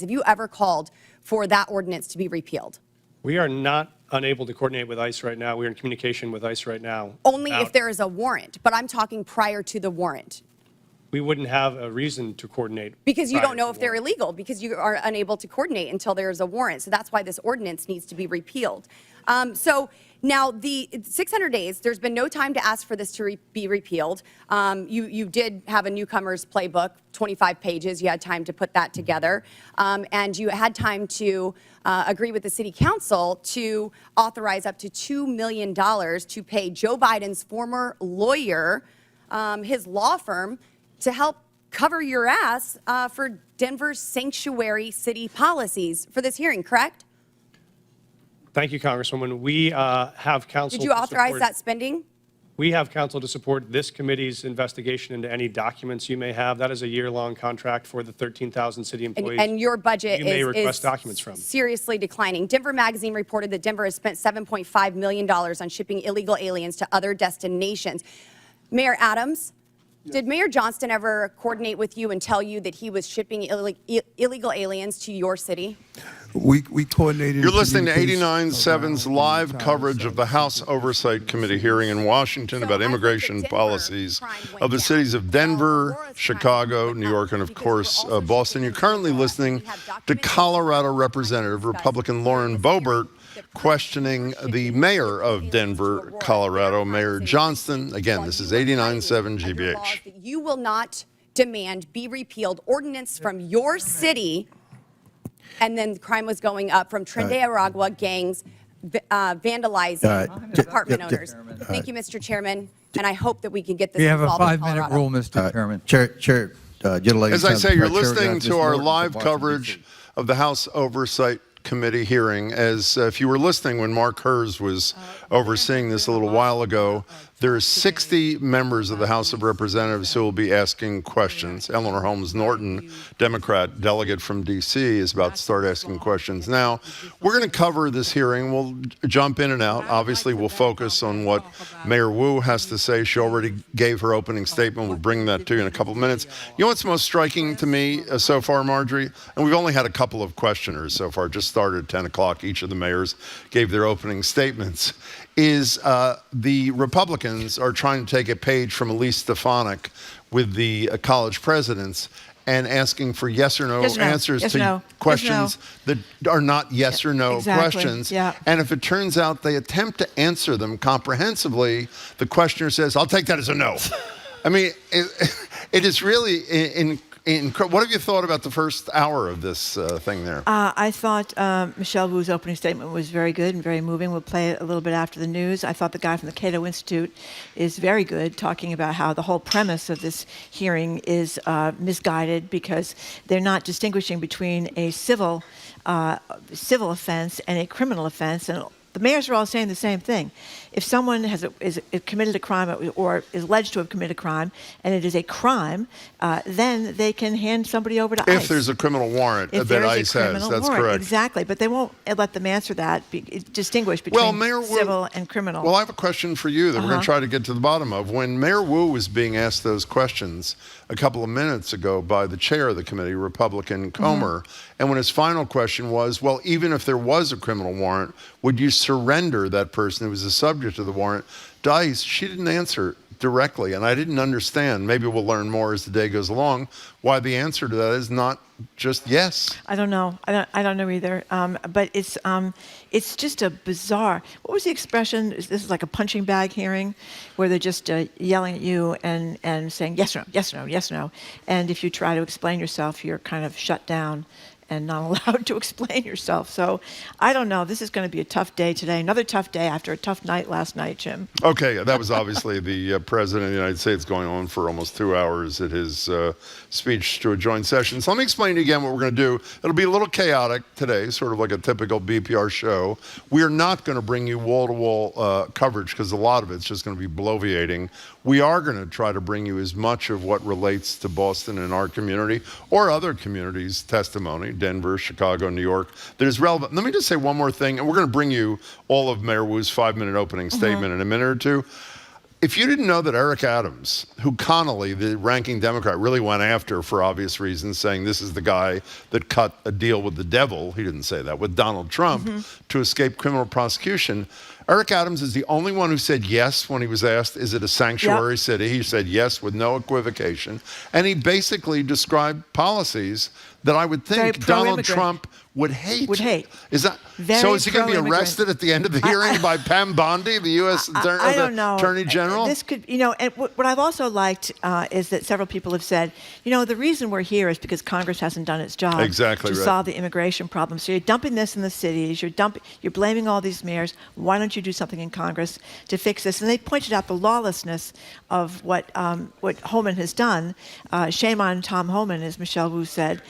Have you ever called for that ordinance to be repealed? We are not unable to coordinate with ICE right now. We are in communication with ICE right now. Only if there is a warrant, but I'm talking prior to the warrant. We wouldn't have a reason to coordinate. Because you don't know if they're illegal, because you are unable to coordinate until there is a warrant. So that's why this ordinance needs to be repealed. So now the 600 days, there's been no time to ask for this to be repealed. You did have a newcomer's playbook, 25 pages. You had time to put that together. And you had time to agree with the city council to authorize up to $2 million to pay Joe Biden's former lawyer, his law firm, to help cover your ass for Denver's sanctuary city policies for this hearing, correct? Thank you, Congresswoman. We have counsel. Did you authorize that spending? We have counsel to support this committee's investigation into any documents you may have. That is a year-long contract for the 13,000 city employees. And your budget you may request documents from. Seriously declining. Denver Magazine reported that Denver has spent $7.5 million on shipping illegal aliens to other destinations. Mayor Adams, did Mayor Johnston ever coordinate with you and tell you that he was shipping illegal aliens to your city? We coordinated. You're listening to 89.7's live coverage of the House Oversight Committee hearing in Washington about immigration policies of the cities of Denver, Chicago, New York, and of course, Boston. You're currently listening to Colorado Representative Republican Lauren Boebert questioning the mayor of Denver, Colorado, Mayor Johnston. Again, this is 89.7 GBH. You will not demand be repealed ordinance from your city, and then crime was going up from Trinidad Aragua gangs vandalizing apartment owners. Thank you, Mr. Chairman, and I hope that we can get this resolved. We have a 5-minute rule, Mr. Chairman. Chair, as I say, you're listening to our live coverage of the House Oversight Committee hearing. As if you were listening when Mark Herz was overseeing this a little while ago, there are 60 members of the House of Representatives who will be asking questions. Eleanor Holmes Norton, Democrat delegate from D.C., is about to start asking questions now. We're going to cover this hearing. We'll jump in and out. Obviously, we'll focus on what Mayor Wu has to say. She already gave her opening statement. We'll bring that to you in a couple of minutes. You know what's most striking to me so far, Marjorie? And we've only had a couple of questioners so far. Just started at 10 o'clock. Each of the mayors gave their opening statements. Is the Republicans are trying to take a page from Elise Stefanik with the college presidents and asking for yes or no answers to questions that are not yes or no questions. Yeah. And if it turns out they attempt to answer them comprehensively, the questioner says, I'll take that as a no. I mean, it is really what have you thought about the first hour of this thing there? I thought Michelle Wu's opening statement was very good and very moving. We'll play it a little bit after the news. I thought the guy from the Cato Institute is very good, talking about how the whole premise of this hearing is misguided because they're not distinguishing between a civil offense and a criminal offense. And the mayors are all saying the same thing. If someone is committed a crime or is alleged to have committed a crime, and it is a crime, then they can hand somebody over to ICE. If there's a criminal warrant that ICE has, that's correct. Exactly, but they won't let them answer that, distinguish between civil and criminal. Well, I have a question for you that we're going to try to get to the bottom of. When Mayor Wu was being asked those questions a couple of minutes ago by the chair of the committee, Republican Comer, and when his final question was, well, even if there was a criminal warrant, would you surrender that person who was the subject of the warrant to ICE? She didn't answer directly, and I didn't understand. Maybe we'll learn more as the day goes along why the answer to that is not just yes. I don't know. I don't know either. But it's just a bizarre. What was the expression? This is like a punching bag hearing, where they're just yelling at you and saying yes or no, yes or no, yes or no. And if you try to explain yourself, you're kind of shut down and not allowed to explain yourself. So I don't know. This is going to be a tough day today. Another tough day after a tough night last night, Jim. Okay, that was obviously the President of the United States going on for almost 2 hours at his speech to a joint session. So let me explain again what we're going to do. It'll be a little chaotic today, sort of like a typical BPR show. We are not going to bring you wall-to-wall coverage because a lot of it's just going to be bloviating. We are going to try to bring you as much of what relates to Boston and our community or other communities' testimony, Denver, Chicago, New York, that is relevant. Let me just say one more thing, and we're going to bring you all of Mayor Wu's 5-minute opening statement in a minute or two. if you didn't know that Eric Adams, who Connolly, the ranking Democrat, really went after for obvious reasons, saying this is the guy that cut a deal with the devil, he didn't say that, with Donald Trump to escape criminal prosecution. Eric Adams is the only one who said yes when he was asked, is it a sanctuary city? He said yes with no equivocation. And he basically described policies that I would think Donald Trump would hate. Is that so? Is he going to be arrested at the end of the hearing by Pam Bondi, the U.S. Attorney General? This could, and what I've also liked is that several people have said, the reason we're here is because Congress hasn't done its job to solve the immigration problem. So you're dumping this in the cities. You're blaming all these mayors. Why don't you do something in Congress to fix this? And they pointed out the lawlessness of what Homan has done. Shame on Tom Homan, as Michelle Wu said,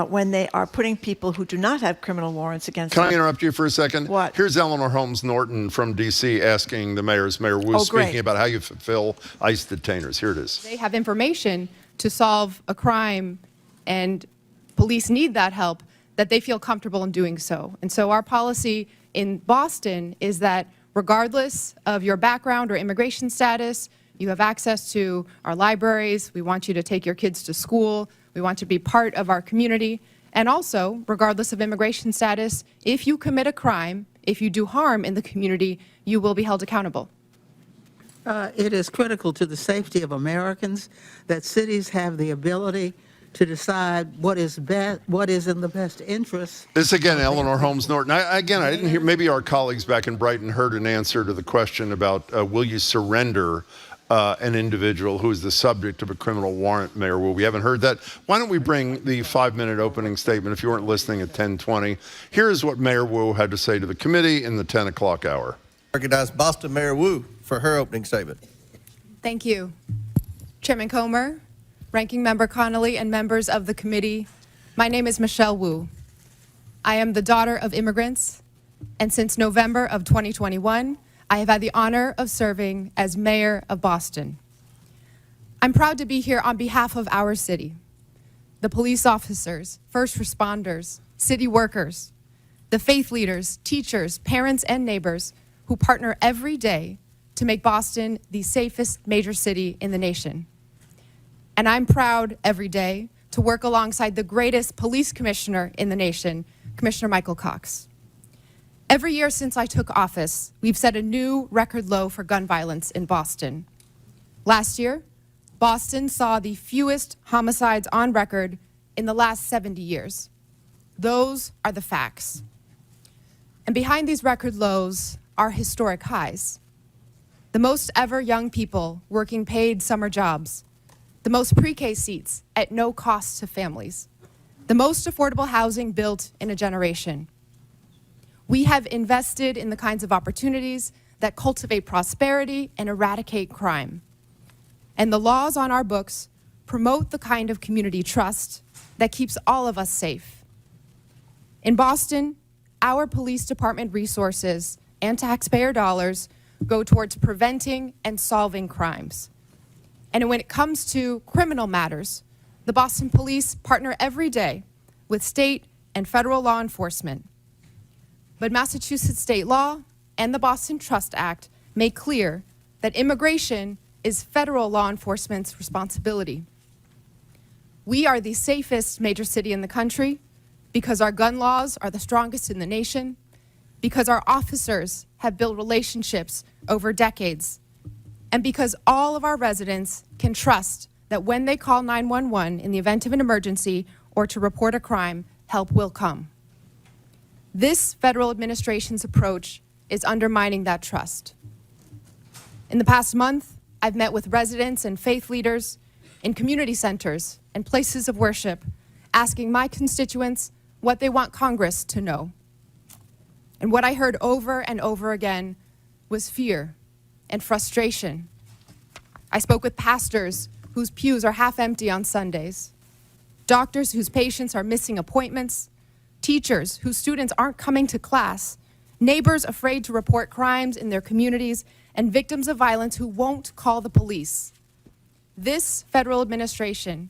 when they are putting people who do not have criminal warrants against them. Can I interrupt you for a second? What? Here's Eleanor Holmes Norton from D.C. asking the Mayor Wu, speaking about how you fulfill ICE detainers. Here it is. They have information to solve a crime, and police need that help, that they feel comfortable in doing so. And so our policy in Boston is that regardless of your background or immigration status, you have access to our libraries. We want you to take your kids to school. We want you to be part of our community. And also, regardless of immigration status, if you commit a crime, if you do harm in the community, you will be held accountable. It is critical to the safety of Americans that cities have the ability to decide what is in the best interest. This again, Eleanor Holmes Norton. I didn't hear, maybe our colleagues back in Brighton heard an answer to the question about will you surrender an individual who is the subject of a criminal warrant, Mayor Wu. We haven't heard that. Why don't we bring the 5-minute opening statement if you weren't listening at 10:20. Here is what Mayor Wu had to say to the committee in the 10 o'clock hour. Recognize Boston Mayor Wu for her opening statement. Thank you. Chairman Comer, Ranking Member Connolly, and members of the committee, my name is Michelle Wu. I am the daughter of immigrants, and since November of 2021, I have had the honor of serving as mayor of Boston. I'm proud to be here on behalf of our city, the police officers, first responders, city workers, the faith leaders, teachers, parents, and neighbors who partner every day to make Boston the safest major city in the nation. And I'm proud every day to work alongside the greatest police commissioner in the nation, Commissioner Michael Cox. Every year since I took office, we've set a new record low for gun violence in Boston. Last year, Boston saw the fewest homicides on record in the last 70 years. Those are the facts. And behind these record lows are historic highs. The most ever young people working paid summer jobs, the most pre-K seats at no cost to families, the most affordable housing built in a generation. We have invested in the kinds of opportunities that cultivate prosperity and eradicate crime. And the laws on our books promote the kind of community trust that keeps all of us safe. In Boston, our police department resources and taxpayer dollars go towards preventing and solving crimes. And when it comes to criminal matters, the Boston Police partner every day with state and federal law enforcement. But Massachusetts state law and the Boston Trust Act make clear that immigration is federal law enforcement's responsibility. We are the safest major city in the country because our gun laws are the strongest in the nation, because our officers have built relationships over decades, and because all of our residents can trust that when they call 911 in the event of an emergency or to report a crime, help will come. This federal administration's approach is undermining that trust. In the past month, I've met with residents and faith leaders in community centers and places of worship, asking my constituents what they want Congress to know. And what I heard over and over again was fear and frustration. I spoke with pastors whose pews are half empty on Sundays, doctors whose patients are missing appointments, teachers whose students aren't coming to class, neighbors afraid to report crimes in their communities, and victims of violence who won't call the police. This federal administration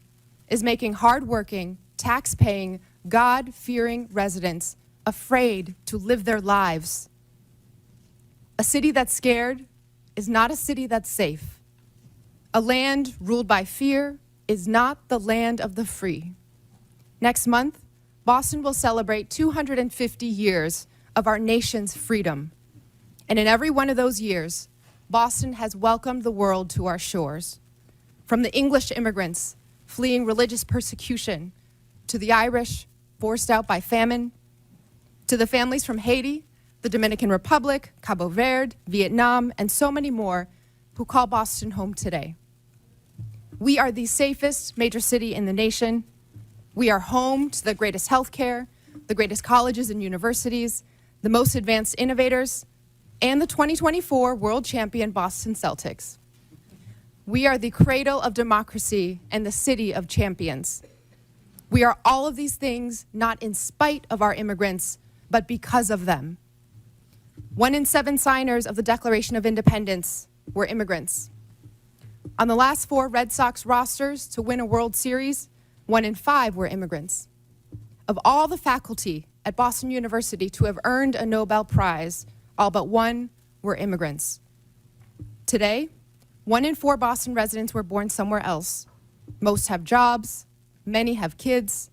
is making hardworking, tax-paying, God-fearing residents afraid to live their lives. A city that's scared is not a city that's safe. A land ruled by fear is not the land of the free. Next month, Boston will celebrate 250 years of our nation's freedom. And in every one of those years, Boston has welcomed the world to our shores. From the English immigrants fleeing religious persecution, to the Irish forced out by famine, to the families from Haiti, the Dominican Republic, Cabo Verde, Vietnam, and so many more who call Boston home today. We are the safest major city in the nation. We are home to the greatest healthcare, the greatest colleges and universities, the most advanced innovators, and the 2024 world champion Boston Celtics. We are the cradle of democracy and the city of champions. We are all of these things not in spite of our immigrants, but because of them. 1 in 7 signers of the Declaration of Independence were immigrants. On the last 4 Red Sox rosters to win a World Series, 1 in 5 were immigrants. Of all the faculty at Boston University to have earned a Nobel Prize, all but 1 were immigrants. Today, 1 in 4 Boston residents were born somewhere else. Most have jobs, many have kids.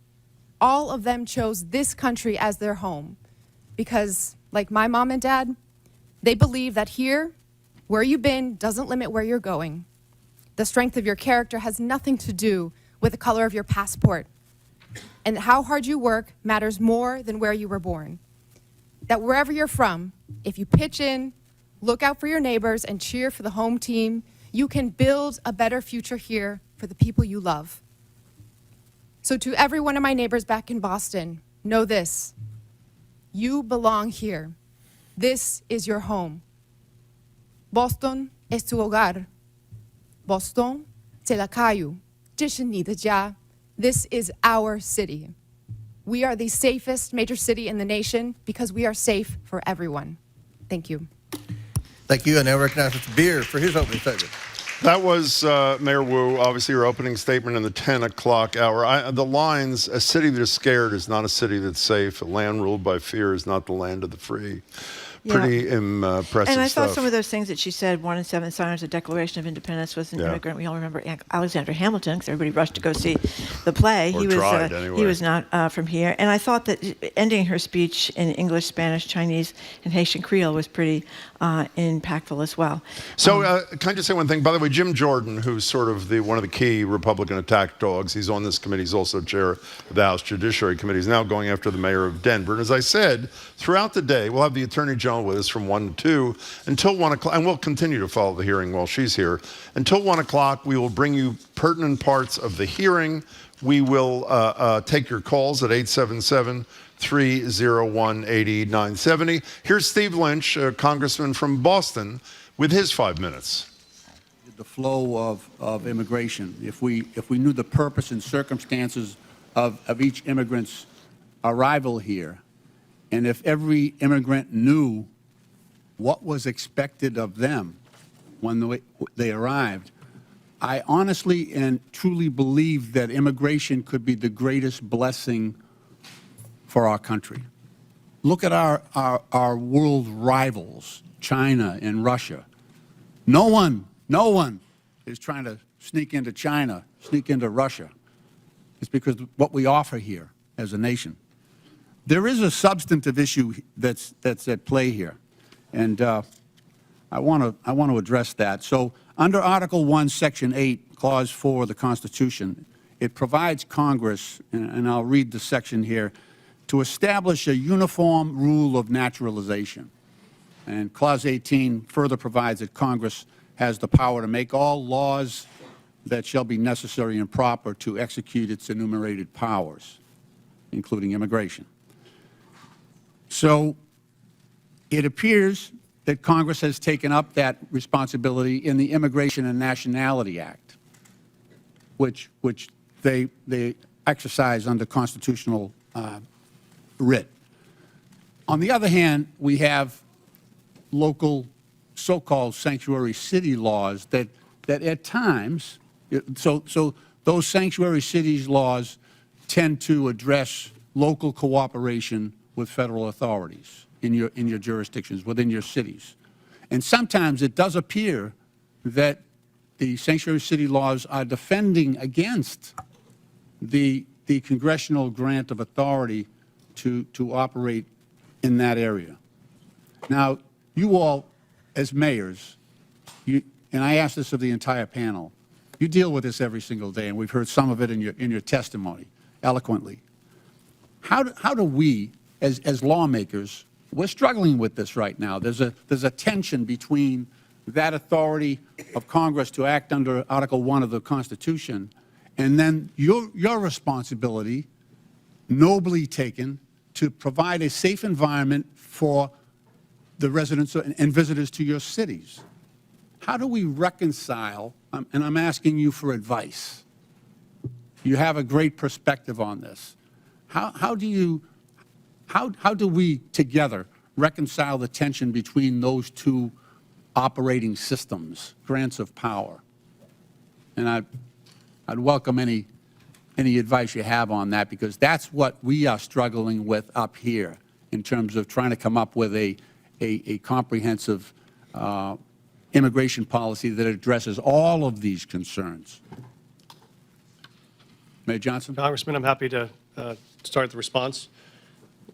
All of them chose this country as their home because, like my mom and dad, they believe that here, where you've been doesn't limit where you're going. The strength of your character has nothing to do with the color of your passport. And how hard you work matters more than where you were born. That wherever you're from, if you pitch in, look out for your neighbors, and cheer for the home team, you can build a better future here for the people you love. So to every one of my neighbors back in Boston, know this: you belong here. This is your home. Boston es tu hogar. Boston, 这la calle, 这是你的家. This is our city. We are the safest major city in the nation because we are safe for everyone. Thank you. Thank you. I now recognize Mr. Beer for his opening statement. That was Mayor Wu, obviously your opening statement in the 10 o'clock hour. The lines, a city that is scared is not a city that's safe. A land ruled by fear is not the land of the free. Pretty impressive And I thought stuff. some of those things that she said, 1 in 7 signers of the Declaration of Independence was an immigrant. We all remember Alexander Hamilton, because everybody rushed to go see the play. Or He was, tried, anyway. He was not from here. And I thought that ending her speech in English, Spanish, Chinese, and Haitian Creole was pretty impactful as well. So can I just say one thing? By the way, Jim Jordan, who's sort of one of the key Republican attack dogs, he's on this committee. He's also chair of the House Judiciary Committee. He's now going after the mayor of Denver. And as I said, throughout the day, we'll have the Attorney General with us from 1 to 2 until 1 o'clock, and we'll continue to follow the hearing while she's here. Until 1 o'clock, we will bring you pertinent parts of the hearing. We will take your calls at 877-301-8970. Here's Steve Lynch, a congressman from Boston, with his 5 minutes. The flow of immigration. If we knew the purpose and circumstances of each immigrant's arrival here, and if every immigrant knew what was expected of them when they arrived, I honestly and truly believe that immigration could be the greatest blessing for our country. Look at our world rivals, China and Russia. No one is trying to sneak into China, sneak into Russia. It's because of what we offer here as a nation. There is a substantive issue that's at play here, and I want to address that. So under Article 1, Section 8, Clause 4 of the Constitution, it provides Congress, and I'll read the section here, to establish a uniform rule of naturalization. And Clause 18 further provides that Congress has the power to make all laws that shall be necessary and proper to execute its enumerated powers, including immigration. So it appears that Congress has taken up that responsibility in the Immigration and Nationality Act, which they exercise under constitutional writ. On the other hand, we have local so-called sanctuary city laws that at times, so those sanctuary cities laws tend to address local cooperation with federal authorities in your jurisdictions, within your cities. And sometimes it does appear that the sanctuary city laws are defending against the congressional grant of authority to operate in that area. Now, you all, as mayors, and I ask this of the entire panel, you deal with this every single day, and we've heard some of it in your testimony eloquently. How do we, as lawmakers, we're struggling with this right now. There's a tension between that authority of Congress to act under Article 1 of the Constitution, and then your responsibility, nobly taken, to provide a safe environment for the residents and visitors to your cities. How do we reconcile, and I'm asking you for advice. You have a great perspective on this. How do we together reconcile the tension between those two operating systems, grants of power? And I'd welcome any advice you have on that, because that's what we are struggling with up here in terms of trying to come up with a comprehensive immigration policy that addresses all of these concerns. Mayor Johnson? Congressman, I'm happy to start the response.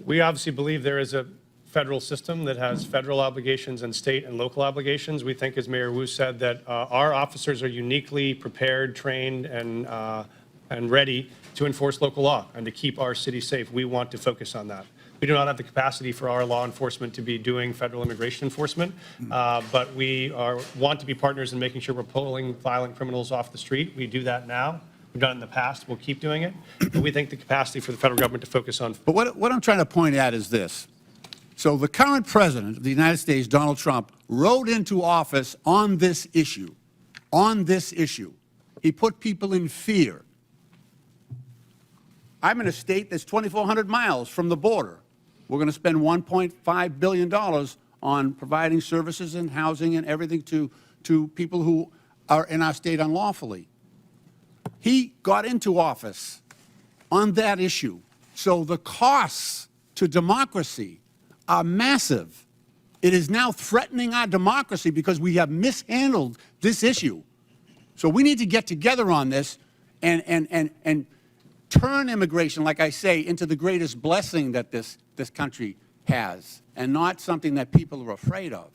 We obviously believe there is a federal system that has federal obligations and state and local obligations. We think, as Mayor Wu said, that our officers are uniquely prepared, trained, and ready to enforce local law and to keep our city safe. We want to focus on that. We do not have the capacity for our law enforcement to be doing federal immigration enforcement, but we want to be partners in making sure we're pulling violent criminals off the street. We do that now. We've done it in the past. We'll keep doing it. But we think the capacity for the federal government to focus on. But what I'm trying to point at is this. So the current president of the United States, Donald Trump, rode into office on this issue. On this issue. He put people in fear. I'm in a state that's 2,400 miles from the border. We're going to spend $1.5 billion on providing services and housing and everything to people who are in our state unlawfully. He got into office on that issue. So the costs to democracy are massive. It is now threatening our democracy because we have mishandled this issue. So we need to get together on this and turn immigration, like I say, into the greatest blessing that this country has, and not something that people are afraid of.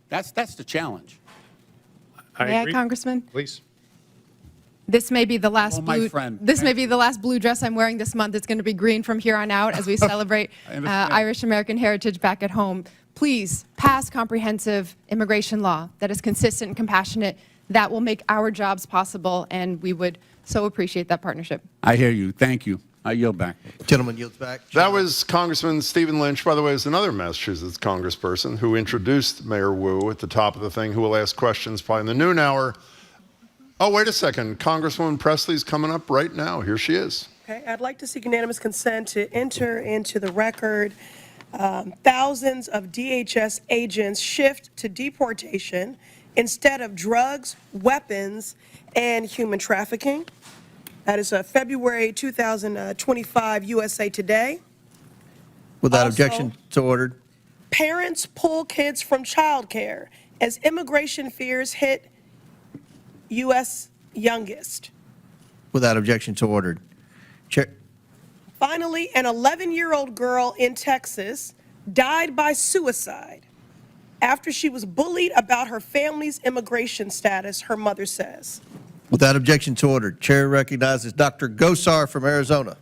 That's the challenge. May I, Congressman? Please. This may be the last Oh, my blue. friend. This may be the last blue dress I'm wearing this month. It's going to be green from here on out as we celebrate Irish American heritage back at home. Please pass comprehensive immigration law that is consistent and compassionate. That will make our jobs possible, and we would so appreciate that partnership. I hear you. Thank you. I yield back. Gentleman yields back. That was Congressman Stephen Lynch, by the way, is another Massachusetts congressperson who introduced Mayor Wu at the top of the thing, who will ask questions probably in the noon hour. Oh, wait a second. Congresswoman Presley's coming up right now. Here she is. Okay, I'd like to seek unanimous consent to enter into the record thousands of DHS agents shift to deportation instead of drugs, weapons, and human trafficking. That is February 2025 USA Today. Without Also, objection, so ordered. Parents pull kids from childcare as immigration fears hit U.S. youngest. Without objection, so ordered. Chair. Finally, an 11-year-old girl in Texas died by suicide after she was bullied about her family's immigration status, her mother says. Without objection, so ordered. Chair recognizes Dr. Gosar from Arizona.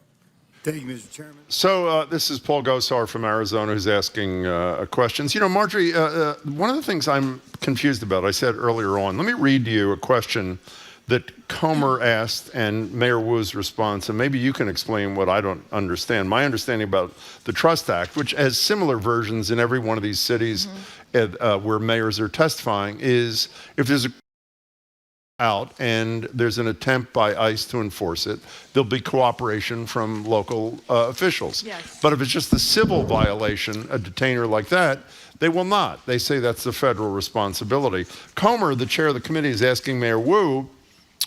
Thank you, Mr. Chairman. So this is Paul Gosar from Arizona who's asking questions. You know, Marjorie, one of the things I'm confused about, I said earlier on, let me read to you a question that Comer asked and Mayor Wu's response, and maybe you can explain what I don't understand. My understanding about the Trust Act, which has similar versions in every one of these cities where mayors are testifying, is if there's a out and there's an attempt by ICE to enforce it, there'll be cooperation from local officials. Yes. But if it's just a civil violation, a detainer like that, they will not. They say that's the federal responsibility. Comer, the chair of the committee, is asking Mayor Wu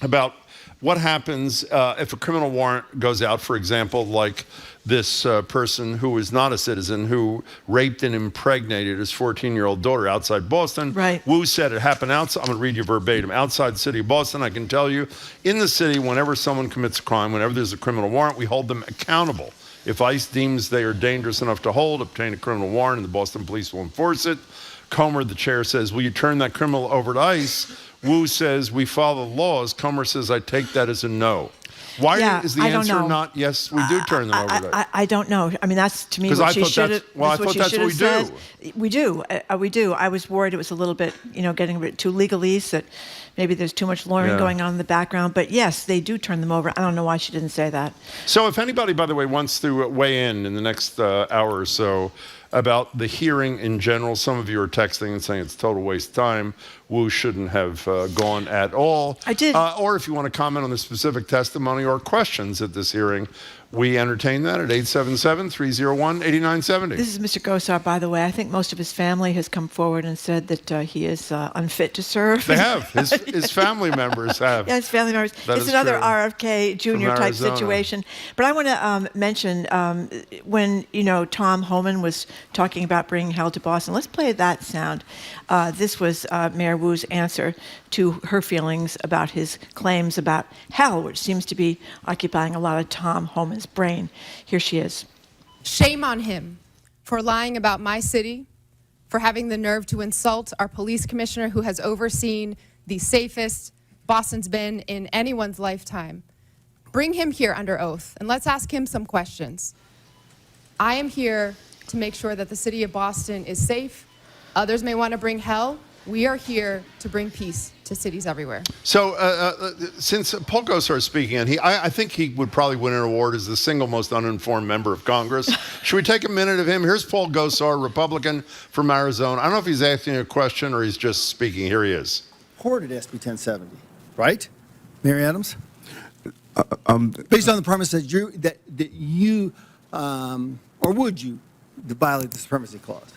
about what happens if a criminal warrant goes out, for example, like this person who is not a citizen who raped and impregnated his 14-year-old daughter outside Boston. Right. Wu said it happened outside. I'm going to read you verbatim. Outside the city of Boston, I can tell you, in the city, whenever someone commits a crime, whenever there's a criminal warrant, we hold them accountable. If ICE deems they are dangerous enough to hold, obtain a criminal warrant, and the Boston police will enforce it. Comer, the chair, says, will you turn that criminal over to ICE? Wu says, we follow the laws. Comer says, I take that as a no. Why is the answer not, yes, we do turn them over to ICE? I don't know. I mean, that's to me what she should have. Well, I thought that's what we do. We do. We do. I was worried it was a little bit, getting a bit too legalese, that maybe there's too much lawyering going on in the background. But yes, they do turn them over. I don't know why she didn't say that. So if anybody, by the way, wants to weigh in the next hour or so about the hearing in general, some of you are texting and saying it's a total waste of time. Wu shouldn't have gone at all. I did. Or if you want to comment on the specific testimony or questions at this hearing, we entertain that at 877-301-8970. This is Mr. Gosar, by the way. I think most of his family has come forward and said that he is unfit to serve. They have. His family members have. Yeah, his family members. It's another true. RFK Jr. type situation. But I want to mention when, Tom Homan was talking about bringing hell to Boston. Let's play that sound. This was Mayor Wu's answer to her feelings about his claims about hell, which seems to be occupying a lot of Tom Homan's brain. Here she is. Shame on him for lying about my city, for having the nerve to insult our police commissioner who has overseen the safest Boston's been in anyone's lifetime. Bring him here under oath, and let's ask him some questions. I am here to make sure that the city of Boston is safe. Others may want to bring hell. We are here to bring peace to cities everywhere. So since Paul Gosar is speaking, and I think he would probably win an award as the single most uninformed member of Congress. Should we take a minute of him? Here's Paul Gosar, Republican from Arizona. I don't know if he's asking a question or he's just speaking. Here he is. Supported SB 1070, right? Mary Adams? Based on the premise that you or would you violate the supremacy clause?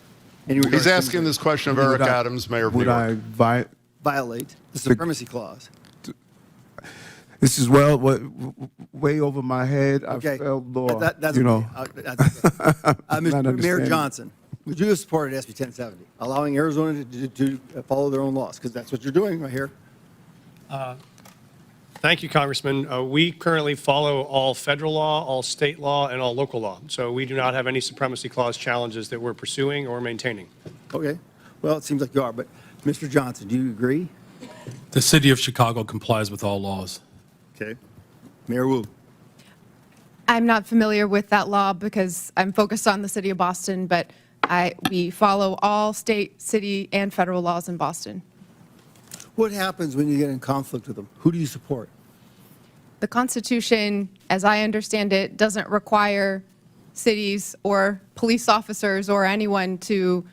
He's asking this question of Eric Adams, Mayor of New York. Would I violate the supremacy clause? This is way over my head. Okay. I felt law. That's Mr. Mayor Johnson, would you have supported SB 1070, allowing Arizona to follow their own laws? Because that's what you're doing right here. Thank you, Congressman. We currently follow all federal law, all state law, and all local law. So we do not have any supremacy clause challenges that we're pursuing or maintaining. Okay. Well, it seems like you are. But Mr. Johnson, do you agree? The city of Chicago complies with all laws. Okay. Mayor Wu. I'm not familiar with that law because I'm focused on the city of Boston, but we follow all state, city, and federal laws in Boston. What happens when you get in conflict with them? Who do you support? The Constitution, as I understand it, doesn't require cities or police officers or anyone to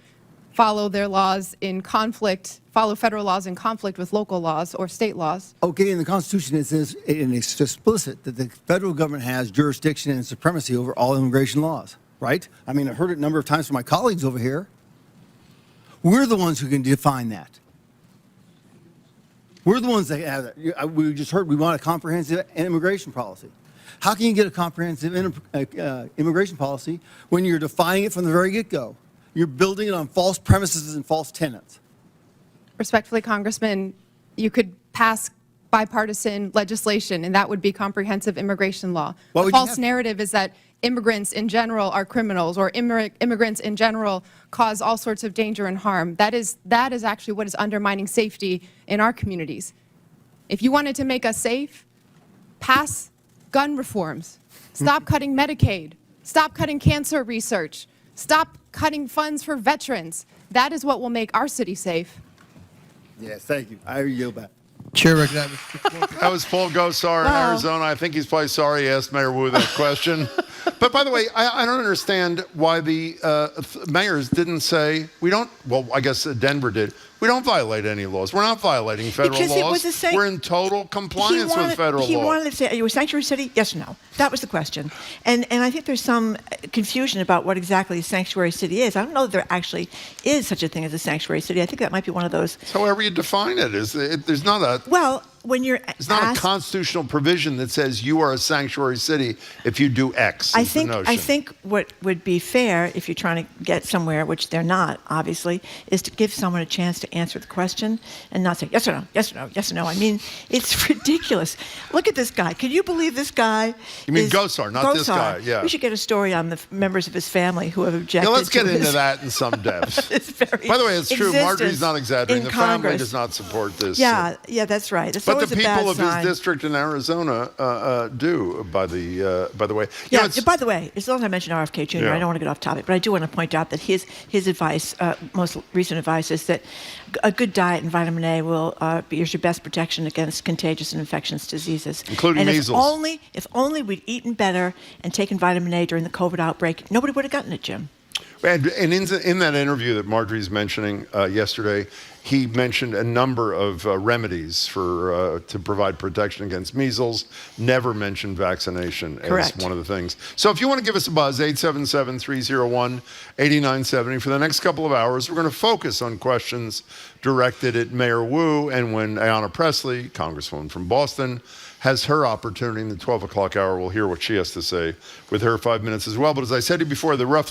follow their laws in conflict, follow federal laws in conflict with local laws or state laws. Okay, in the Constitution it says, and it's explicit, that the federal government has jurisdiction and supremacy over all immigration laws, right? I mean, I've heard it a number of times from my colleagues over here. We're the ones who can define that. We're the ones that have it. We just heard we want a comprehensive immigration policy. How can you get a comprehensive immigration policy when you're defining it from the very get-go? You're building it on false premises and false tenets. Respectfully, Congressman, you could pass bipartisan legislation, and that would be comprehensive immigration law. The false narrative is that immigrants in general are criminals, or immigrants in general cause all sorts of danger and harm. That is actually what is undermining safety in our communities. If you wanted to make us safe, pass gun reforms. Stop cutting Medicaid. Stop cutting cancer research. Stop cutting funds for veterans. That is what will make our city safe. Yes, thank you. I yield back. Chair recognizes. That was Paul Gosar in Arizona. I think he's probably sorry he asked Mayor Wu that question. But by the way, I don't understand why the mayors didn't say, we don't, well, I guess Denver did, we don't violate any laws. We're not violating federal Because laws. it was the same. We're in total compliance with federal law. He wanted to say, are you a sanctuary city? Yes or no? That was the question. And I think there's some confusion about what exactly a sanctuary city is. I don't know that there actually is such a thing as a sanctuary city. I think that might be one of those. However you define it, there's not a... Well, when you're It's not a constitutional provision that says you are a sanctuary city if you do X. I is the think notion. what would be fair, if you're trying to get somewhere, which they're not, obviously, is to give someone a chance to answer the question and not say yes or no, yes or no, yes or no. I mean, it's ridiculous. Look at this guy. Can you believe this guy? You mean Gosar, not this guy? Yeah. We should get a story on the members of his family who have objected. Yeah, let's get to into his, that in some depth. By the way, it's true. Marjorie's not exaggerating. The family does not support this. Yeah, that's right. It's but always the a bad people of his sign. district in Arizona do. By the way, yeah. By the way, as long as I mentioned RFK Jr., Yeah. I don't want to get off topic, but I do want to point out that his advice, most recent advice, is that a good diet and vitamin A will be your best protection against contagious and infectious diseases, including measles. If only we'd eaten better and taken vitamin A during the COVID outbreak, nobody would have gotten it, Jim. And in that interview that Marjorie's mentioning yesterday, he mentioned a number of remedies to provide protection against measles. Never mentioned vaccination as one of the things. So if you want to give us a buzz, 877-301-8970. For the next couple of hours, we're going to focus on questions directed at Mayor Wu, and when Ayanna Pressley, Congresswoman from Boston, has her opportunity in the 12 o'clock hour, we'll hear what she has to say with her 5 minutes as well. But as I said to you before, there are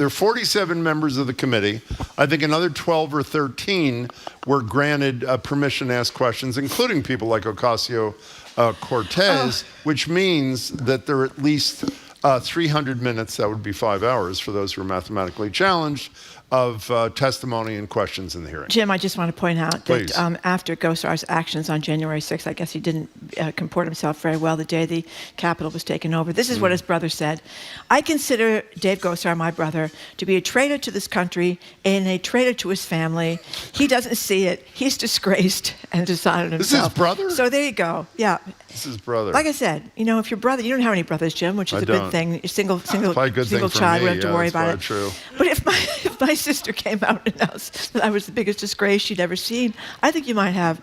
47 members of the committee. I think another 12 or 13 were granted permission to ask questions, including people like Ocasio-Cortez, which means that there are at least 300 minutes, that would be 5 hours for those who are mathematically challenged, of testimony and questions in the hearing. Jim, I just want to point out Please. that after Gosar's actions on January 6th, I guess he didn't comport himself very well the day the Capitol was taken over. This is what his brother said. I consider Dave Gosar, my brother, to be a traitor to this country and a traitor to his family. He doesn't see it. He's disgraced and dishonored himself. This is his brother? So there you go. Yeah. This is his brother. Like I said, if your brother, you don't have any brothers, Jim, which is I a good don't. thing. You're single Probably a good thing for child, me. we don't have to worry That's about it. true. But if my sister came out and announced that I was the biggest disgrace she'd ever seen, I think you might have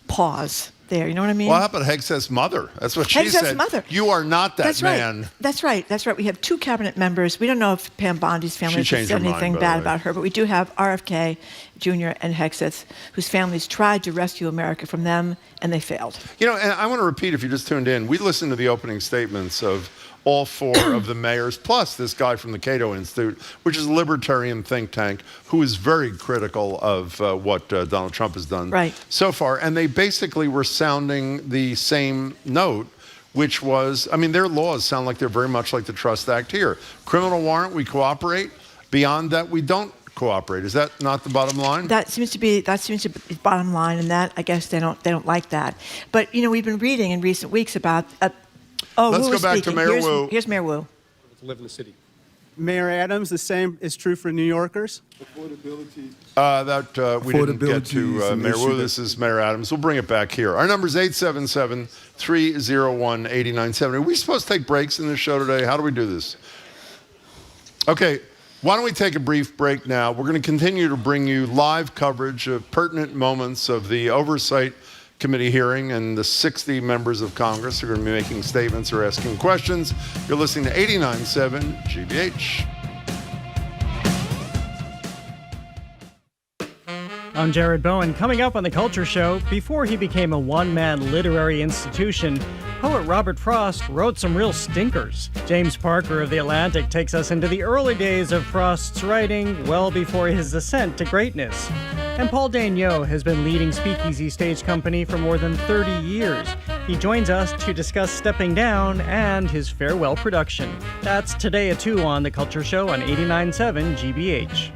pause there. You know what I mean? Well, how about Hegseth's mother? That's what she Hegseth's said. mother. You are not that That's man. right. That's right. That's right. We have 2 cabinet members. We don't know if Pam Bondi's family She has changed said her mind, anything by the bad way. about her, but we do have RFK Jr. and Hegseth, whose families tried to rescue America from them, and they failed. And I want to repeat, if you just tuned in, we listened to the opening statements of all 4 of the mayors, plus this guy from the Cato Institute, which is a libertarian think tank, who is very critical of what Donald Trump has done so far. And they basically were sounding the same note, which was, their laws sound like they're very much like the Trust Act here. Criminal warrant, we cooperate. Beyond that, we don't cooperate. Is that not the bottom line? That seems to be the bottom line, and that I guess they don't like that. But we've been reading in recent weeks about. Let's Wu go is back to speaking. Mayor Wu. Here's Mayor Wu. Live in the city. Mayor Adams, the same is true for New Yorkers. We didn't get to Mayor Wu. This is Mayor Adams. We'll bring it back here. Our number is 877-301-8970. Are we supposed to take breaks in this show today? How do we do this? Okay, why don't we take a brief break now? We're going to continue to bring you live coverage of pertinent moments of the Oversight Committee hearing, and the 60 members of Congress are going to be making statements or asking questions. You're listening to 89.7 GBH. I'm Jared Bowen. Coming up on The Culture Show, before he became a one-man literary institution, poet Robert Frost wrote some real stinkers. James Parker of The Atlantic takes us into the early days of Frost's writing, well before his ascent to greatness. And Paul Daigneault has been leading Speakeasy Stage Company for more than 30 years. He joins us to discuss stepping down and his farewell production. That's today at 2 on The Culture Show on 89.7 GBH.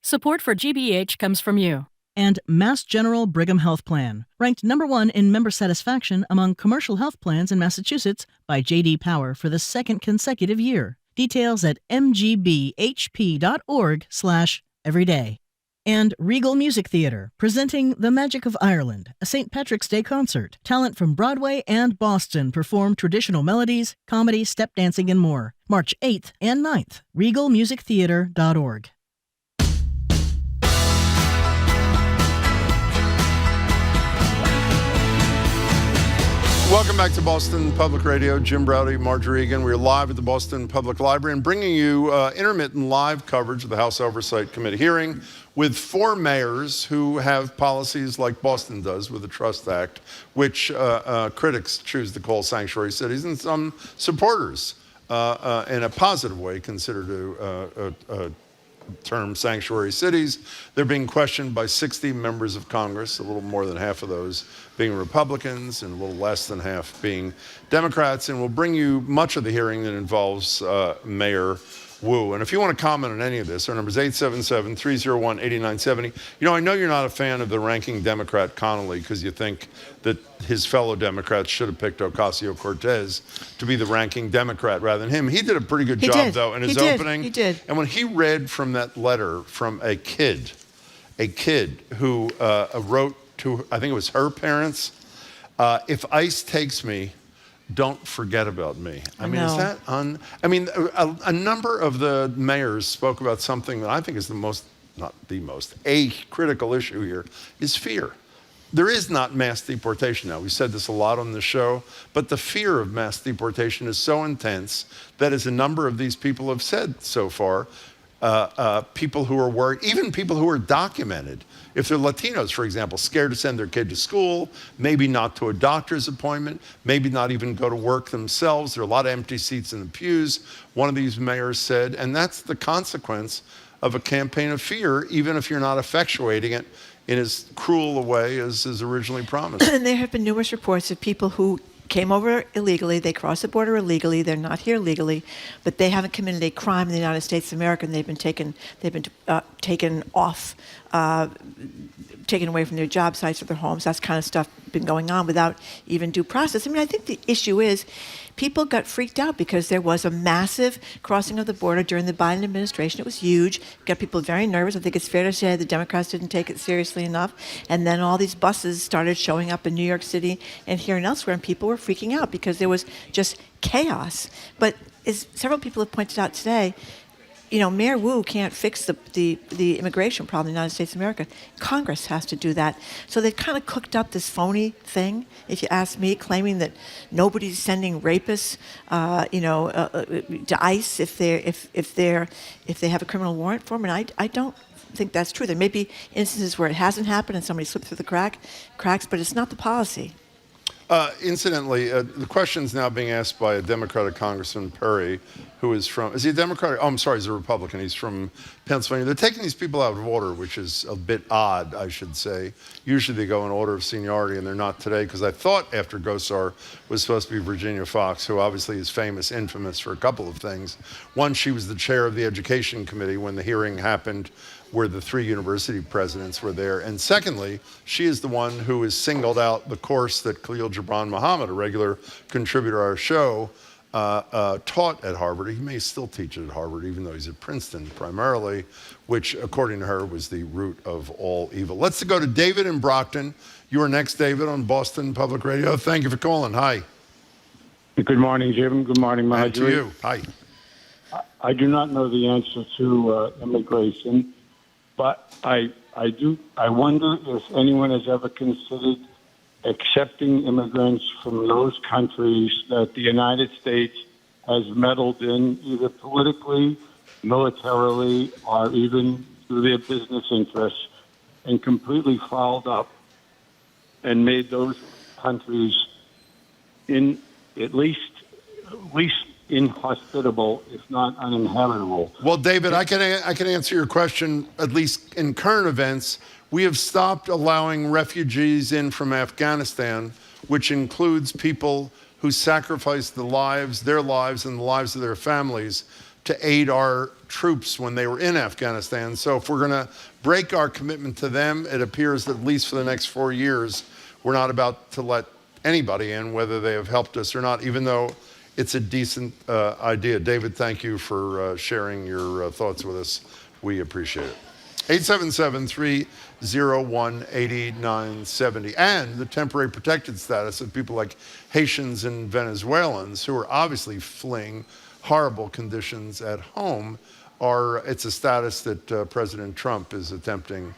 Support for GBH comes from you. And Mass General Brigham Health Plan, ranked /1 in member satisfaction among commercial health plans in Massachusetts by J.D. Power for the 2nd consecutive year. Details at mgbhp.org/everyday. And Regal Music Theatre, presenting The Magic of Ireland, a St. Patrick's Day concert. Talent from Broadway and Boston perform traditional melodies, comedy, step dancing, and more. March 8th and 9th, regalmusictheatre.org. Welcome back to Boston Public Radio. Jim Browdy, Marjorie Egan. We're live at the Boston Public Library and bringing you intermittent live coverage of the House Oversight Committee hearing with 4 mayors who have policies like Boston does with the Trust Act, which critics choose to call sanctuary cities, and some supporters in a positive way consider to term sanctuary cities. They're being questioned by 60 members of Congress, a little more than half of those being Republicans and a little less than half being Democrats. And we'll bring you much of the hearing that involves Mayor Wu. And if you want to comment on any of this, our number is 877-301-8970. You know, I know you're not a fan of the ranking Democrat Connolly because you think that his fellow Democrats should have picked Ocasio-Cortez to be the ranking Democrat rather than him. He did a pretty good job, though, in his opening. He did. And when he read from that letter from a kid who wrote to, I think it was her parents, if ICE takes me, don't forget about me. I mean, is that a number of the mayors spoke about something that I think is the most, not the most, a critical issue here is fear. There is not mass deportation now. We said this a lot on the show, but the fear of mass deportation is so intense that, as a number of these people have said so far, people who are worried, even people who are documented, if they're Latinos, for example, scared to send their kid to school, maybe not to a doctor's appointment, maybe not even go to work themselves. There are a lot of empty seats in the pews, one of these mayors said, and that's the consequence of a campaign of fear, even if you're not effectuating it in as cruel a way as is originally promised. And there have been numerous reports of people who came over illegally, they crossed the border illegally, they're not here legally, but they haven't committed a crime in the United States of America, and they've been taken away from their job sites or their homes. That's kind of stuff been going on without even due process. I mean, I think the issue is people got freaked out because there was a massive crossing of the border during the Biden administration. It was huge. Got people very nervous. I think it's fair to say the Democrats didn't take it seriously enough. And then all these buses started showing up in New York City and here and elsewhere, and people were freaking out because there was just chaos. But as several people have pointed out today, you know, Mayor Wu can't fix the immigration problem in the United States of America. Congress has to do that. So they've kind of cooked up this phony thing, if you ask me, claiming that nobody's sending rapists, to ICE if they have a criminal warrant for them. And I don't think that's true. There may be instances where it hasn't happened and somebody slipped through the cracks, but it's not the policy. Incidentally, the question's now being asked by a Democratic Congressman, Perry, who is from, is he a Democrat? Oh, I'm sorry, he's a Republican. He's from Pennsylvania. They're taking these people out of order, which is a bit odd, I should say. Usually they go in order of seniority, and they're not today, because I thought after Gosar was supposed to be Virginia Fox, who obviously is famous, infamous for a couple of things. One, she was the chair of the Education Committee when the hearing happened, where the 3 university presidents were there. And secondly, she is the one who has singled out the course that Khalil Gibran Muhammad, a regular contributor to our show, taught at Harvard. He may still teach it at Harvard, even though he's at Princeton primarily, which, according to her, was the root of all evil. Let's go to David in Brockton. You are next, David, on Boston Public Radio. Thank you for calling. Hi. Good morning, Jim. Good morning, Marjorie. And to you. Hi. I do not know the answer to immigration, but I wonder if anyone has ever considered accepting immigrants from those countries that the United States has meddled in, either politically, militarily, or even through their business interests, and completely fouled up and made those countries at least inhospitable, if not uninhabitable. Well, David, I can answer your question, at least in current events. We have stopped allowing refugees in from Afghanistan, which includes people who sacrificed their lives and the lives of their families to aid our troops when they were in Afghanistan. So if we're going to break our commitment to them, it appears that at least for the next 4 years, we're not about to let anybody in, whether they have helped us or not, even though it's a decent idea. David, thank you for sharing your thoughts with us. We appreciate it. 877-301-8970. And the temporary protected status of people like Haitians and Venezuelans who are obviously fleeing horrible conditions at home. It's a status that President Trump is attempting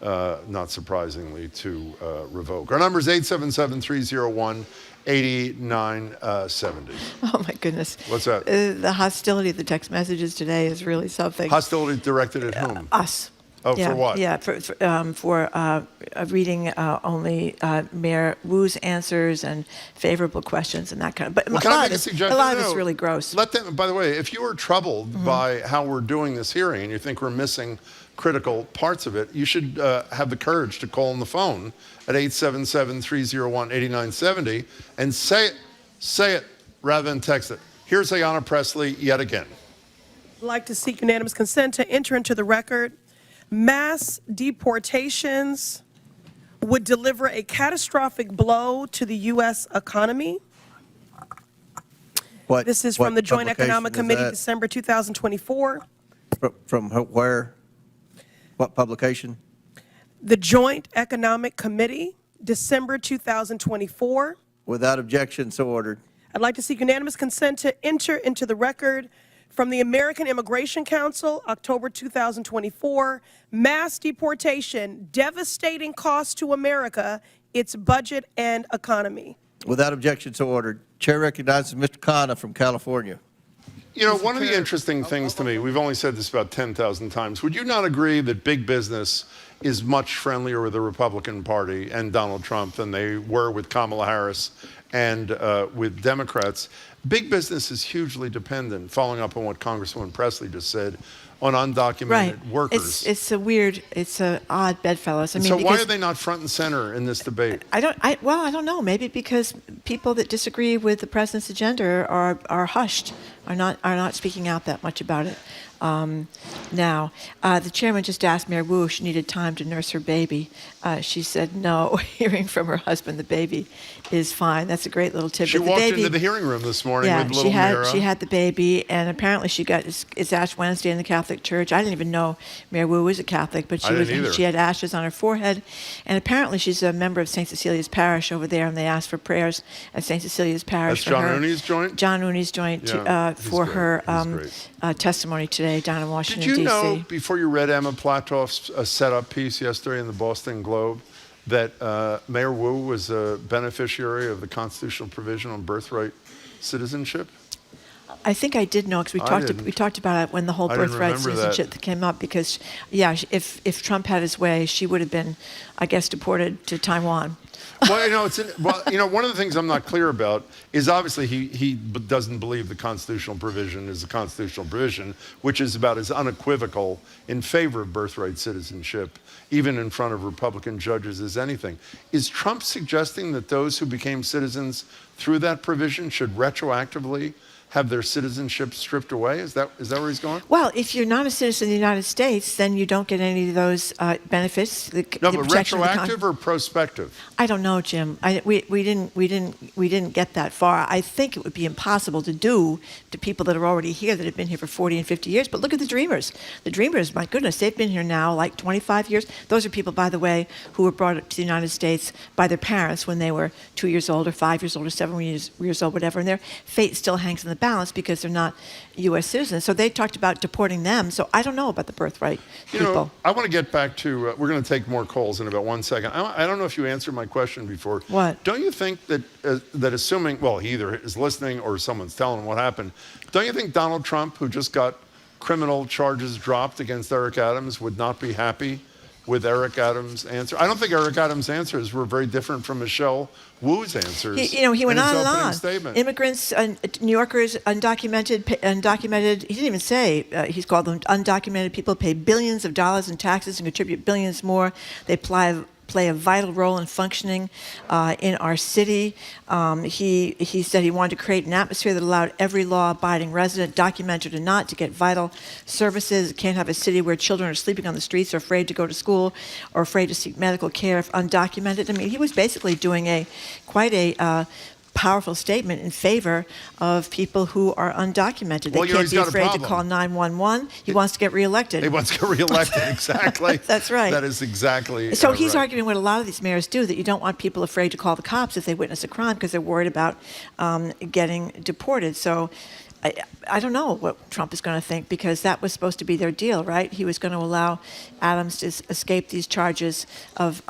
not surprisingly, to revoke. Our number is 877-301-8970. Oh, my goodness. What's that? The hostility of the text messages today is really something. Hostility directed at whom? Us. Oh, Yeah, for what? Yeah, for reading only Mayor Wu's answers and favorable questions and that kind of. But Well, a can I lot make a of suggestion? it's really gross. Let them. By the way, if you are troubled by how we're doing this hearing and you think we're missing critical parts of it, you should have the courage to call on the phone at 877-301-8970 and say it rather than text it. Here's Ayanna Pressley yet again. I'd like to seek unanimous consent to enter into the record mass deportations would deliver a catastrophic blow to the U.S. economy. This is from the Joint Economic Committee, December 2024. From where? What publication? The Joint Economic Committee, December 2024. Without objection, so ordered. I'd like to seek unanimous consent to enter into the record from the American Immigration Council, October 2024, mass deportation, devastating cost to America, its budget and economy. Without objection, so ordered. Chair recognizes Mr. Khanna from California. You know, one of the interesting things to me, we've only said this about 10,000 times, would you not agree that big business is much friendlier with the Republican Party and Donald Trump than they were with Kamala Harris and with Democrats? Big business is hugely dependent, following up on what Congresswoman Pressley just said, on undocumented workers. It's a odd bedfellows. I mean, so why are they not front and center in this debate? I don't know. Maybe because people that disagree with the president's agenda are hushed, are not speaking out that much about it. Now, the chairman just asked Mayor Wu if she needed time to nurse her baby. She said no. Hearing from her husband, the baby is fine. That's a great little tidbit. She walked into the hearing room this morning with little Mira. She had the baby, and apparently she got it's Ash Wednesday in the Catholic Church. I didn't even know Mayor Wu was a Catholic, but she had ashes on her forehead, and apparently she's a member of St. Cecilia's Parish over there, and they asked for prayers at St. Cecilia's Parish. That's John Rooney's joint? John Rooney's joint for her testimony today down in Washington, D.C. Did you know, before you read Emma Platoff's setup piece yesterday in the Boston Globe, that Mayor Wu was a beneficiary of the constitutional provision on birthright citizenship? I think I did know, because we talked about it when the whole birthright citizenship came up, because, yeah, if Trump had his way, she would have been, I guess, deported to Taiwan. Well, one of the things I'm not clear about is obviously he doesn't believe the constitutional provision is a constitutional provision, which is about as unequivocal in favor of birthright citizenship, even in front of Republican judges, as anything. Is Trump suggesting that those who became citizens through that provision should retroactively have their citizenship stripped away? Is that where he's going? Well, if you're not a citizen of the United States, then you don't get any of those benefits. But retroactive or prospective? I don't know, Jim. We didn't get that far. I think it would be impossible to do to people that are already here, that have been here for 40 and 50 years. But look at the Dreamers. The Dreamers, my goodness, they've been here now like 25 years. Those are people, by the way, who were brought to the United States by their parents when they were 2 years old or 5 years old or 7 years old, whatever, and their fate still hangs in the balance because they're not U.S. citizens. So they talked about deporting them. So I don't know about the birthright people. I want to get back to, we're going to take more calls in about 1 second. I don't know if you answered my question before. What? Don't you think that assuming, well, he either is listening or someone's telling him what happened, don't you think Donald Trump, who just got criminal charges dropped against Eric Adams, would not be happy with Eric Adams' answer? I don't think Eric Adams' answers were very different from Michelle Wu's answers. He went on and on. Statement. Immigrants, New Yorkers, undocumented. He didn't even say, he's called them undocumented people, pay billions of dollars in taxes and contribute billions more. They play a vital role in functioning in our city. He said he wanted to create an atmosphere that allowed every law-abiding resident, documented or not, to get vital services. Can't have a city where children are sleeping on the streets or afraid to go to school or afraid to seek medical care if undocumented. I mean, he was basically doing quite a powerful statement in favor of people who are undocumented. They can't be afraid to call 911. He wants to get reelected. He wants to get reelected, exactly. That's right. That is exactly So he's right. arguing what a lot of these mayors do, that you don't want people afraid to call the cops if they witness a crime because they're worried about getting deported. So I don't know what Trump is going to think, because that was supposed to be their deal, right? He was going to allow Adams to escape these charges of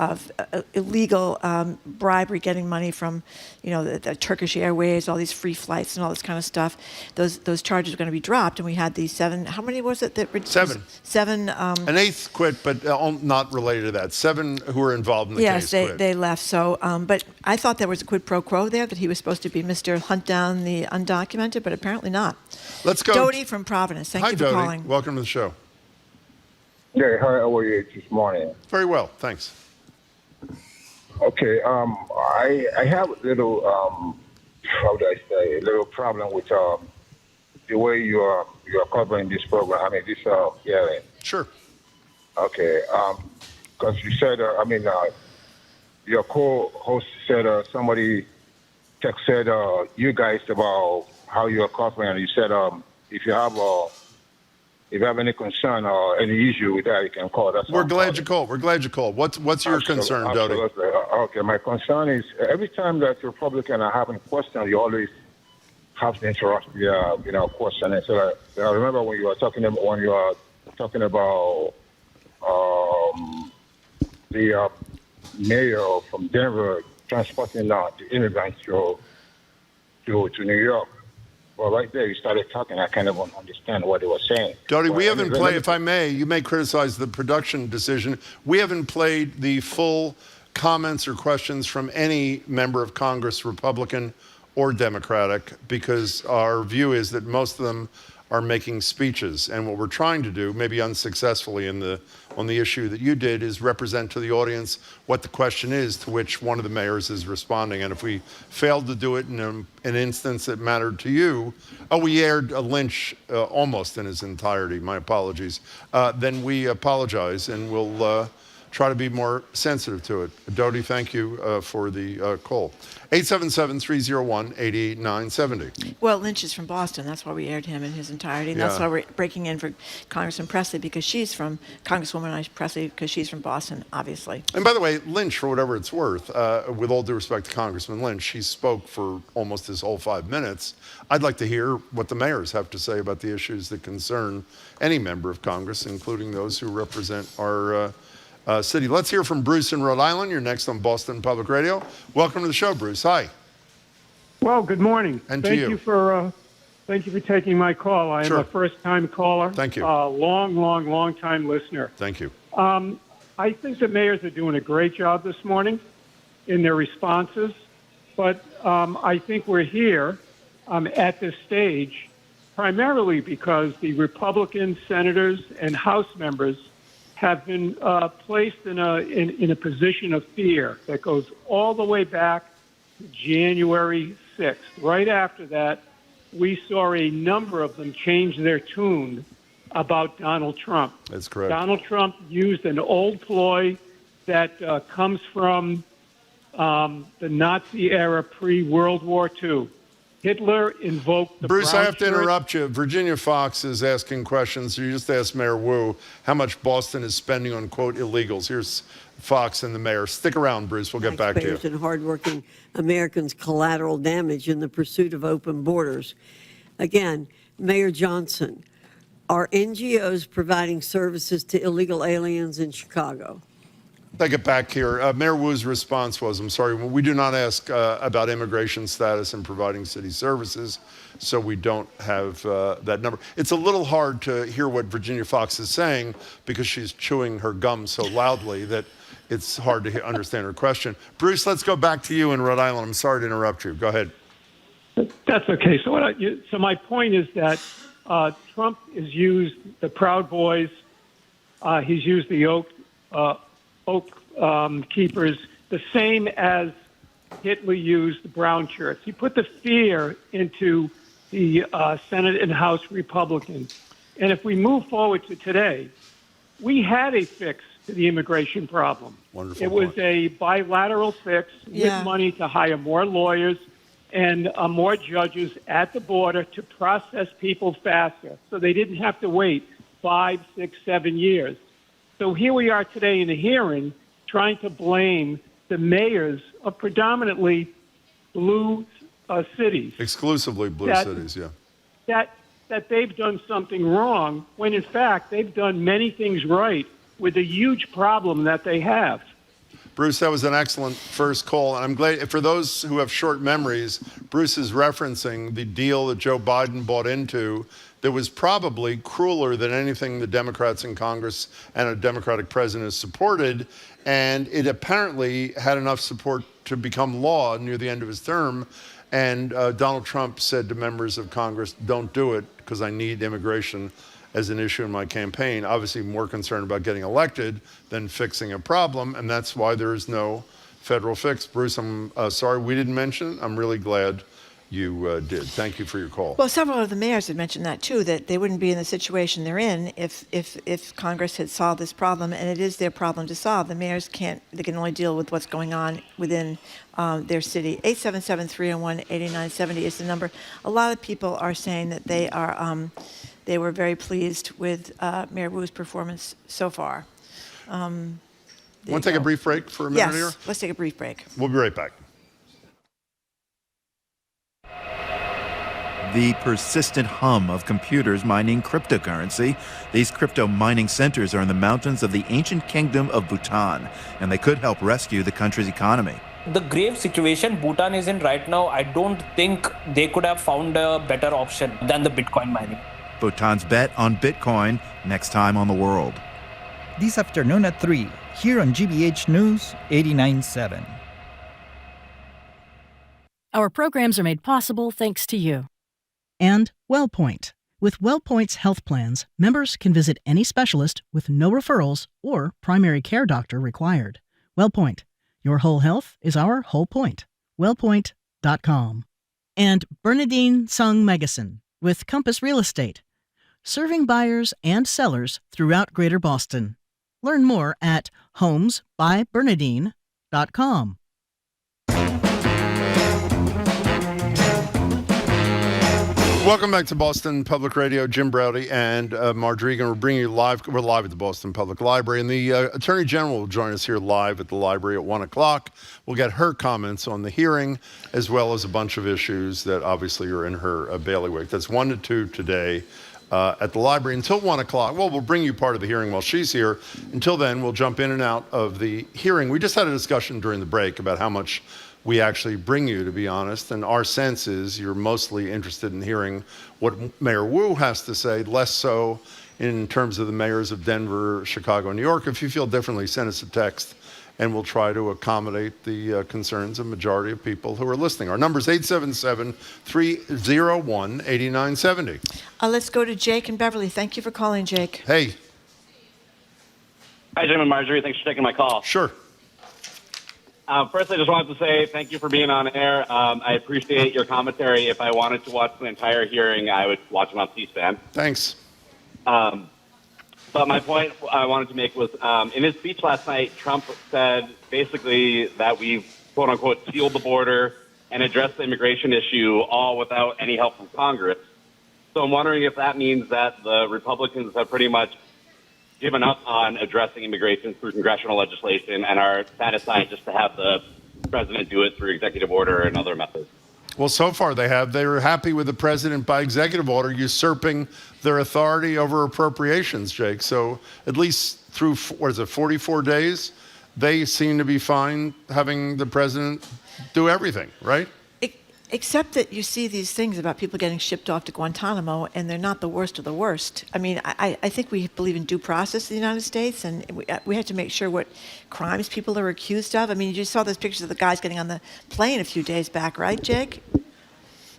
illegal bribery, getting money from, the Turkish Airways, all these free flights and all this kind of stuff. Those charges are going to be dropped, and we had these 7. How many was it? Seven. 7. An eighth quit, but not related to that. 7 who were involved in the case quit. Yes, they left. So, but I thought there was a quid pro quo there, that he was supposed to be Mr. Hunt down the undocumented, but apparently not. Let's go. Dodie from Providence. Thank you for Dodie. calling. Welcome to the show. Yeah, how are you this morning? Very well, thanks. Okay, I have a little, how do I say, a little problem with the way you're covering this program. I mean, this hearing. Sure. Okay, because you said, your co-host said somebody said you guys about how you're covering, and you said if you have any concern or any issue with that, you can call. We're glad you called. What's your concern, Dodie? Absolutely. Okay, my concern is every time that Republican are having questions, you always have to interrupt the questioning. So I remember when you were talking about the mayor from Denver transporting the immigrants to New York. Well, right there, you started talking. I kind of don't understand what they were saying. Dodie, we haven't played, if I may, you may criticize the production decision. We haven't played the full comments or questions from any member of Congress, Republican or Democratic, because our view is that most of them are making speeches. And what we're trying to do, maybe unsuccessfully on the issue that you did, is represent to the audience what the question is to which one of the mayors is responding. And if we failed to do it in an instance that mattered to you, we aired a lynch almost in its entirety, my apologies, then we apologize and we'll try to be more sensitive to it. Dodie, thank you for the call. 877-301-8870. Well, Lynch is from Boston. That's why we aired him in his entirety. And that's why we're breaking in for Congresswoman Presley, because she's from Presley, because she's from Boston, obviously. And by the way, Lynch, for whatever it's worth, with all due respect to Congressman Lynch, she spoke for almost his whole 5 minutes. I'd like to hear what the mayors have to say about the issues that concern any member of Congress, including those who represent our city. Let's hear from Bruce in Rhode Island. You're next on Boston Public Radio. Welcome to the show, Bruce. Hi. Well, good morning. And thank to you. Thank you for taking my call. I am a first-time caller. Thank you. Long-time listener. Thank you. I think the mayors are doing a great job this morning in their responses, but I think we're here at this stage primarily because the Republican senators and House members have been placed in a position of fear that goes all the way back to January 6th. Right after that, we saw a number of them change their tune about Donald Trump. That's correct. Donald Trump used an old ploy that comes from the Nazi era pre-World War II. Hitler invoked the Bruce, brown I have to shirt. interrupt you. Virginia Fox is asking questions. You just asked Mayor Wu how much Boston is spending on, quote, illegals. Here's Fox and the mayor. Stick around, Bruce. We'll get back to you. Taxpayers and hardworking Americans' collateral damage in the pursuit of open borders. Again, Mayor Johnson, are NGOs providing services to illegal aliens in Chicago? Take it back here. Mayor Wu's response was, I'm sorry, we do not ask about immigration status and providing city services, so we don't have that number. It's a little hard to hear what Virginia Fox is saying because she's chewing her gum so loudly that it's hard to understand her question. Bruce, let's go back to you in Rhode Island. I'm sorry to interrupt you. Go ahead. That's okay. So my point is that Trump has used the Proud Boys. He's used the Oak Keepers, the same as Hitler used the brown shirts. He put the fear into the Senate and House Republicans. And if we move forward to today, we had a fix to the immigration problem. Wonderful. It was a bilateral fix with money to hire more lawyers and more judges at the border to process people faster so they didn't have to wait 5, 6, 7 years. So here we are today in a hearing trying to blame the mayors of predominantly blue cities. Exclusively blue cities, yeah. that they've done something wrong, when in fact they've done many things right with a huge problem that they have. Bruce, that was an excellent first call, and I'm glad, for those who have short memories, Bruce is referencing the deal that Joe Biden bought into that was probably crueler than anything the Democrats in Congress and a Democratic president has supported, and it apparently had enough support to become law near the end of his term, and Donald Trump said to members of Congress, don't do it because I need immigration as an issue in my campaign. Obviously more concerned about getting elected than fixing a problem, and that's why there is no federal fix. Bruce, I'm sorry we didn't mention it. I'm really glad you did. Thank you for your call. Well, several of the mayors had mentioned that too, that they wouldn't be in the situation they're in if Congress had solved this problem, and it is their problem to solve. The mayors they can only deal with what's going on within their city. 877-301-8970 is the number. A lot of people are saying that they were very pleased with Mayor Wu's performance so far. Want to take a brief break for a minute here? Yes, let's take a brief break. We'll be right back. The persistent hum of computers mining cryptocurrency. These crypto mining centers are in the mountains of the ancient kingdom of Bhutan, and they could help rescue the country's economy. The grave situation Bhutan is in right now, I don't think they could have found a better option than the Bitcoin mining. Bhutan's bet on Bitcoin, next time on The World. This afternoon at 3, here on GBH News 89.7. Our programs are made possible thanks to you. And WellPoint. With WellPoint's health plans, members can visit any specialist with no referrals or primary care doctor required. WellPoint. Your whole health is our whole point. WellPoint.com. And Bernadine Sung Megason with Compass Real Estate, serving buyers and sellers throughout Greater Boston. Learn more at homesbybernadine.com. Welcome back to Boston Public Radio. Jim Browdy and Marjorie, we're bringing you live. We're live at the Boston Public Library, and the Attorney General will join us here live at the library at 1 o'clock. We'll get her comments on the hearing, as well as a bunch of issues that obviously are in her bailiwick. That's 1 to 2 today at the library until 1 o'clock. Well, we'll bring you part of the hearing while she's here. Until then, we'll jump in and out of the hearing. We just had a discussion during the break about how much we actually bring you, to be honest, and our sense is you're mostly interested in hearing what Mayor Wu has to say, less so in terms of the mayors of Denver, Chicago, and New York. If you feel differently, send us a text, and we'll try to accommodate the concerns of majority of people who are listening. Our number is 877-301-8970. Let's go to Jake and Beverly. Thank you for calling, Jake. Hey. Hi, Jim and Marjorie. Thanks for taking my call. Sure. First, I just wanted to say thank you for being on air. I appreciate your commentary. If I wanted to watch the entire hearing, I would watch them on C-SPAN. Thanks. But my point I wanted to make was, in his speech last night, Trump said basically that we've, quote unquote, sealed the border and addressed the immigration issue all without any help from Congress. So I'm wondering if that means that the Republicans have pretty much given up on addressing immigration through congressional legislation and are satisfied just to have the president do it through executive order and other methods. Well, so far they have. They were happy with the president by executive order usurping their authority over appropriations, Jake. So at least through, 44 days, they seem to be fine having the president do everything, right? Except that you see these things about people getting shipped off to Guantanamo, and they're not the worst of the worst. I mean, I think we believe in due process in the United States, and we have to make sure what crimes people are accused of. I mean, you just saw those pictures of the guys getting on the plane a few days back, right, Jake?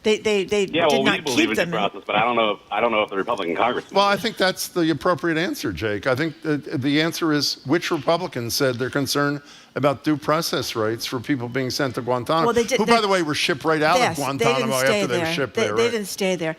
They did not keep them. Due process, but I don't know if the Republican Congress. Well, I think that's the appropriate answer, Jake. I think the answer is which Republicans said they're concerned about due process rights for people being sent to Guantanamo, well, who, by the way, were shipped right out of Guantanamo after they were shipped there. They didn't stay there.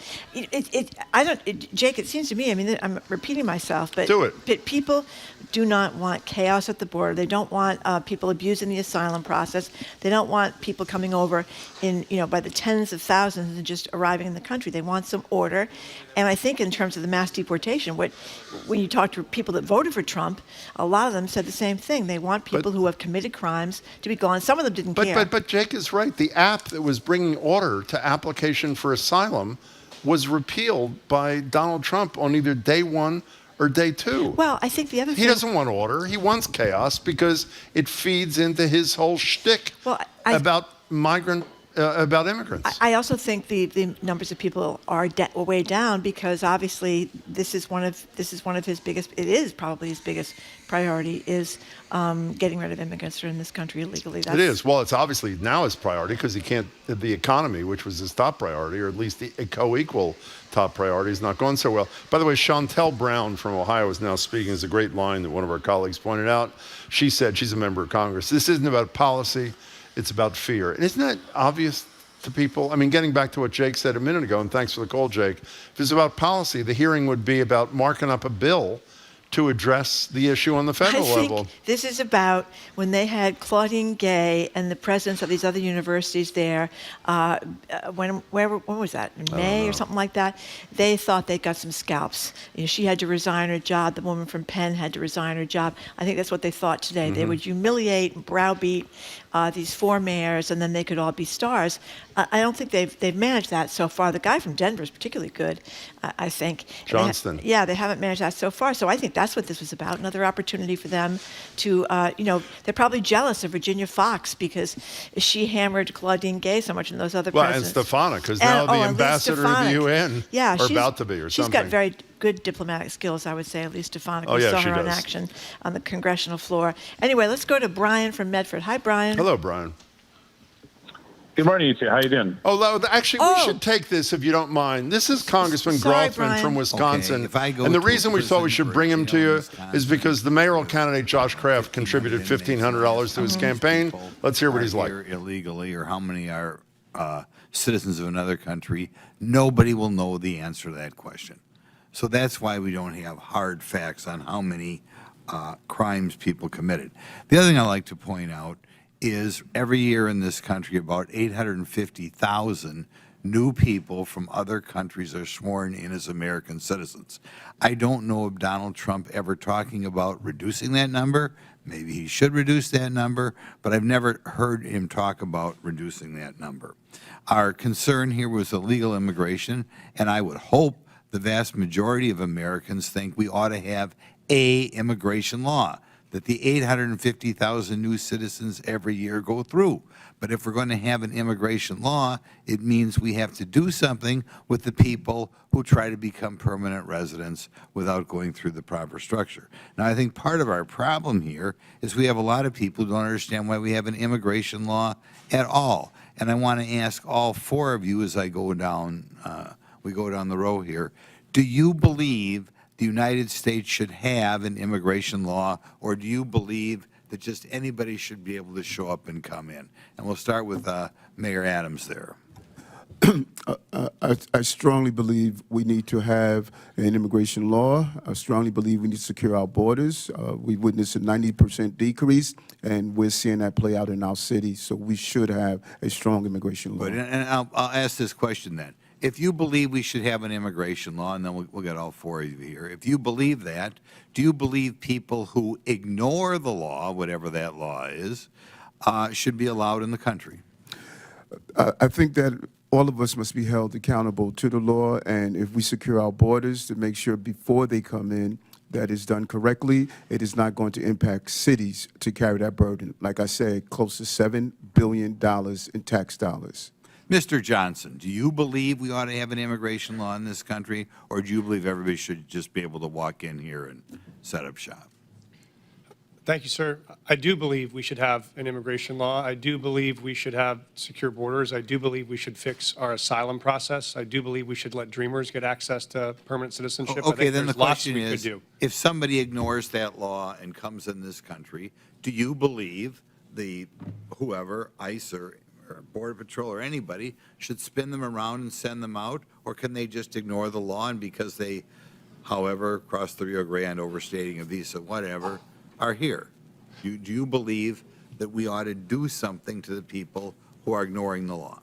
Jake, it seems to me, I mean, I'm repeating myself, but, but people do not want chaos at the border. They don't want people abusing the asylum process. They don't want people coming over by the tens of thousands and just arriving in the country. They want some order. And I think in terms of the mass deportation, when you talk to people that voted for Trump, a lot of them said the same thing. They want people who have committed crimes to be gone. Some of them didn't care. But Jake is right. The app that was bringing order to application for asylum was repealed by Donald Trump on either day one or day two. Well, I think the other thing... He doesn't want order. He wants chaos because it feeds into his whole shtick about about immigrants. I also think the numbers of people are way down because obviously this is one of his biggest. It is probably his biggest priority is getting rid of immigrants who are in this country illegally. It is. Well, it's obviously now his priority because he can't. The economy, which was his top priority, or at least a co-equal top priority, is not going so well. By the way, Chantel Brown from Ohio is now speaking. It's a great line that one of our colleagues pointed out. She said, she's a member of Congress, this isn't about policy. It's about fear. And isn't that obvious to people? I mean, getting back to what Jake said a minute ago, and thanks for the call, Jake, if it's about policy, the hearing would be about marking up a bill to address the issue on the federal level. I think this is about when they had Claudine Gay and the presidents of these other universities there. When was that? In May or something like that? They thought they got some scalps. You know, she had to resign her job. The woman from Penn had to resign her job. I think that's what they thought today. They would humiliate and browbeat these 4 mayors, and then they could all be stars. I don't think they've managed that so far. The guy from Denver is particularly good, I think. Johnston. They haven't managed that so far. So I think that's what this was about. Another opportunity for them to, they're probably jealous of Virginia Fox because she hammered Claudine Gay so much and those other presidents. And Stefana, because now the ambassador of the UN, or about to be, or she's something. got very good diplomatic skills, I would say, at least Stefana. Oh, We yeah, saw she her in does. action on the congressional floor. Anyway, let's go to Brian from Medford. Hi, Brian. Hello, Brian. Good morning, you two. How you doing? Oh, actually, we should take this if you don't mind. This is Congressman Sorry, Grothman Brian. from Wisconsin. Okay, if I go and the to reason a we thought we prison should bring him to you is because the mayoral candidate, Josh Kraft, contributed $1,500 to his campaign. Let's hear what he's like. Here illegally, or how many are citizens of another country? Nobody will know the answer to that question. So that's why we don't have hard facts on how many crimes people committed. The other thing I like to point out is every year in this country, about 850,000 new people from other countries are sworn in as American citizens. I don't know of Donald Trump ever talking about reducing that number. Maybe he should reduce that number, but I've never heard him talk about reducing that number. Our concern here was illegal immigration, and I would hope the vast majority of Americans think we ought to have a immigration law that the 850,000 new citizens every year go through. But if we're going to have an immigration law, it means we have to do something with the people who try to become permanent residents without going through the proper structure. Now, I think part of our problem here is we have a lot of people who don't understand why we have an immigration law at all. And I want to ask all 4 of you as I go down, we go down the row here, do you believe the United States should have an immigration law, or do you believe that just anybody should be able to show up and come in? And we'll start with Mayor Adams there. I strongly believe we need to have an immigration law. I strongly believe we need to secure our borders. We witnessed a 90% decrease, and we're seeing that play out in our city. So we should have a strong immigration law. Good. And I'll ask this question then. If you believe we should have an immigration law, and then we'll get all 4 of you here, if you believe that, do you believe people who ignore the law, whatever that law is, should be allowed in the country? I think that all of us must be held accountable to the law, and if we secure our borders to make sure before they come in that is done correctly, it is not going to impact cities to carry that burden. Like I said, close to $7 billion in tax dollars. Mr. Johnson, do you believe we ought to have an immigration law in this country, or do you believe everybody should just be able to walk in here and set up shop? Thank you, sir. I do believe we should have an immigration law. I do believe we should have secure borders. I do believe we should fix our asylum process. I do believe we should let dreamers get access to permanent citizenship. Okay, then the question is, is, if somebody ignores that law and comes in this country, do you believe whoever, ICE or Border Patrol or anybody, should spin them around and send them out? Or can they just ignore the law, and because they, however, crossed the Rio Grande, overstating a visa, whatever, are here? Do you believe that we ought to do something to the people who are ignoring the law?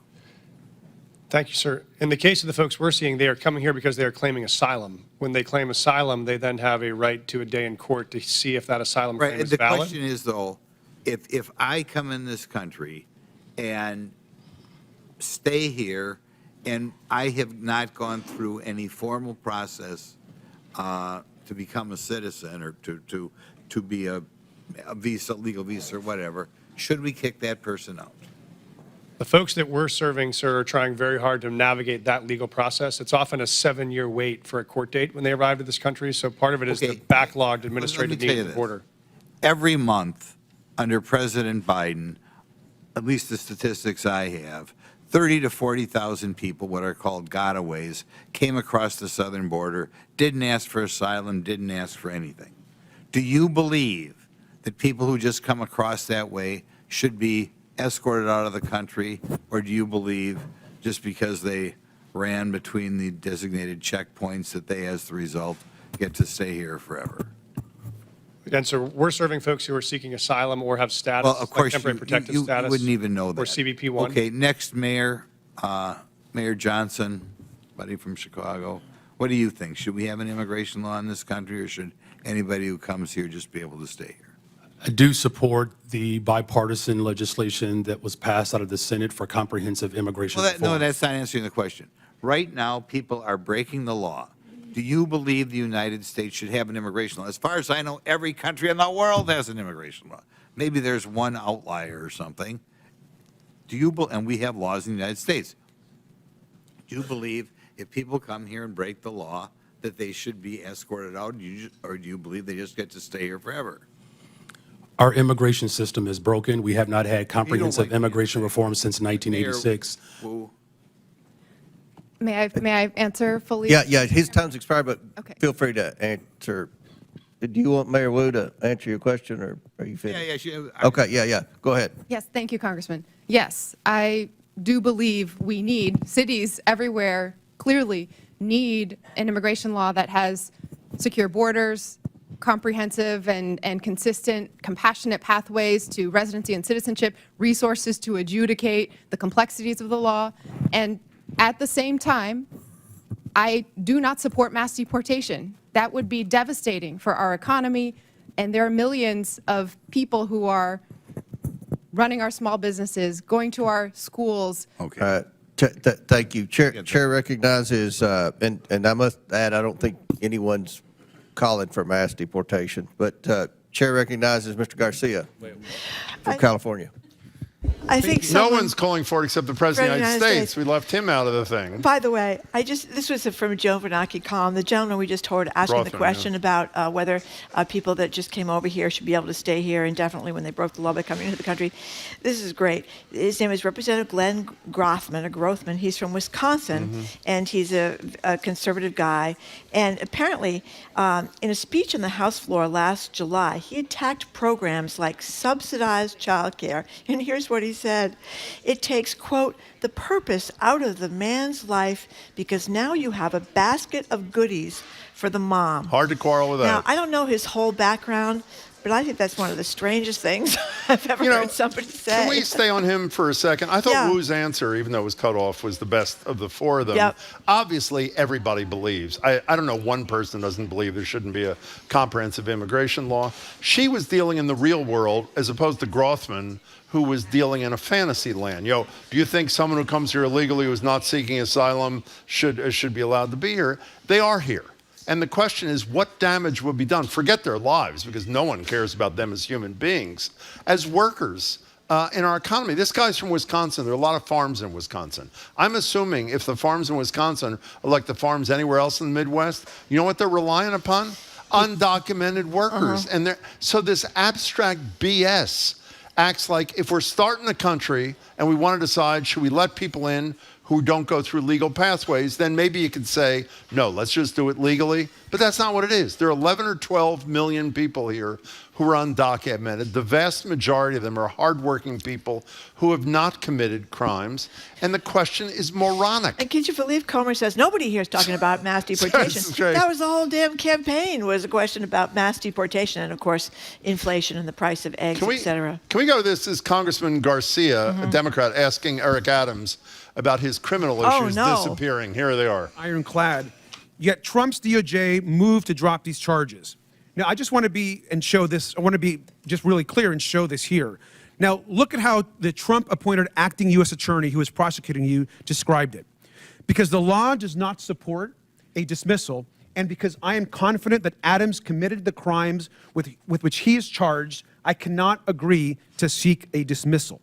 Thank you, sir. In the case of the folks we're seeing, they are coming here because they are claiming asylum. When they claim asylum, they then have a right to a day in court to see if that asylum claim is valid. The question is, though, if I come in this country and stay here And I have not gone through any formal process to become a citizen or to be a visa, legal visa or whatever. Should we kick that person out? The folks that we're serving, sir, are trying very hard to navigate that legal process. It's often a 7-year wait for a court date when they arrive to this country. So part of it is the backlogged administrative need at the border. Every month under President Biden, at least the statistics I have, 30 to 40,000 people, what are called gotaways, came across the southern border, didn't ask for asylum, didn't ask for anything. Do you believe that people who just come across that way should be escorted out of the country, or do you believe just because they ran between the designated checkpoints that they, as the result, get to stay here forever? And so we're serving folks who are seeking asylum or have status, Well, of course, temporary protected you status. wouldn't even know that. Or CBP-1. Okay, next, Mayor Johnson, buddy from Chicago. What do you think? Should we have an immigration law in this country, or should anybody who comes here just be able to stay here? I do support the bipartisan legislation that was passed out of the Senate for comprehensive immigration reform. No, that's not answering the question. Right now, people are breaking the law. Do you believe the United States should have an immigration law? As far as I know, every country in the world has an immigration law. Maybe there's one outlier or something. And we have laws in the United States. Do you believe if people come here and break the law that they should be escorted out, or do you believe they just get to stay here forever? Our immigration system is broken. We have not had comprehensive immigration reform since 1986. May I answer fully? Yeah, his time's expired, but feel free to answer. Do you want Mayor Wu to answer your question, or are you finished? Okay, yeah. Go ahead. Yes, thank you, Congressman. Yes, I do believe we need, cities everywhere clearly need an immigration law that has secure borders, comprehensive and consistent, compassionate pathways to residency and citizenship, resources to adjudicate the complexities of the law. And at the same time, I do not support mass deportation. That would be devastating for our economy, and there are millions of people who are running our small businesses, going to our schools. Okay. Thank you. Chair recognizes, and I must add, I don't think anyone's calling for mass deportation, but Chair recognizes Mr. Garcia from California. I think no one's calling for it except the President of the United States. We left him out of the thing. By the way, this was from a Joe Vernacchi column. The gentleman we just heard asking the question about whether people that just came over here should be able to stay here indefinitely when they broke the law by coming into the country. This is great. His name is Representative Glenn Grothman. He's from Wisconsin, and he's a conservative guy. And apparently, in a speech on the House floor last July, he attacked programs like subsidized child care. And here's what he said. It takes, quote, the purpose out of the man's life because now you have a basket of goodies for the mom. Hard to quarrel with that. Now, I don't know his whole background, but I think that's one of the strangest things I've ever heard somebody say. Can we stay on him for a second? I thought Wu's answer, even though it was cut off, was the best of the four of them. Yep. Obviously, everybody believes. I don't know one person doesn't believe there shouldn't be a comprehensive immigration law. She was dealing in the real world as opposed to Grothman, who was dealing in a fantasy land. Do you think someone who comes here illegally who is not seeking asylum should be allowed to be here? They are here. And the question is, what damage would be done? Forget their lives, because no one cares about them as human beings, as workers in our economy. This guy's from Wisconsin. There are a lot of farms in Wisconsin. I'm assuming if the farms in Wisconsin are like the farms anywhere else in the Midwest, you know what they're relying upon? Undocumented workers. And so this abstract BS acts like if we're starting the country and we want to decide, should we let people in who don't go through legal pathways, then maybe you could say, no, let's just do it legally. But that's not what it is. There are 11 or 12 million people here who are undocumented. The vast majority of them are hardworking people who have not committed crimes. And the question is moronic. And can you believe Comer says nobody here is talking about mass deportation? That was the whole damn campaign, was a question about mass deportation and, of course, inflation and the price of eggs, et cetera. Can we go to this? This is Congressman Garcia, a Democrat, asking Eric Adams about his criminal issues disappearing. Here they are. Ironclad. Yet Trump's DOJ moved to drop these charges. Now, I just want to be and show this. I want to be just really clear and show this here. Now, look at how the Trump-appointed acting U.S. attorney who is prosecuting you described it. Because the law does not support a dismissal, and because I am confident that Adams committed the crimes with which he is charged, I cannot agree to seek a dismissal.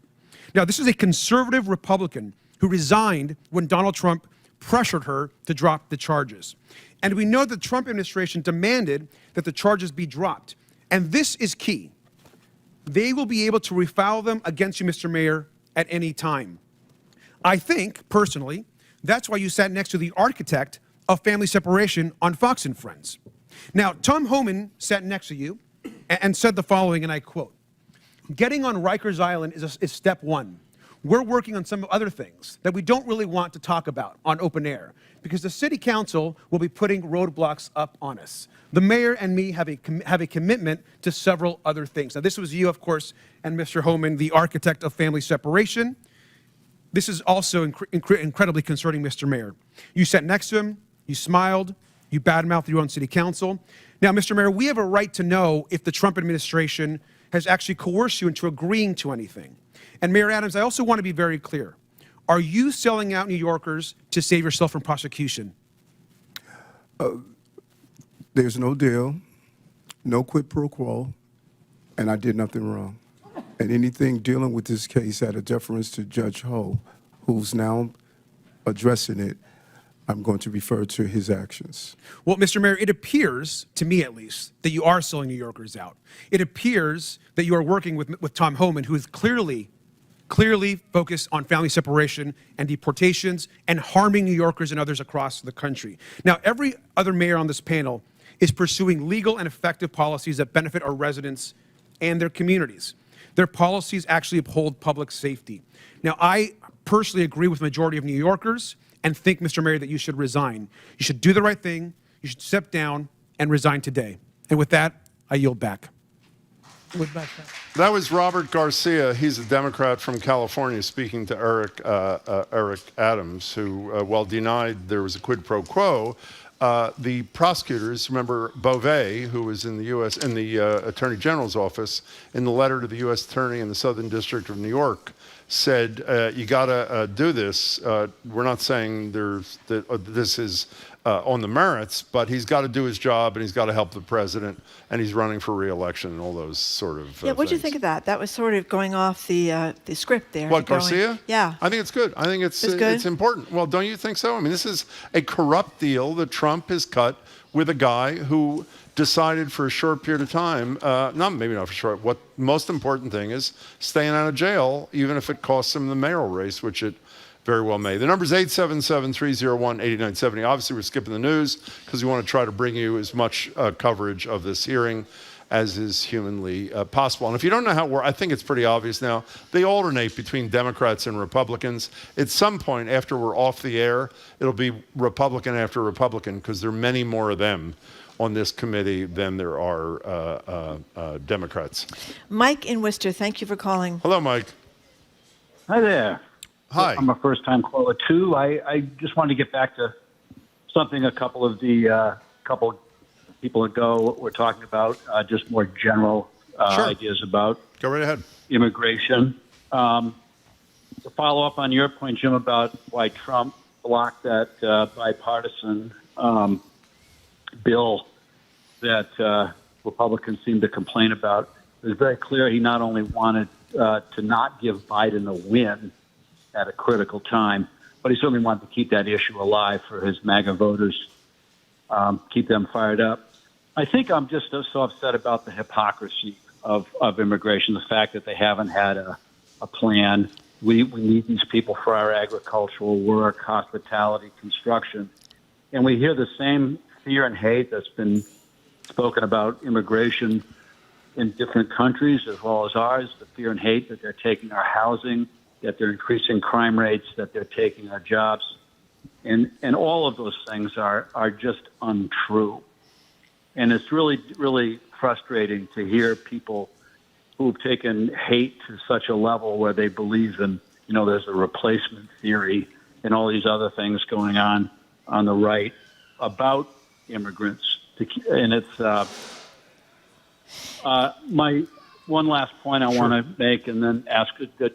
Now, this is a conservative Republican who resigned when Donald Trump pressured her to drop the charges. And we know the Trump administration demanded that the charges be dropped. And this is key. They will be able to refile them against you, Mr. Mayor, at any time. I think, personally, that's why you sat next to the architect of family separation on Fox and Friends. Now, Tom Homan sat next to you and said the following, and I quote, "Getting on Rikers Island is step one. We're working on some other things that we don't really want to talk about on open air because the city council will be putting roadblocks up on us. The mayor and me have a commitment to several other things." Now, this was you, of course, and Mr. Homan, the architect of family separation. This is also incredibly concerning, Mr. Mayor. You sat next to him, you smiled, you badmouthed your own city council. Now, Mr. Mayor, we have a right to know if the Trump administration has actually coerced you into agreeing to anything. And Mayor Adams, I also want to be very clear. Are you selling out New Yorkers to save yourself from prosecution? There's no deal, no quid pro quo, and I did nothing wrong. And anything dealing with this case out of deference to Judge Ho, who's now addressing it, I'm going to refer to his actions. Well, Mr. Mayor, it appears, to me at least, that you are selling New Yorkers out. It appears that you are working with Tom Homan, who is clearly focused on family separation and deportations and harming New Yorkers and others across the country. Now, every other mayor on this panel is pursuing legal and effective policies that benefit our residents and their communities. Their policies actually uphold public safety. Now, I personally agree with the majority of New Yorkers and think, Mr. Mayor, that you should resign. You should do the right thing. You should step down and resign today. And with that, I yield back. That was Robert Garcia. He's a Democrat from California speaking to Eric Adams, who, while denied there was a quid pro quo, the prosecutors, remember Bowen, who was in the U.S. in the Attorney General's office, in the letter to the U.S. Attorney in the Southern District of New York, said, you got to do this. We're not saying this is on the merits, but he's got to do his job and he's got to help the president, and he's running for re-election and all those sort of Yeah, what did you think of that? That was sort of going off the script there. What, Garcia? Yeah. I think it's good. I think it's important. Well, don't you think so? I mean, this is a corrupt deal that Trump has cut with a guy who decided for a short period of time, maybe not for short, what most important thing is staying out of jail, even if it costs him the mayoral race, which it very well may. The number is 877-301-8970. Obviously, we're skipping the news because we want to try to bring you as much coverage of this hearing as is humanly possible. And if you don't know how it works, I think it's pretty obvious now. They alternate between Democrats and Republicans. At some point after we're off the air, it'll be Republican after Republican because there are many more of them on this committee than there are Democrats. Mike in Worcester, thank you for calling. Hello, Mike. Hi there. Hi. I'm a first-time caller, too. I just wanted to get back to something a couple of people ago were talking about, just more general ideas about Go right ahead. Immigration. To follow up on your point, Jim, about why Trump blocked that bipartisan bill that Republicans seem to complain about, it was very clear he not only wanted to not give Biden a win at a critical time, but he certainly wanted to keep that issue alive for his MAGA voters, keep them fired up. I think I'm just so upset about the hypocrisy of immigration, the fact that they haven't had a plan. We need these people for our agricultural work, hospitality, construction, and we hear the same fear and hate that's been spoken about immigration in different countries as well as ours, the fear and hate that they're taking our housing, that they're increasing crime rates, that they're taking our jobs. And all of those things are just untrue. And it's really, really frustrating to hear people who've taken hate to such a level where they believe in, there's a replacement theory and all these other things going on the right about immigrants. And it's my one last point I want to make, and then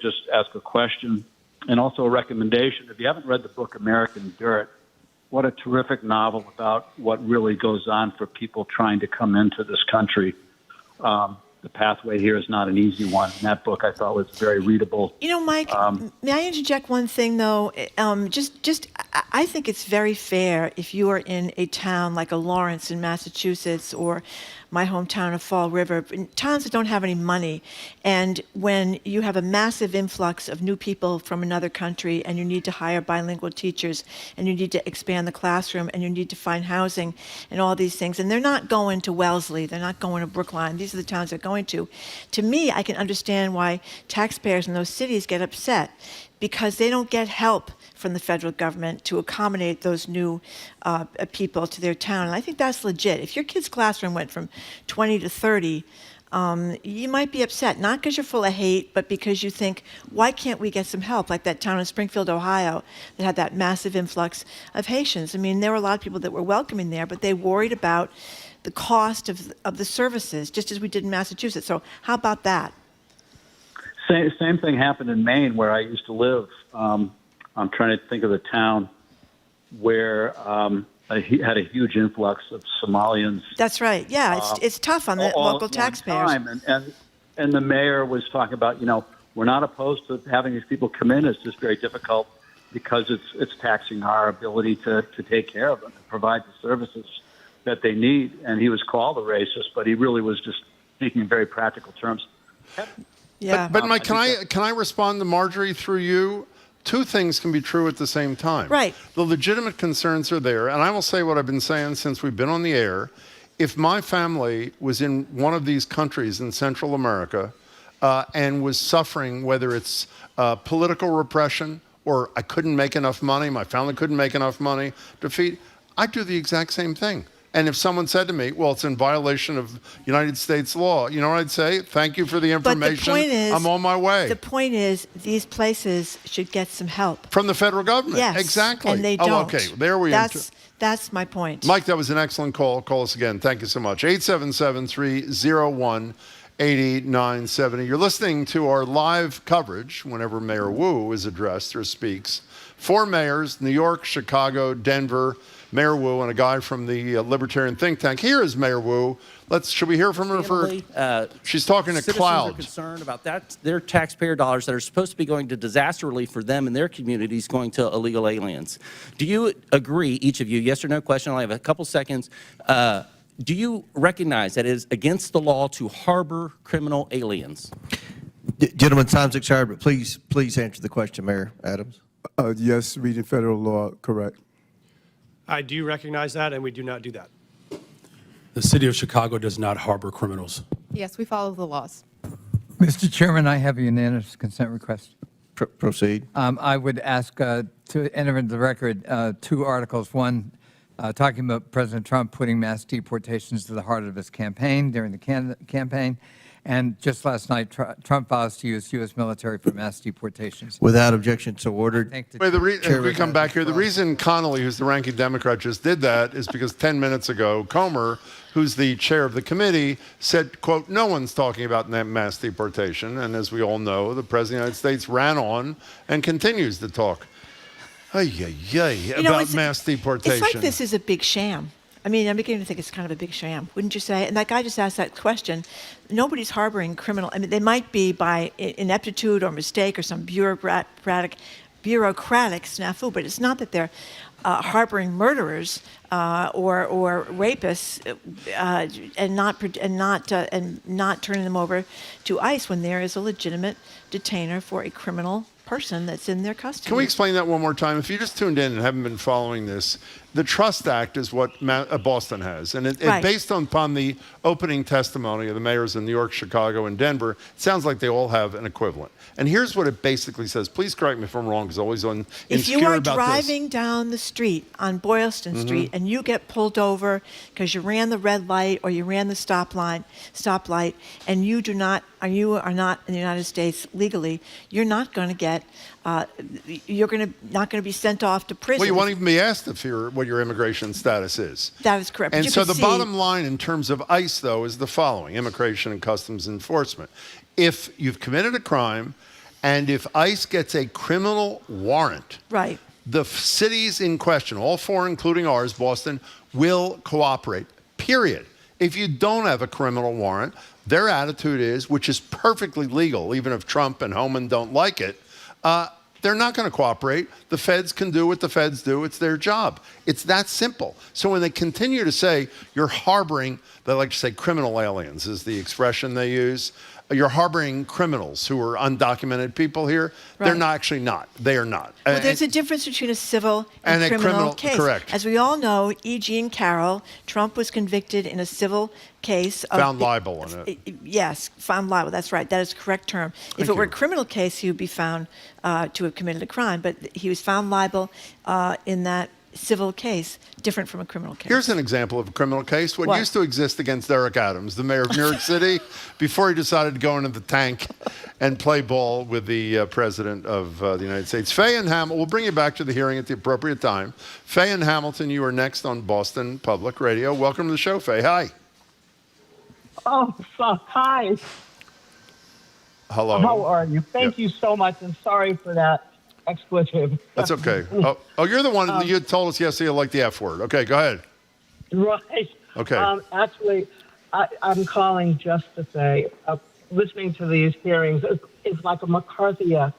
just ask a question. and also a recommendation. If you haven't read the book American Dirt, what a terrific novel about what really goes on for people trying to come into this country. The pathway here is not an easy one. And that book I thought was very readable. You know, Mike, may I interject one thing, though? I think it's very fair if you are in a town like a Lawrence in Massachusetts or my hometown of Fall River, towns that don't have any money, and when you have a massive influx of new people from another country and you need to hire bilingual teachers and you need to expand the classroom and you need to find housing and all these things, and they're not going to Wellesley, they're not going to Brookline, these are the towns they're going to. To me, I can understand why taxpayers in those cities get upset because they don't get help from the federal government to accommodate those new people to their town. And I think that's legit. If your kid's classroom went from 20 to 30, you might be upset, not because you're full of hate, but because you think, why can't we get some help? Like that town in Springfield, Ohio, that had that massive influx of Haitians. I mean, there were a lot of people that were welcoming there, but they worried about the cost of the services, just as we did in Massachusetts. So how about that? Same thing happened in Maine, where I used to live. I'm trying to think of the town where I had a huge influx of Somalians. That's right. Yeah, it's tough on the local taxpayers. And the mayor was talking about, we're not opposed to having these people come in. It's just very difficult because it's taxing our ability to take care of them, to provide the services that they need. And he was called a racist, but he really was just speaking in very practical terms. Yeah. But Mike, can I respond to Marjorie through you? Two things can be true at the same time. Right. The legitimate concerns are there, and I will say what I've been saying since we've been on the air. If my family was in one of these countries in Central America and was suffering, whether it's political repression or I couldn't make enough money, my family couldn't make enough money to feed, I'd do the exact same thing. And if someone said to me, well, it's in violation of United States law, you know what I'd say? Thank you for the information. But the point is, I'm on my way. The point is, these places should get some help. From the federal government. Yes. Exactly. And they don't. Oh, okay. There we are. That's my point. Mike, that was an excellent call. Call us again. Thank you so much. 877-301-8970. You're listening to our live coverage whenever Mayor Wu is addressed or speaks. 4 mayors, New York, Chicago, Denver, Mayor Wu, and a guy from the Libertarian think tank. Here is Mayor Wu. Should we hear from her? She's talking to clouds. Citizens are concerned about that. Their taxpayer dollars that are supposed to be going to disaster relief for them and their communities going to illegal aliens. Do you agree, each of you, yes or no question, I have a couple seconds. Do you recognize that it is against the law to harbor criminal aliens? Gentlemen, time's expired, but please answer the question, Mayor Adams. Yes, reading federal law, correct. I do recognize that, and we do not do that. The city of Chicago does not harbor criminals. Yes, we follow the laws. Mr. Chairman, I have a unanimous consent request. Proceed. I would ask to enter into the record 2 articles. One, talking about President Trump putting mass deportations to the heart of his campaign during the campaign. And just last night, Trump vows to use U.S. military for mass deportations. Without objection, so ordered. Wait, we come back here. The reason Connolly, who's the ranking Democrat, just did that is because 10 minutes ago, Comer, who's the chair of the committee, said, quote, no one's talking about mass deportation. And as we all know, the President of the United States ran on and continues to talk about mass deportation. It's like this is a big sham. I mean, I'm beginning to think it's kind of a big sham, wouldn't you say? And that guy just asked that question. Nobody's harboring criminal. I mean, they might be by ineptitude or mistake or some bureaucratic snafu, but it's not that they're harboring murderers or rapists and not turning them over to ICE when there is a legitimate detainer for a criminal person that's in their custody. Can we explain that one more time? If you just tuned in and haven't been following this, the Trust Act is what Boston has. And based upon the opening testimony of the mayors in New York, Chicago, and Denver, it sounds like they all have an equivalent. And here's what it basically says. Please correct me if I'm wrong, because I'm always insecure about this. If you are driving down the street on Boylston Street and you get pulled over because you ran the red light or you ran the stoplight, and you are not in the United States legally, you're not going to get. Not going to be sent off to prison. Well, you won't even be asked what your immigration status is. That is correct. And so the bottom line in terms of ICE, though, is the following: Immigration and Customs Enforcement. If you've committed a crime And if ICE gets a criminal warrant, Right. the cities in question, all four including ours, Boston, will cooperate, period. If you don't have a criminal warrant, their attitude is, which is perfectly legal, even if Trump and Homan don't like it, they're not going to cooperate. The feds can do what the feds do. It's their job. It's that simple. So when they continue to say you're harboring, they like to say criminal aliens is the expression they use. You're harboring criminals who are undocumented people here. Right. They're not actually not. They are not. Well, there's a difference between a civil and a criminal case. correct. As we all know, E. Jean Carroll, Trump was convicted in a civil case. Found liable in it. Yes, found liable. That's right. That is the correct term. If it were a criminal case, he would be found to have committed a crime. But he was found liable in that civil case, different from a criminal case. Here's an example of a criminal case. What used to exist against Eric Adams, the mayor of New York City, before he decided to go into the tank and play ball with the president of the United States. Faye and Hamilton, we'll bring you back to the hearing at the appropriate time. Faye and Hamilton, you are next on Boston Public Radio. Welcome to the show, Faye. Hi. Oh, hi. Hello. How are you? Thank you so much, and sorry for that expletive. That's okay. Oh, you're the one you told us yesterday you like the F word. Okay, go ahead. Right. Okay. Actually, I'm calling just to say, listening to these hearings is like a McCarthy-esque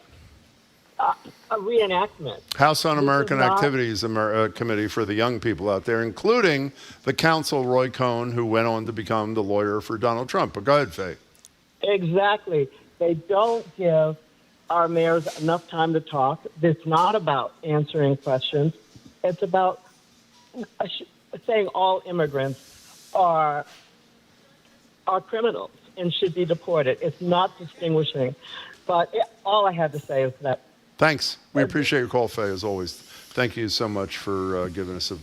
a reenactment. House Un-American This is not- Activities Committee for the young people out there, including the counsel Roy Cohn, who went on to become the lawyer for Donald Trump. But go ahead, Faye. Exactly. They don't give our mayors enough time to talk. It's not about answering questions. It's about saying all immigrants are criminals and should be deported. It's not distinguishing. But all I had to say is that. Thanks. We appreciate your call, Faye, as always. Thank you so much for giving us a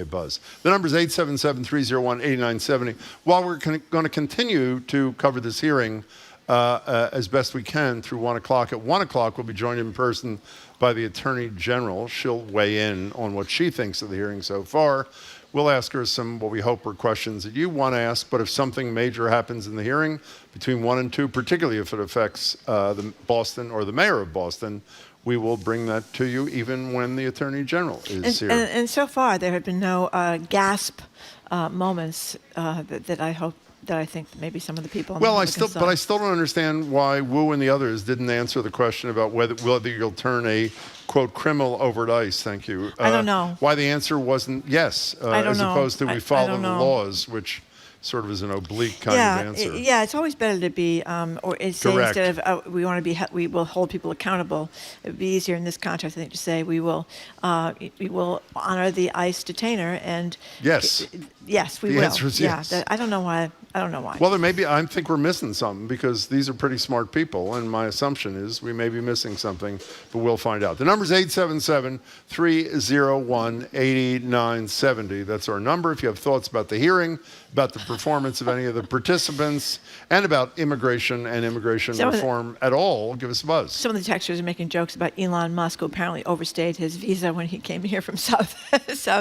buzz. The number is 877-301-8970. While we're going to continue to cover this hearing as best we can through 1 o'clock. At 1 o'clock, we'll be joined in person by the Attorney General. She'll weigh in on what she thinks of the hearing so far. We'll ask her some what we hope are questions that you want to ask, but if something major happens in the hearing between 1 and 2, particularly if it affects the Boston or the mayor of Boston, we will bring that to you even when the Attorney General is here. And so far, there have been no gasp moments that I hope that I think maybe some of the people. On Well, the I still don't understand why Wu and the others didn't answer the question about whether you'll turn a quote criminal over to ICE. Thank you. I don't know why the answer wasn't yes, I don't as know. opposed to we follow the know. laws, which sort of is an oblique kind of answer. Yeah, it's always better to be, or say Correct. instead of we want to be, we will hold people accountable. It would be easier in this context, I think, to say we will honor the ICE detainer and. Yes. Yes, we The will. answer is yes. I don't know why. Well, I think we're missing something because these are pretty smart people, and my assumption is we may be missing something, but we'll find out. The number is 877-301-8970. That's our number. If you have thoughts about the hearing, about the performance of any of the participants, and about immigration and immigration reform at all, give us a buzz. Some of the texters are making jokes about Elon Musk, who apparently overstayed his visa when he came here from South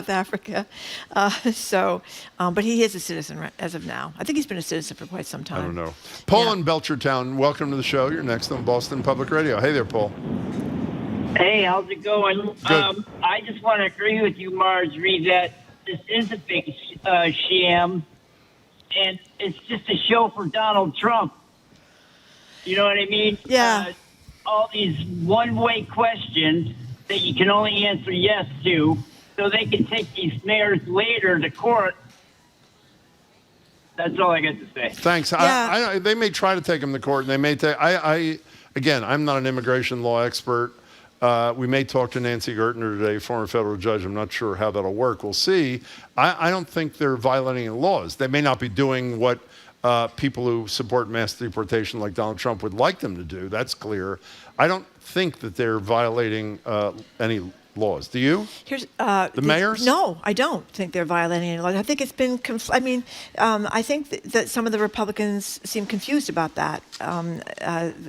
Africa. But he is a citizen as of now. I think he's been a citizen for quite some time. I don't know. Paul in Belchertown, welcome to the show. You're next on Boston Public Radio. Hey there, Paul. Hey, how's it going? I just want to agree with you, Marjorie, that this is a big sham, and it's just a show for Donald Trump. You know what I mean? Yeah. All these one-way questions that you can only answer yes to, so they can take these mayors later to court. That's all I got to say. Thanks. Yeah. They may try to take him to court, and they may take. Again, I'm not an immigration law expert. We may talk to Nancy Gertner today, former federal judge. I'm not sure how that'll work. We'll see. I don't think they're violating the laws. They may not be doing what people who support mass deportation like Donald Trump would like them to do. That's clear. I don't think that they're violating any laws. Do you? Here's the mayors? No, I don't think they're violating any laws. I think it's been. I think that some of the Republicans seem confused about that.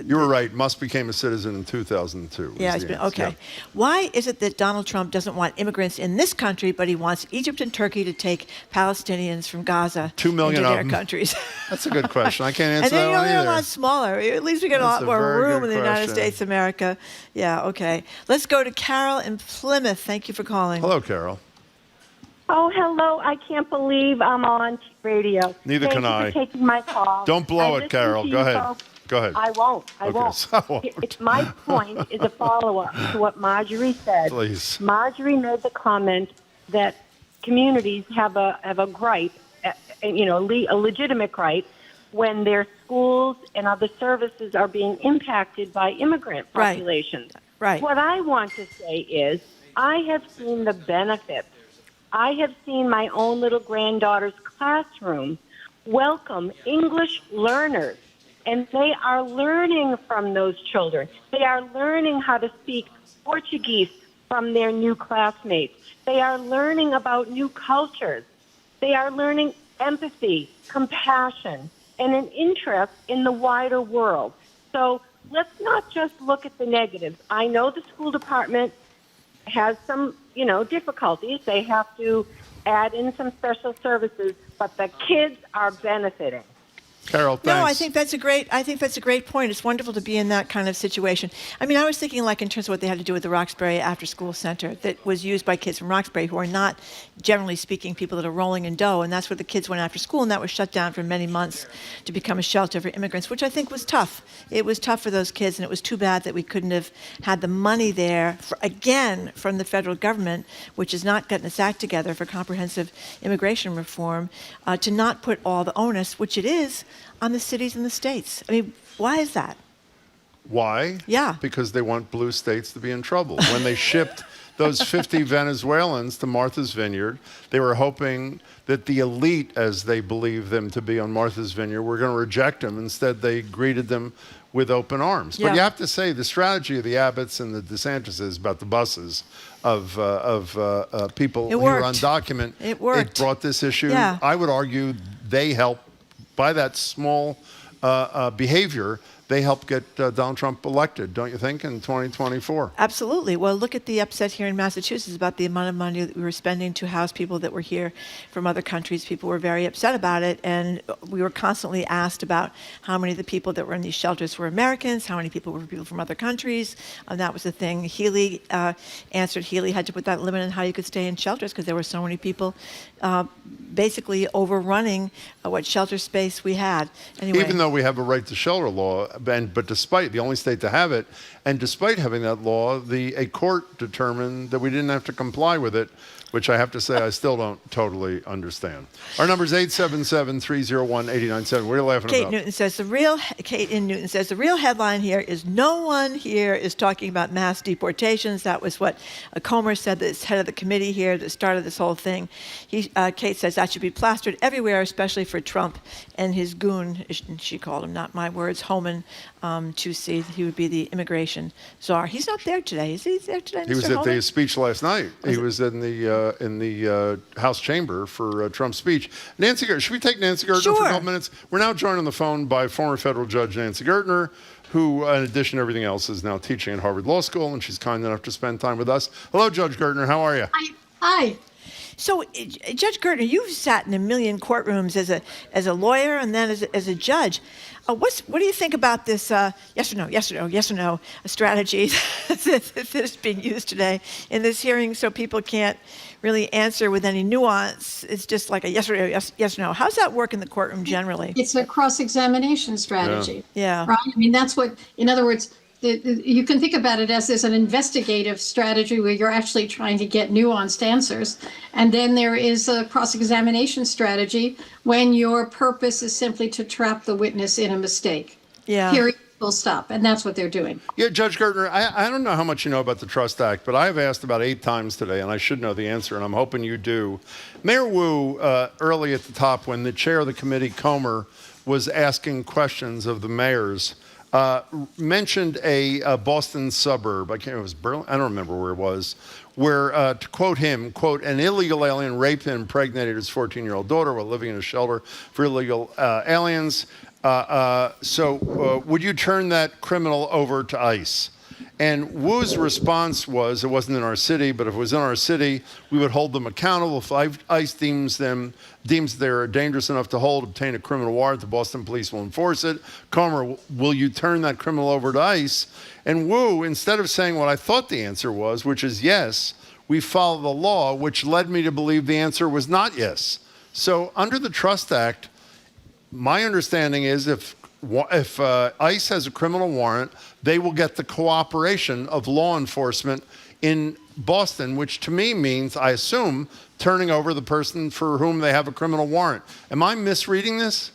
You were right. Musk became a citizen in 2002. Yeah, it's been okay. Yeah. Why is it that Donald Trump doesn't want immigrants in this country, but he wants Egypt and Turkey to take Palestinians from Gaza 2 million into of their them. Countries? That's a good question. I can't answer that one. And either. they're a lot smaller. At least we get a lot more room in the United States of America. Yeah. Okay. Let's go to Carol in Plymouth. Thank you for calling. Hello, Carol. Oh, hello. I can't believe I'm on radio. Neither can I. Thank you for taking my call. Don't blow it, Carol. Go ahead. Go ahead. I won't. I won't. So my point is a follow-up to what Marjorie said. Please. Marjorie made the comment that communities have a gripe, a legitimate gripe, when their schools and other services are being impacted by immigrant populations. Right. What I want to say is I have seen the benefits. I have seen my own little granddaughter's classroom welcome English learners, and they are learning from those children. They are learning how to speak Portuguese from their new classmates. They are learning about new cultures. They are learning empathy, compassion, and an interest in the wider world. So let's not just look at the negatives. I know the school department has some, difficulties. They have to add in some special services, but the kids are benefiting. Carol, thanks. No, I think that's a great point. It's wonderful to be in that kind of situation. I mean, I was thinking like in terms of what they had to do with the Roxbury After School Center that was used by kids from Roxbury who are not, generally speaking, people that are rolling in dough, and that's where the kids went after school, and that was shut down for many months to become a shelter for immigrants, which I think was tough. It was tough for those kids, and it was too bad that we couldn't have had the money there, again, from the federal government, which has not gotten its act together for comprehensive immigration reform, to not put all the onus, which it is, on the cities and the states. I mean, why is that? Why? Yeah. Because they want blue states to be in trouble. When they shipped those 50 Venezuelans to Martha's Vineyard, they were hoping that the elite, as they believe them to be on Martha's Vineyard, were going to reject them. Instead, they greeted them with open arms. Yeah. But you have to say the strategy of the Abbotts and the DeSantises about the buses of people who are undocumented. It worked. It brought this issue. Yeah. I would argue they helped, by that small behavior, they helped get Donald Trump elected, don't you think, in 2024? Absolutely. Well, look at the upset here in Massachusetts about the amount of money that we were spending to house people that were here from other countries. People were very upset about it, and we were constantly asked about how many of the people that were in these shelters were Americans, how many people were people from other countries, and that was the thing. Healy answered. Healy had to put that limit on how you could stay in shelters because there were so many people basically overrunning what shelter space we had. Anyway. Even though we have a right to shelter law, but despite the only state to have it, and despite having that law, a court determined that we didn't have to comply with it, which I have to say I still don't totally understand. Our number is 877-301-8097. What are you laughing Kate about? Kate in Newton says, the real headline here is no one here is talking about mass deportations. That was what Comer said, that's head of the committee here that started this whole thing. Kate says that should be plastered everywhere, especially for Trump and his goon, she called him, not my words, Homan, to see he would be the immigration czar. He's not there today. Is he there today, Mr. He was Homan? at the speech last night. He was in the House chamber for Trump's speech. Nancy Gertner, should we take Nancy Gertner for a couple minutes? We're now joined on the phone by former federal judge Nancy Gertner, who, in addition to everything else, is now teaching at Harvard Law School, and she's kind enough to spend time with us. Hello, Judge Gertner. How are you? Hi. So, Judge Gertner, you've sat in a million courtrooms as a lawyer and then as a judge. What do you think about this yes or no strategy that is being used today in this hearing so people can't really answer with any nuance? It's just like a yes or no, yes or no. How's that work in the courtroom generally? It's a cross-examination strategy. Yeah. Right? I mean, that's what, in other words, you can think about it as an investigative strategy where you're actually trying to get nuanced answers. And then there is a cross-examination strategy when your purpose is simply to trap the witness in a mistake. Yeah. Period. Full stop. And that's what they're doing. Yeah, Judge Gertner, I don't know how much you know about the Trust Act, but I have asked about 8 times today, and I should know the answer, and I'm hoping you do. Mayor Wu, early at the top, when the chair of the committee, Comer, was asking questions of the mayors, mentioned a Boston suburb. It was Berlin. I don't remember where it was, where, to quote him, quote, an illegal alien raped and impregnated his 14-year-old daughter while living in a shelter for illegal aliens. So would you turn that criminal over to ICE? And Wu's response was, it wasn't in our city, but if it was in our city, we would hold them accountable. If ICE deems they're dangerous enough to hold, obtain a criminal warrant, the Boston police will enforce it. Comer, will you turn that criminal over to ICE? And Wu, instead of saying what I thought the answer was, which is yes, we follow the law, which led me to believe the answer was not yes. So under the Trust Act, my understanding is if ICE has a criminal warrant, they will get the cooperation of law enforcement in Boston, which to me means, I assume, turning over the person for whom they have a criminal warrant. Am I misreading this?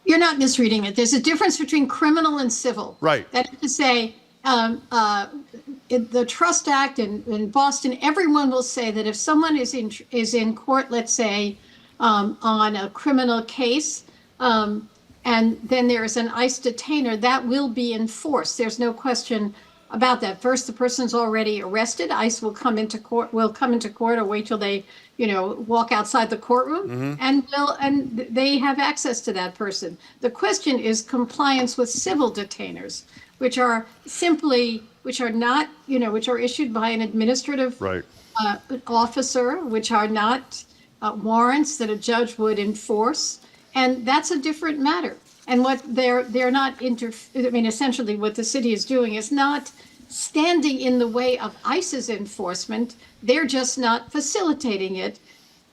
You're not misreading it. There's a difference between criminal and civil. Right. That is to say, the Trust Act in Boston, everyone will say that if someone is in court, let's say, on a criminal case, and then there is an ICE detainer, that will be enforced. There's no question about that. First, the person's already arrested. ICE will come into court or wait till they, walk outside the courtroom, and they have access to that person. The question is compliance with civil detainers, which are not, which are issued by an administrative officer, which are not warrants that a judge would enforce. And that's a different matter. And what they're not essentially what the city is doing is not standing in the way of ICE's enforcement. They're just not facilitating it.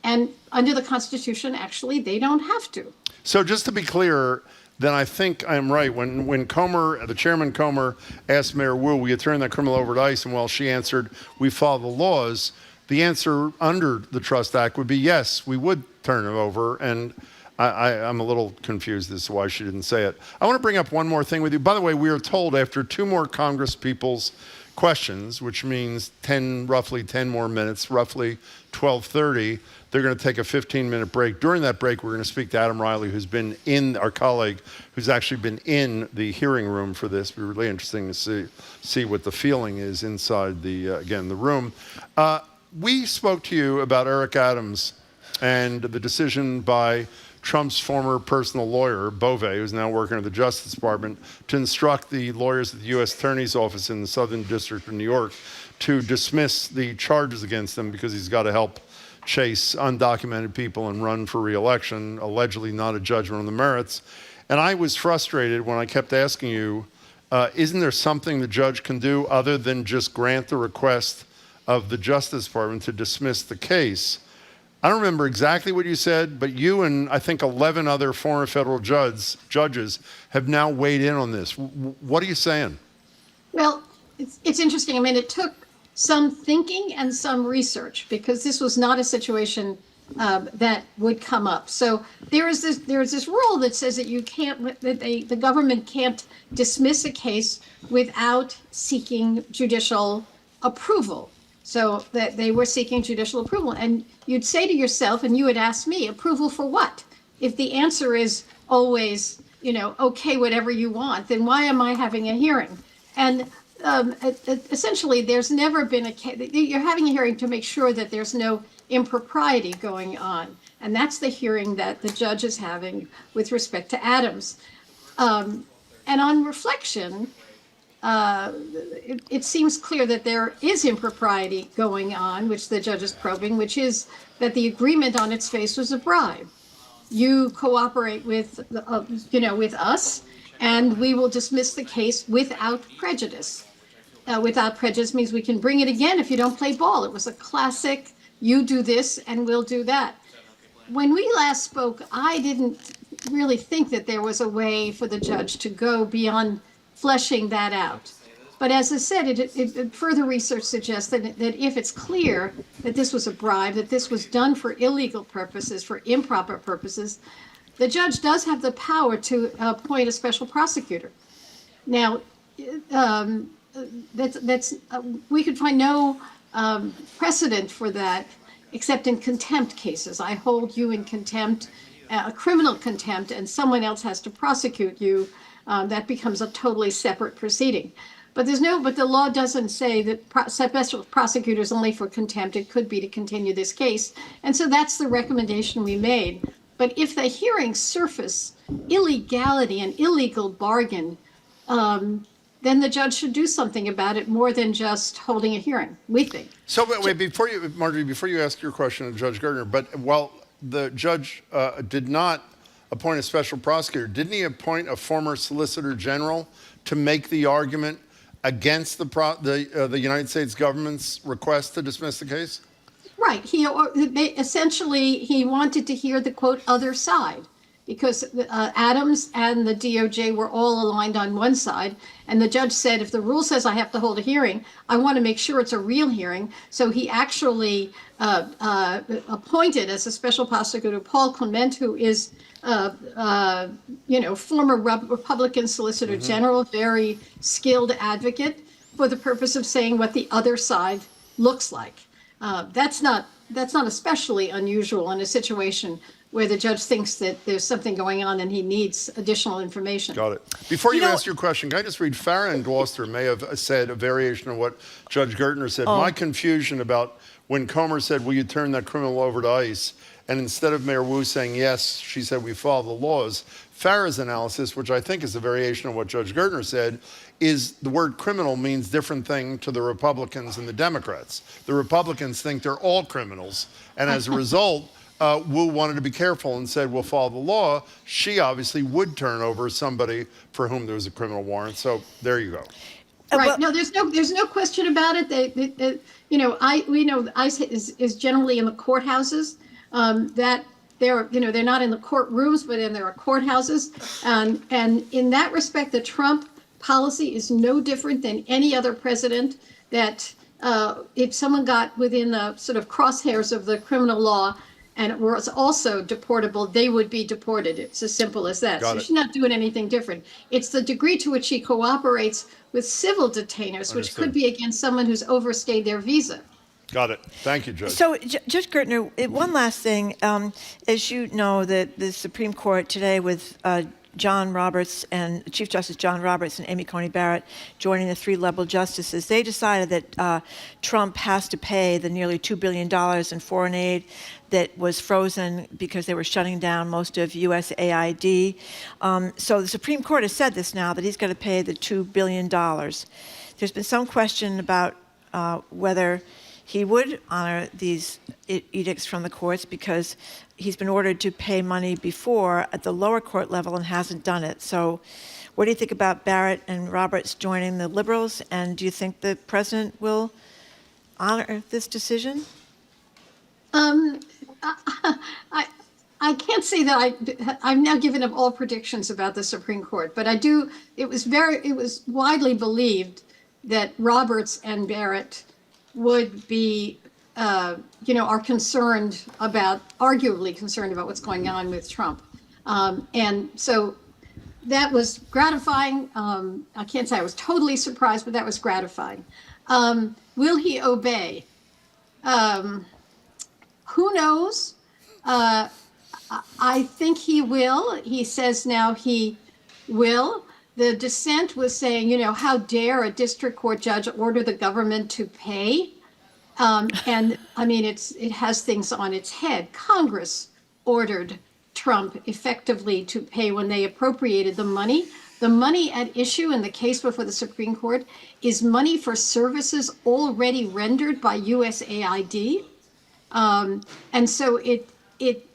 And under the Constitution, actually, they don't have to. So just to be clear, then I think I'm right. When Comer, the Chairman Comer, asked Mayor Wu, will you turn that criminal over to ICE? And while she answered, we follow the laws, the answer under the Trust Act would be yes, we would turn it over. And I'm a little confused as to why she didn't say it. I want to bring up one more thing with you. By the way, we are told after 2 more Congress people's questions, which means roughly 10 more minutes, roughly 12:30, they're going to take a 15-minute break. During that break, we're going to speak to Adam Reilly, who's been our colleague, who's actually been in the hearing room for this. It'll be really interesting to see what the feeling is inside the room. We spoke to you about Eric Adams and the decision by Trump's former personal lawyer, Bowen, who's now working at the Justice Department, to instruct the lawyers at the U.S. Attorney's Office in the Southern District of New York to dismiss the charges against him because he's got to help chase undocumented people and run for re-election, allegedly not a judgment on the merits. And I was frustrated when I kept asking you, isn't there something the judge can do other than just grant the request of the Justice Department to dismiss the case? I don't remember exactly what you said, but you and I think 11 other former federal judges have now weighed in on this. What are you saying? Well, it's interesting. I mean, it took some thinking and some research because this was not a situation that would come up. So there is this rule that says that the government can't dismiss a case without seeking judicial approval. So that they were seeking judicial approval. And you'd say to yourself, and you would ask me, approval for what? If the answer is always, okay, whatever you want, then why am I having a hearing? And essentially, there's never been a case. You're having a hearing to make sure that there's no impropriety going on. And that's the hearing that the judge is having with respect to Adams. And on reflection, it seems clear that there is impropriety going on, which the judge is probing, which is that the agreement on its face was a bribe. You cooperate with us, and we will dismiss the case without prejudice. Without prejudice means we can bring it again if you don't play ball. It was a classic, you do this and we'll do that. When we last spoke, I didn't really think that there was a way for the judge to go beyond fleshing that out. But as I said, further research suggests that if it's clear that this was a bribe, that this was done for illegal purposes, for improper purposes, the judge does have the power to appoint a special prosecutor. Now, we could find no precedent for that except in contempt cases. I hold you in contempt, a criminal contempt, and someone else has to prosecute you. That becomes a totally separate proceeding. But the law doesn't say that special prosecutors only for contempt. It could be to continue this case. And so that's the recommendation we made. But if the hearings surface illegality and illegal bargain, then the judge should do something about it more than just holding a hearing, we think. So wait, Marjorie, before you ask your question to Judge Gertner, but while the judge did not appoint a special prosecutor, didn't he appoint a former Solicitor General to make the argument against the United States government's request to dismiss the case? Right. He wanted to hear the, quote, other side, because Adams and the DOJ were all aligned on one side. And the judge said, if the rule says I have to hold a hearing, I want to make sure it's a real hearing. So he actually appointed as a special prosecutor Paul Clement, who is, former Republican Solicitor General, very skilled advocate, for the purpose of saying what the other side looks like. That's not especially unusual in a situation where the judge thinks that there's something going on and he needs additional information. Got it. Before you ask your question, can I just read? Farrah and Gloucester may have said a variation of what Judge Gertner said. My confusion about when Comer said, will you turn that criminal over to ICE? And instead of Mayor Wu saying yes, she said we follow the laws. Farrah's analysis, which I think is a variation of what Judge Gertner said, is the word criminal means different thing to the Republicans and the Democrats. The Republicans think they're all criminals. And as a result, Wu wanted to be careful and said, we'll follow the law. She obviously would turn over somebody for whom there was a criminal warrant. So there you go. Right. No, there's no question about it. We know ICE is generally in the courthouses. That they're not in the courtrooms, but there are courthouses. And in that respect, the Trump policy is no different than any other president. That if someone got within the sort of crosshairs of the criminal law and was also deportable, they would be deported. It's as simple as that. So she's not doing anything different. It's the degree to which she cooperates with civil detainers, which could be against someone who's overstayed their visa. Got it. Thank you, Judge. So, Judge Gertner, one last thing. As you know, that the Supreme Court today with John Roberts and Chief Justice John Roberts and Amy Coney Barrett joining the three-level justices, they decided that Trump has to pay the nearly $2 billion in foreign aid that was frozen because they were shutting down most of USAID. So the Supreme Court has said this now, that he's going to pay the $2 billion. There's been some question about whether he would honor these edicts from the courts because he's been ordered to pay money before at the lower court level and hasn't done it. So what do you think about Barrett and Roberts joining the liberals? And do you think the president will honor this decision? I can't say that I've now given up all predictions about the Supreme Court, but I do. It was widely believed that Roberts and Barrett would be, arguably concerned about what's going on with Trump. And so that was gratifying. I can't say I was totally surprised, but that was gratifying. Will he obey? Who knows? I think he will. He says now he will. The dissent was saying, how dare a district court judge order the government to pay? And I mean, it has things on its head. Congress ordered Trump effectively to pay when they appropriated the money. The money at issue in the case before the Supreme Court is money for services already rendered by USAID. And so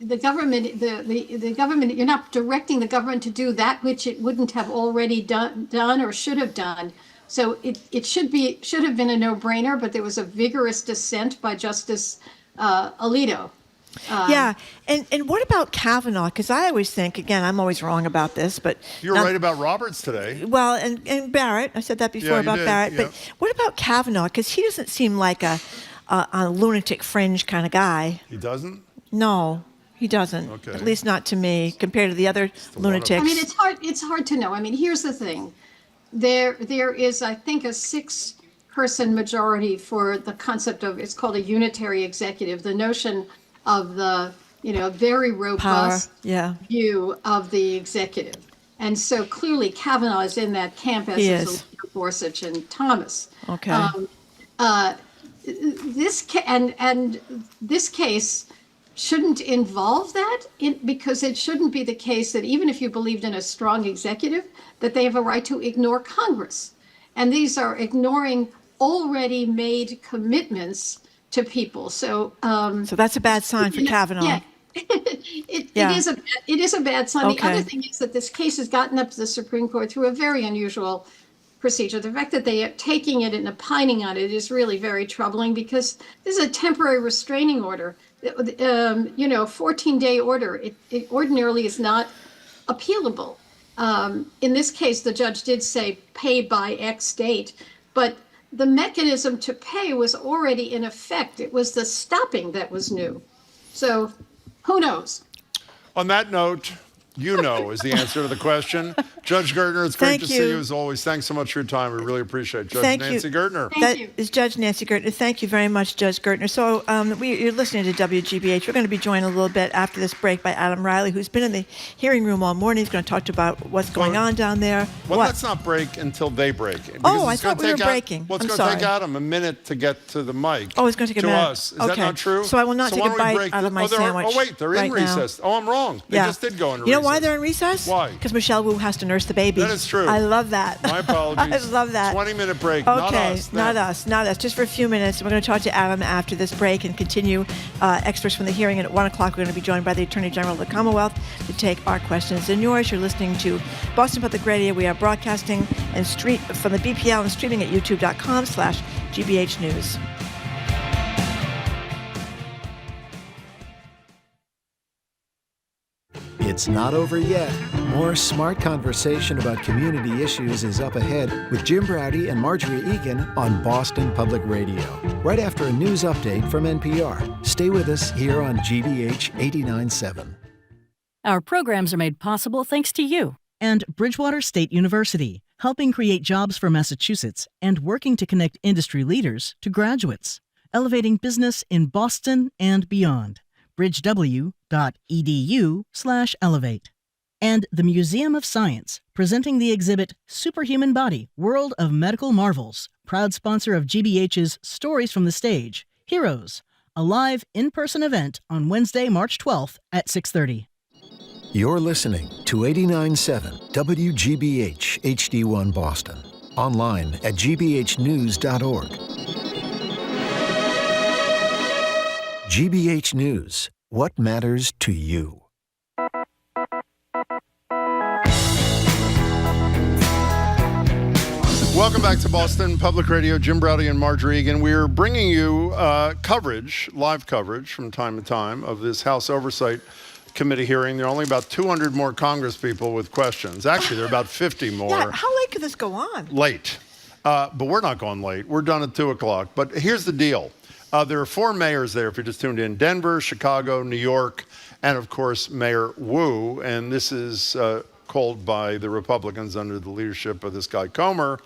the government, you're not directing the government to do that which it wouldn't have already done or should have done. So it should have been a no-brainer, but there was a vigorous dissent by Justice Alito. Yeah, and what about Kavanaugh? Because I always think, again, I'm always wrong about this, but you're right about Roberts today. Well, and Barrett, I said that before about Barrett. Yeah. But what about Kavanaugh? Because he doesn't seem like a lunatic fringe kind of guy. He doesn't? No, he doesn't. Okay. At least not to me, compared to the other lunatics. I mean, it's hard to know. I mean, here's the thing. There is, I think, a 6-person majority for the concept of, it's called a unitary executive, the notion of the, very robust view of the executive. And so clearly Kavanaugh is in that camp, as is Gorsuch and Thomas. Okay. This case shouldn't involve that because it shouldn't be the case that even if you believed in a strong executive, that they have a right to ignore Congress. And these are ignoring already made commitments to people. So that's a bad sign for Kavanaugh. Yeah. It is a bad sign. Okay. The other thing is that this case has gotten up to the Supreme Court through a very unusual procedure. The fact that they are taking it and opining on it is really very troubling because this is a temporary restraining order. 14-day order. It ordinarily is not appealable. In this case, the judge did say pay by X date, but the mechanism to pay was already in effect. It was the stopping that was new. So who knows? On that note, you know is the answer to the question. Judge Gertner, it's great to see you as always. Thanks so much for your time. We really appreciate it. Judge Nancy Gertner. That is Judge Nancy Gertner. Thank you very much, Judge Gertner. So you're listening to WGBH. We're going to be joined a little bit after this break by Adam Reilly, who's been in the hearing room all morning. He's going to talk about what's going on down there. Well, let's not break until they break. I thought we were breaking. Well, it's going to take Adam a minute to get to the mic. Oh, it's going to take a minute. To us. Is that not true? So I will not take a bite out of my sandwich. Oh, wait, they're in recess. Oh, I'm wrong. They just did go into recess. You know why they're in recess? Why? Because Michelle Wu has to nurse the baby. That is true. I love that. My apologies. I love that. 20-minute break. Okay, not us. Just for a few minutes. We're going to talk to Adam after this break and continue extras from the hearing. And at 1 o'clock, we're going to be joined by the Attorney General of the Commonwealth to take our questions and yours. You're listening to Boston Public Radio. We are broadcasting and from the BPL and streaming at youtube.com/GBH News. It's not over yet. More smart conversation about community issues is up ahead with Jim Braude and Marjorie Egan on Boston Public Radio. Right after a news update from NPR. Stay with us here on GBH 89.7. Our programs are made possible thanks to you. And Bridgewater State University, helping create jobs for Massachusetts and working to connect industry leaders to graduates, elevating business in Boston and beyond. bridgew.edu/elevate. And the Museum of Science, presenting the exhibit Superhuman Body, World of Medical Marvels, proud sponsor of GBH's Stories from the Stage, Heroes, a live in-person event on Wednesday, March 12th at 6:30. You're listening to 89.7 WGBH HD1 Boston. Online at gbhnews.org. GBH News. What matters to you? Welcome back to Boston Public Radio. Jim Braude and Marjorie Egan. We're bringing you live coverage from time to time of this House Oversight Committee hearing. There are only about 200 more Congress people with questions. Actually, there are about 50 more. Yeah, how late could this go on? Late. But we're not going late. We're done at 2 o'clock. But here's the deal. There are 4 mayors there, if you just tuned in: Denver, Chicago, New York, and of course, Mayor Wu. And this is called by the Republicans under the leadership of this guy Comer,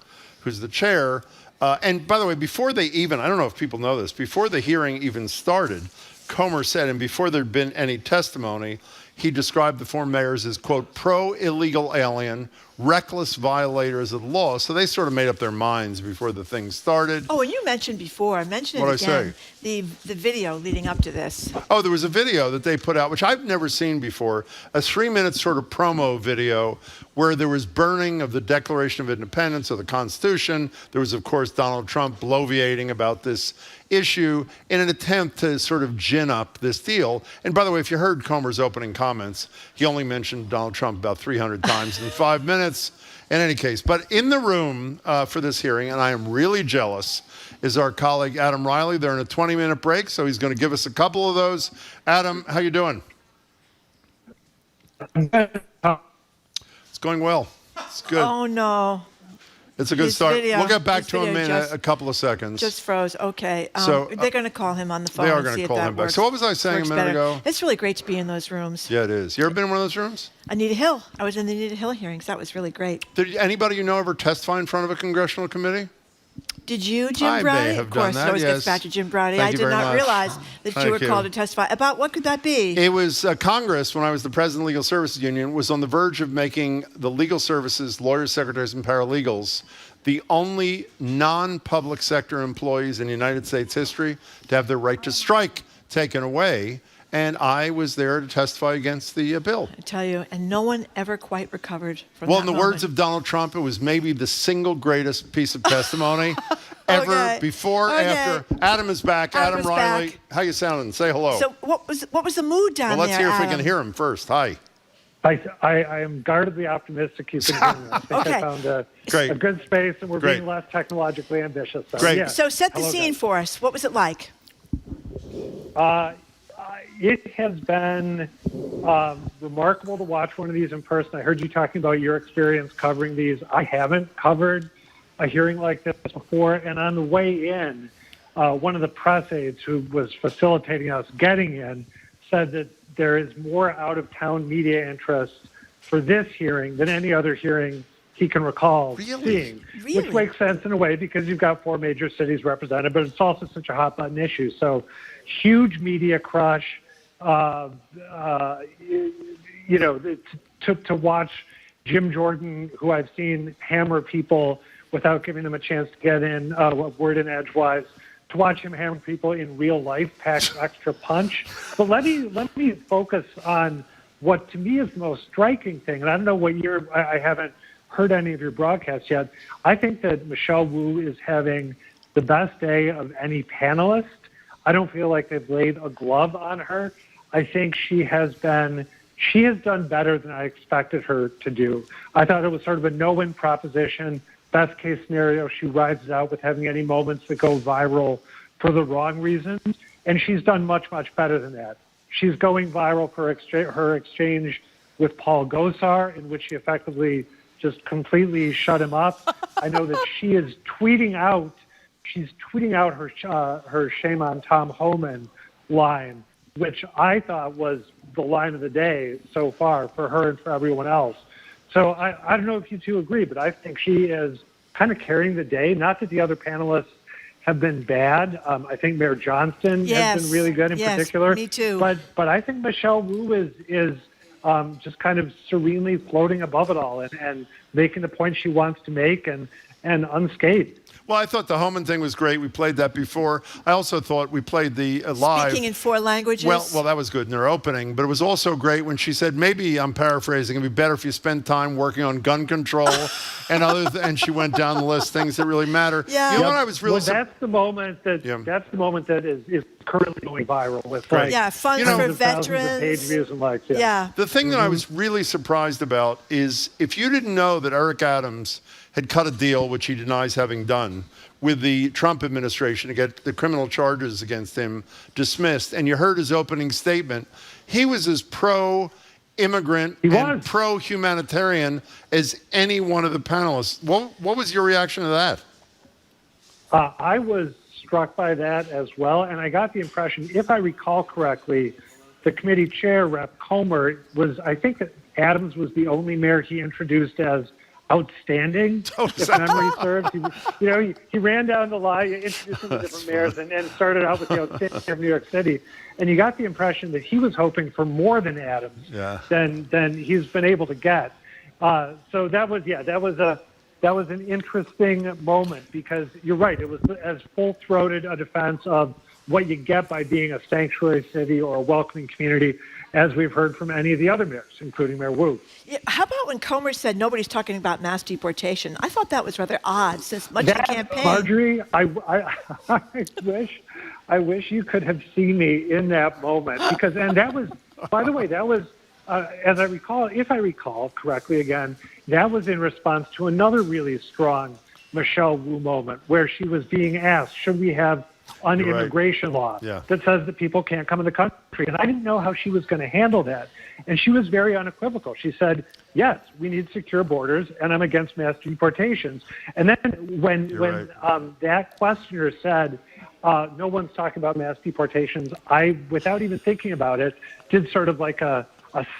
who's the chair. And by the way, before they even, I don't know if people know this, before the hearing even started, Comer said, and before there'd been any testimony, he described the 4 mayors as, quote, pro-illegal alien, reckless violators of the law. So they sort of made up their minds before the thing started. Oh, and you mentioned before, mention it What'd I again, the video leading up to this. Oh, there was a video that they put out, which I've never seen before, a 3-minute sort of promo video where there was burning of the Declaration of Independence, of the Constitution. There was, of course, Donald Trump bloviating about this issue in an attempt to sort of gin up this deal. And by the way, if you heard Comer's opening comments, he only mentioned Donald Trump about 300 times in 5 minutes. In any case, but in the room for this hearing, and I am really jealous, is our colleague Adam Reilly. They're in a 20-minute break, so he's going to give us a couple of those. Adam, how you doing? It's going well. It's good. Oh, no. It's a good start. We'll get back to him in a couple of seconds. Just froze. Okay. So they're going to call him on the phone. They are and going see to if call that him back. works. So what was I saying a minute ago? It's really great to be in those rooms. Yeah, it is. You ever been in one of those rooms? Anita Hill. I was in the Anita Hill hearings. That was really great. Did anybody you know ever testify in front of a congressional committee? Did you, Jim I Browdy? may have Of course, done it that, always yes. gets back to Jim Browdy. Thank I you did very not much. realize that you Thank were you. called to testify. About what could that be? It was Congress, when I was the president of the Legal Services Union, was on the verge of making the legal services, lawyers, secretaries, and paralegals the only non-public sector employees in United States history to have their right to strike taken away. And I was there to testify against the bill. I tell you, and no one ever quite recovered from Well, that in the words of Donald Trump, it was maybe the single greatest piece of testimony ever, Okay. before, Okay. after. Adam is back. Adam is Reilly. back. How you sounding? Say hello. So what was the mood down well, let's there, hear if we Adam? can hear him first. Hi. I am guardedly optimistic you can hear me. I think Okay. I found a Great. good space, and we're Great. being less technologically ambitious. So, Great. Yeah. So set the Hello, scene guys. for us. What was it like? It has been remarkable to watch one of these in person. I heard you talking about your experience covering these. I haven't covered a hearing like this before. And on the way in, one of the press aides who was facilitating us getting in said that there is more out-of-town media interest for this hearing than any other hearing he can recall seeing, which makes sense in a way because you've got 4 major cities represented, but it's also such a hot-button issue. So huge media crush. To watch Jim Jordan, who I've seen hammer people without giving them a chance to get in, word in edgewise, to watch him hammer people in real life packs extra punch. But let me focus on what to me is the most striking thing. And I don't know what I haven't heard any of your broadcasts yet. I think that Michelle Wu is having the best day of any panelist. I don't feel like they've laid a glove on her. I think she has done better than I expected her to do. I thought it was sort of a no-win proposition. Best case scenario, she rides it out with having any moments that go viral for the wrong reasons. And she's done much, much better than that. She's going viral for her exchange with Paul Gosar, in which she effectively just completely shut him up. I know that she is tweeting out her shame on Tom Homan line, which I thought was the line of the day so far for her and for everyone else. So I don't know if you two agree, but I think she is kind of carrying the day. Not that the other panelists have been bad. I think Mayor Johnston has been really good in particular. Me too. But I think Michelle Wu is just kind of serenely floating above it all and making the point she wants to make and unscathed. Well, I thought the Homan thing was great. We played that before. I also thought we played the live. Speaking in 4 languages? Well, that was good in her opening, but it was also great when she said, maybe, I'm paraphrasing, it'd be better if you spend time working on gun control and and she went down the list, things that really matter. Yeah. You know what I was really... that's the moment that is currently going viral with Right. Yeah, funds thousands for of thousands of veterans. page views and likes. Yeah. The thing that I was really surprised about is if you didn't know that Eric Adams had cut a deal, which he denies having done, with the Trump administration to get the criminal charges against him dismissed, and you heard his opening statement, he was as pro-immigrant and pro-humanitarian as any one of the panelists. What was your reaction to that? I was struck by that as well, and I got the impression, if I recall correctly, the committee chair, Rep. Comer, I think that Adams was the only mayor he introduced as outstanding, if memory serves. He ran down the line, introduced the different mayors, and started out with the outstanding of New York City. And you got the impression that he was hoping for more than Adams than he's been able to get. So that was an interesting moment because you're right. It was as full-throated a defense of what you get by being a sanctuary city or a welcoming community as we've heard from any of the other mayors, including Mayor Wu. Yeah, how about when Comer said nobody's talking about mass deportation? I thought that was rather odd since much of the campaign. Marjorie, I wish you could have seen me in that moment because, and that was, by the way, that was, as I recall, if I recall correctly again, that was in response to another really strong Michelle Wu moment where she was being asked, should we have an immigration law that says that people can't come in the country? And I didn't know how she was going to handle that. And she was very unequivocal. She said, yes, we need secure borders, and I'm against mass deportations. And then when that questioner said, no one's talking about mass deportations, I, without even thinking about it, did sort of like a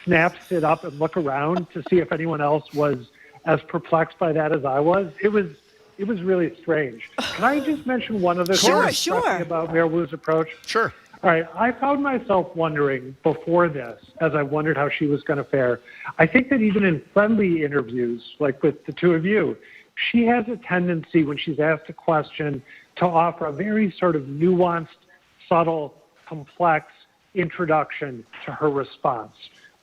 snap, sit up and look around to see if anyone else was as perplexed by that as I was. It it was really strange. Can I just mention one other Sure, thing that struck sure. me about Mayor Wu's approach? Sure. All right, I found myself wondering before this, as I wondered how she was going to fare. I think that even in friendly interviews, like with the two of you, she has a tendency when she's asked a question to offer a very sort of nuanced, subtle, complex introduction to her response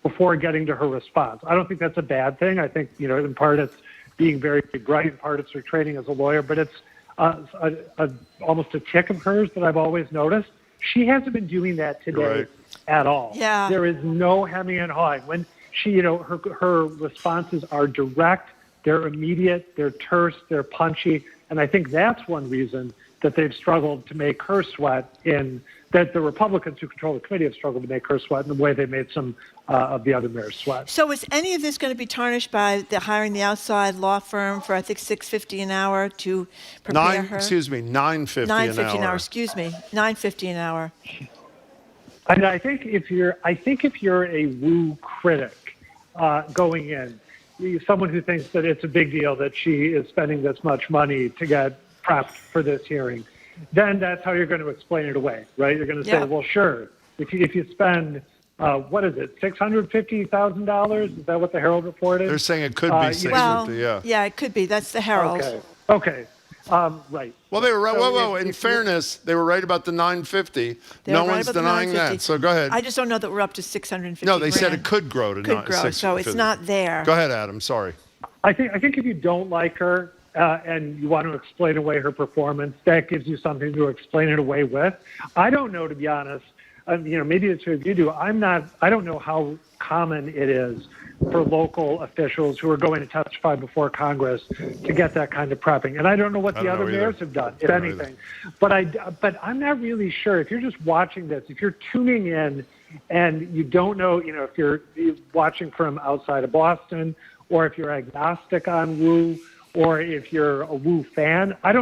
before getting to her response. I don't think that's a bad thing. I think, in part it's being very bright, in part it's her training as a lawyer, but it's almost a tick of hers that I've always noticed. She hasn't been doing that today at all. Yeah. There is no hemming and hawing. When she, her responses are direct, they're immediate, they're terse, they're punchy, and I think that's one reason that they've struggled to make her sweat that the Republicans who control the committee have struggled to make her sweat in the way they made some of the other mayors sweat. So is any of this going to be tarnished by hiring the outside law firm for, I think, $6.50 an hour to prepare her? $9.50 an hour. $9.50 an hour. And I think if you're a Wu critic going in, someone who thinks that it's a big deal that she is spending this much money to get prepped for this hearing, then that's how you're going to explain it away, right? You're going to say, well, sure, if you spend, what is it, $650,000? Is that what the Herald report is? They're saying it could be $650, yeah, it could be. That's the Herald. Okay. Right. Well, they were right. Whoa. In fairness, they were right about the $950. No one's denying that. So go ahead. I just don't know that we're up to $650. No, they said it could grow to $650. So it's not there. Go ahead, Adam. Sorry. I think if you don't like her and you want to explain away her performance, that gives you something to explain it away with. I don't know, to be honest. Maybe the two of you do. I don't know how common it is for local officials who are going to testify before Congress to get that kind of prepping. And I don't know what the other mayors have done, if anything. But I'm not really sure. If you're just watching this, if you're tuning in and you don't know, if you're watching from outside of Boston, or if you're agnostic on Wu, or if you're a Wu fan, I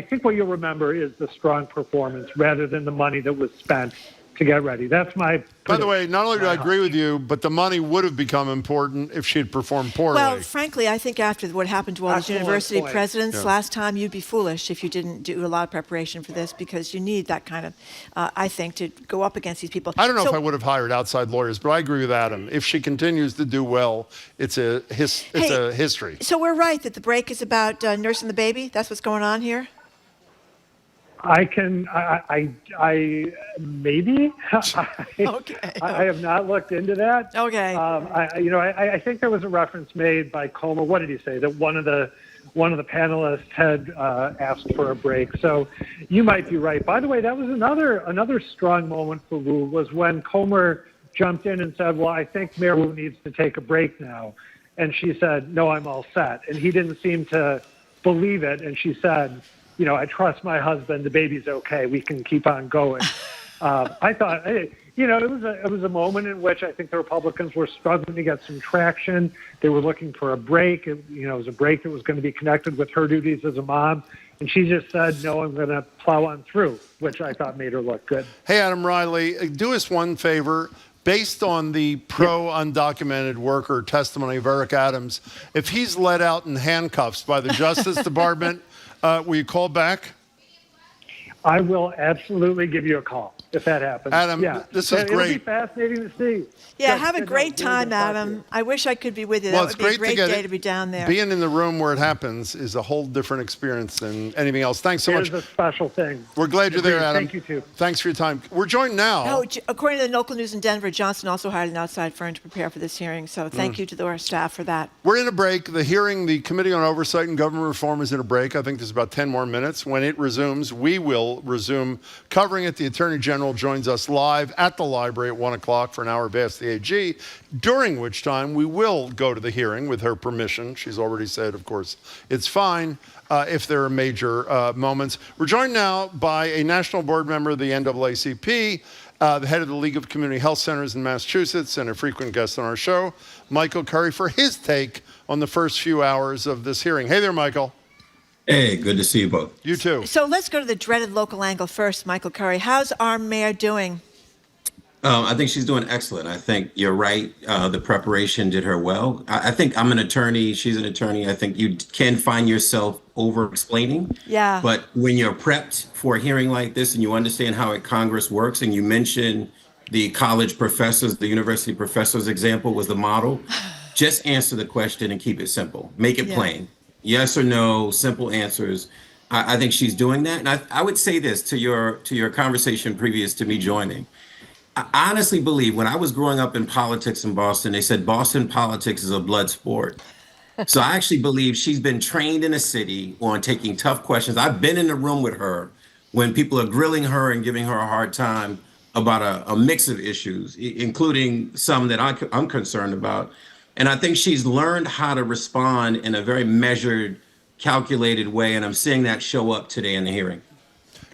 think what you'll remember is the strong performance rather than the money that was spent to get ready. That's my... By the way, not only do I agree with you, but the money would have become important if she had performed poorly. Well, frankly, I think after what happened to all those university presidents last time, you'd be foolish if you didn't do a lot of preparation for this, because you need that kind of, I think, to go up against these people. I don't know if I would have hired outside lawyers, but I agree with Adam. If she continues to do well, it's a history. So we're right that the break is about nursing the baby? That's what's going on here? Maybe. Okay. I have not looked into that. Okay. I think there was a reference made by Comer. What did he say? That one of the panelists had asked for a break. So you might be right. By the way, that was another strong moment for Wu, was when Comer jumped in and said, well, I think Mayor Wu needs to take a break now. And she said, no, I'm all set. And he didn't seem to believe it. And she said, I trust my husband. The baby's okay. We can keep on going. I thought, it was a moment in which I think the Republicans were struggling to get some traction. They were looking for a break. It was a break that was going to be connected with her duties as a mom. And she just said, no, I'm going to plow on through, which I thought made her look good. Hey, Adam Reilly, do us one favor. Based on the pro-undocumented worker testimony of Eric Adams, if he's let out in handcuffs by the Justice Department, will you call back? I will absolutely give you a call if that happens. Adam, this is great. It'll be fascinating to see. Yeah, have a great time, Adam. I wish I could be with you. Well, That would be a great day to be down there. Being in the room where it happens is a whole different experience than anything else. Thanks so much. It is a special thing. We're glad you're there, Adam. Thank you, too. Thanks for your time. We're joined now. No, according to the local news in Denver, Johnson also hired an outside firm to prepare for this hearing. So thank you to our staff for that. We're in a break. The Committee on Oversight and Government Reform is in a break. I think there's about 10 more minutes. When it resumes, we will resume covering it. The Attorney General joins us live at the library at 1 o'clock for an hour of Ask the AG, during which time we will go to the hearing with her permission. She's already said, of course, it's fine if there are major moments. We're joined now by a national board member of the NAACP, the head of the League of Community Health Centers in Massachusetts, and a frequent guest on our show, Michael Curry, for his take on the first few hours of this hearing. Hey there, Michael. Hey, good to see you both. You too. So let's go to the dreaded local angle first, Michael Curry. How's our mayor doing? I think she's doing excellent. I think you're right. The preparation did her well. I think I'm an attorney. She's an attorney. I think you can find yourself over explaining. Yeah. But when you're prepped for a hearing like this and you understand how Congress works, and you mention the college professors, the university professors example was the model, just answer the question and keep it simple. Make it plain. Yes or no, simple answers. I think she's doing that. And I would say this to your conversation previous to me joining. I honestly believe when I was growing up in politics in Boston, they said Boston politics is a blood sport. So I actually believe she's been trained in a city on taking tough questions. I've been in the room with her when people are grilling her and giving her a hard time about a mix of issues, including some that I'm concerned about. And I think she's learned how to respond in a very measured, calculated way. And I'm seeing that show up today in the hearing.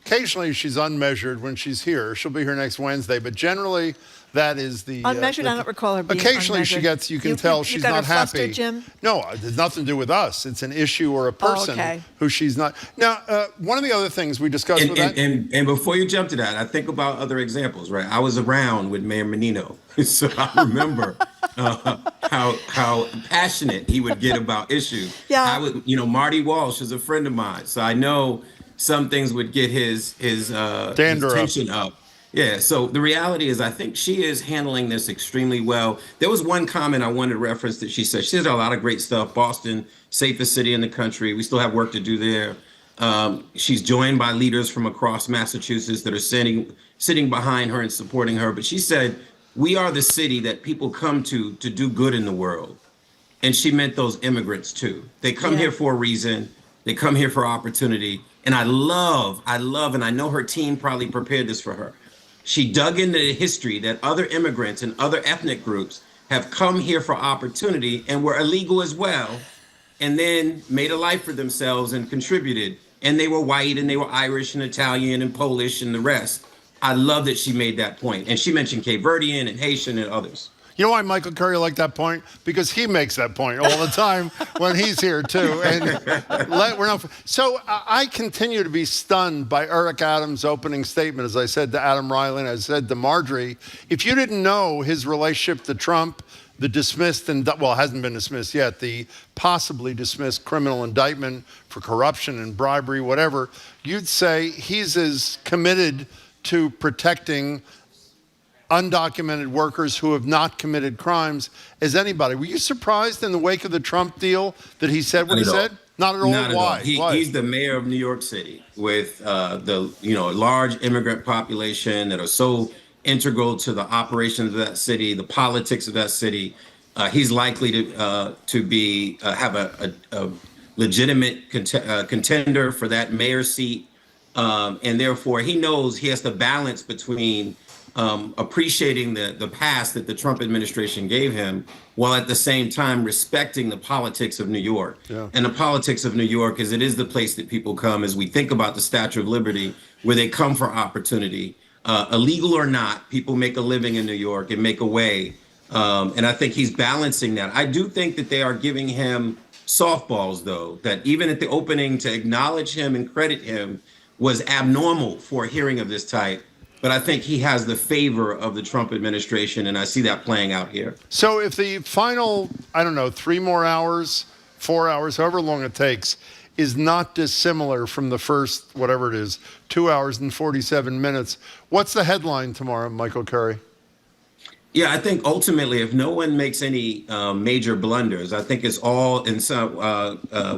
Occasionally, she's unmeasured when she's here. She'll be here next Wednesday, but generally, that is the Unmeasured, I don't recall her being occasionally she unmeasured. gets, you can tell she's not happy. Flustered, Jim? No, it has nothing to do with us. It's an issue or a person who she's not. Now, one of the other things we discussed with that. And before you jump to that, I think about other examples, right? I was around with Mayor Menino, so I remember how passionate he would get about issues. Yeah. I would, Marty Walsh is a friend of mine, so I know some things would get his tension up. Yeah, so the reality is I think she is handling this extremely well. There was one comment I wanted to reference that she said. She said a lot of great stuff. Boston, safest city in the country. We still have work to do there. She's joined by leaders from across Massachusetts that are sitting behind her and supporting her. But she said, we are the city that people come to do good in the world. And she meant those immigrants too. They come here for a reason. They come here for opportunity. And I love, and I know her team probably prepared this for her. She dug into the history that other immigrants and other ethnic groups have come here for opportunity and were illegal as well, and then made a life for themselves and contributed. And they were white and they were Irish and Italian and Polish and the rest. I love that she made that point. And she mentioned Cape Verdean and Haitian and others. You know why Michael Curry liked that point? Because he makes that point all the time when he's here too. And so I continue to be stunned by Eric Adams' opening statement, as I said to Adam Reilly and I said to Marjorie. If you didn't know his relationship to Trump, the dismissed and hasn't been dismissed yet, the possibly dismissed criminal indictment for corruption and bribery, whatever, you'd say he's as committed to protecting undocumented workers who have not committed crimes as anybody. Were you surprised in the wake of the Trump deal that he said what he said? Not at all. Not at Why? all. He's the mayor of New York City with the large immigrant population that are so integral to the operations of that city, the politics of that city. He's likely to be have a legitimate contender for that mayor seat, and therefore he knows he has to balance between appreciating the past that the Trump administration gave him, while at the same time respecting the politics of New York. Yeah. And the politics of New York is it is the place that people come as we think about the Statue of Liberty, where they come for opportunity. Illegal or not, people make a living in New York and make a way. And I think he's balancing that. I do think that they are giving him softballs, though, that even at the opening to acknowledge him and credit him was abnormal for a hearing of this type. But I think he has the favor of the Trump administration, and I see that playing out here. So if the final, 3 more hours, 4 hours, however long it takes, is not dissimilar from the first, whatever it is, 2 hours and 47 minutes, what's the headline tomorrow, Michael Curry? Yeah, I think ultimately, if no one makes any major blunders, I think it's all in some,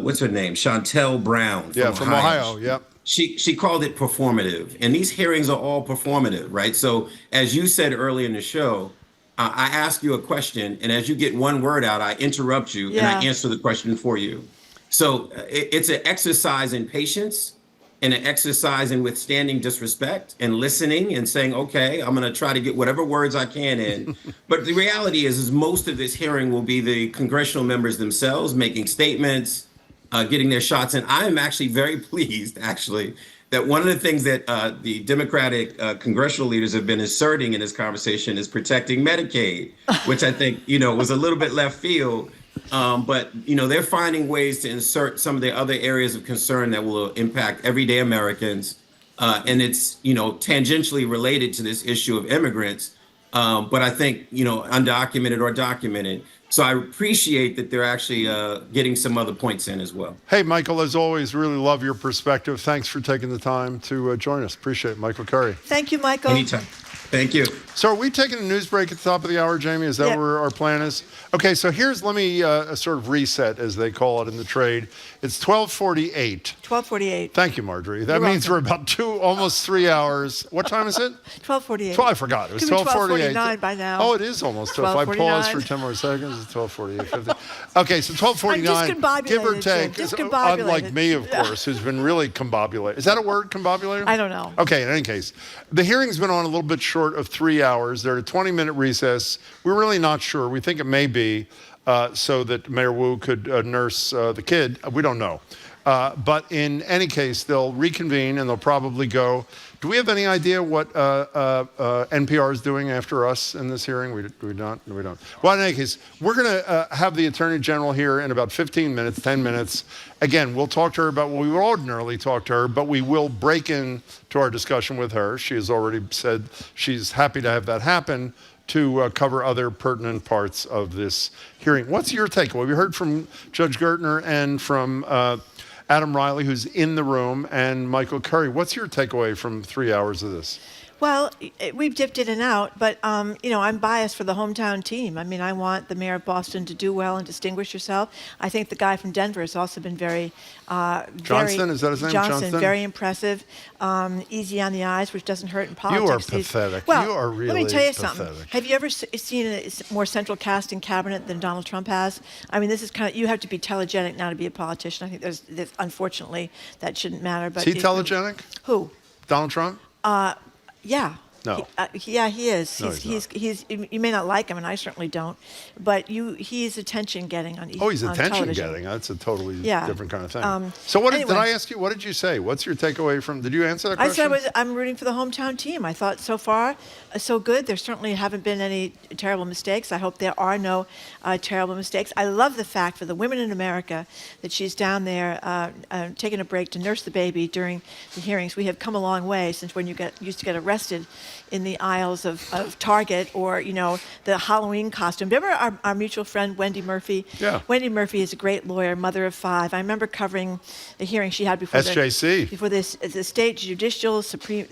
what's her name? Chantel Brown. From Ohio, yeah. She called it performative, and these hearings are all performative, right? So as you said earlier in the show, I ask you a question, and as you get one word out, I interrupt you and I answer the question for you. So it's an exercise in patience and an exercise in withstanding disrespect and listening and saying, okay, I'm going to try to get whatever words I can in. But the reality is most of this hearing will be the congressional members themselves making statements, getting their shots in. I am actually very pleased, that one of the things that the Democratic congressional leaders have been asserting in this conversation is protecting Medicaid, which I think, was a little bit left field. But, they're finding ways to insert some of the other areas of concern that will impact everyday Americans. And it's, tangentially related to this issue of immigrants. But I think, undocumented or documented. So I appreciate that they're actually getting some other points in as well. Hey, Michael, as always, really love your perspective. Thanks for taking the time to join us. Appreciate it, Michael Curry. Thank you, Michael. Anytime. Thank you. So are we taking a news break at the top of the hour, Jamie? Is that where our plan is? Okay, so let me sort of reset, as they call it in the trade. It's 12:48. 12:48. Thank you, Marjorie. That means we're about almost 3 hours. What time is it? 12:48. I forgot. It was 12:48. 12:49 by now. Oh, it is almost 12. If I pause for 10 more seconds, it's 12:48. Okay, so 12:49, give or take. Unlike me, of course, who's been really combobulated. Is that a word, combobulated? I don't know. Okay, in any case, the hearing's been on a little bit short of 3 hours. They're at a 20-minute recess. We're really not sure. We think it may be so that Mayor Wu could nurse the kid. We don't know. But in any case, they'll reconvene and they'll probably go. Do we have any idea what NPR is doing after us in this hearing? We don't. Well, in any case, we're going to have the Attorney General here in about 15 minutes, 10 minutes. Again, we'll talk to her about what we would ordinarily talk to her, but we will break into our discussion with her. She has already said she's happy to have that happen to cover other pertinent parts of this hearing. What's your takeaway? We heard from Judge Gertner and from Adam Reilly, who's in the room, and Michael Curry. What's your takeaway from 3 hours of this? Well, we've dipped in and out, but, I'm biased for the hometown team. I mean, I want the mayor of Boston to do well and distinguish herself. I think the guy from Denver has also been Johnston, is that his name? Johnston, very impressive, easy on the eyes, which doesn't hurt in politics. You are pathetic. Well, you are really let me tell you pathetic. something. Have you ever seen a more central casting cabinet than Donald Trump has? I mean, this is you have to be telegenic now to be a politician. I think there's unfortunately, that shouldn't matter. But is he telegenic? Who? Donald Trump? Yeah. No. He is. No, he's you may not like him, and I certainly don't, but he's attention getting on he's on attention television. getting. That's a totally different kind of thing. So anyway, did I ask you, what did you say? What's your takeaway from, did you answer that question? I said I'm rooting for the hometown team. I thought so far, so good. There certainly haven't been any terrible mistakes. I hope there are no terrible mistakes. I love the fact for the women in America that she's down there taking a break to nurse the baby during the hearings. We have come a long way since when you used to get arrested in the aisles of Target or, the Halloween costume. Remember our mutual friend, Wendy Murphy? Yeah. Wendy Murphy is a great lawyer, mother of 5. I remember covering the hearing she had before SJC. Before the State Judicial Supreme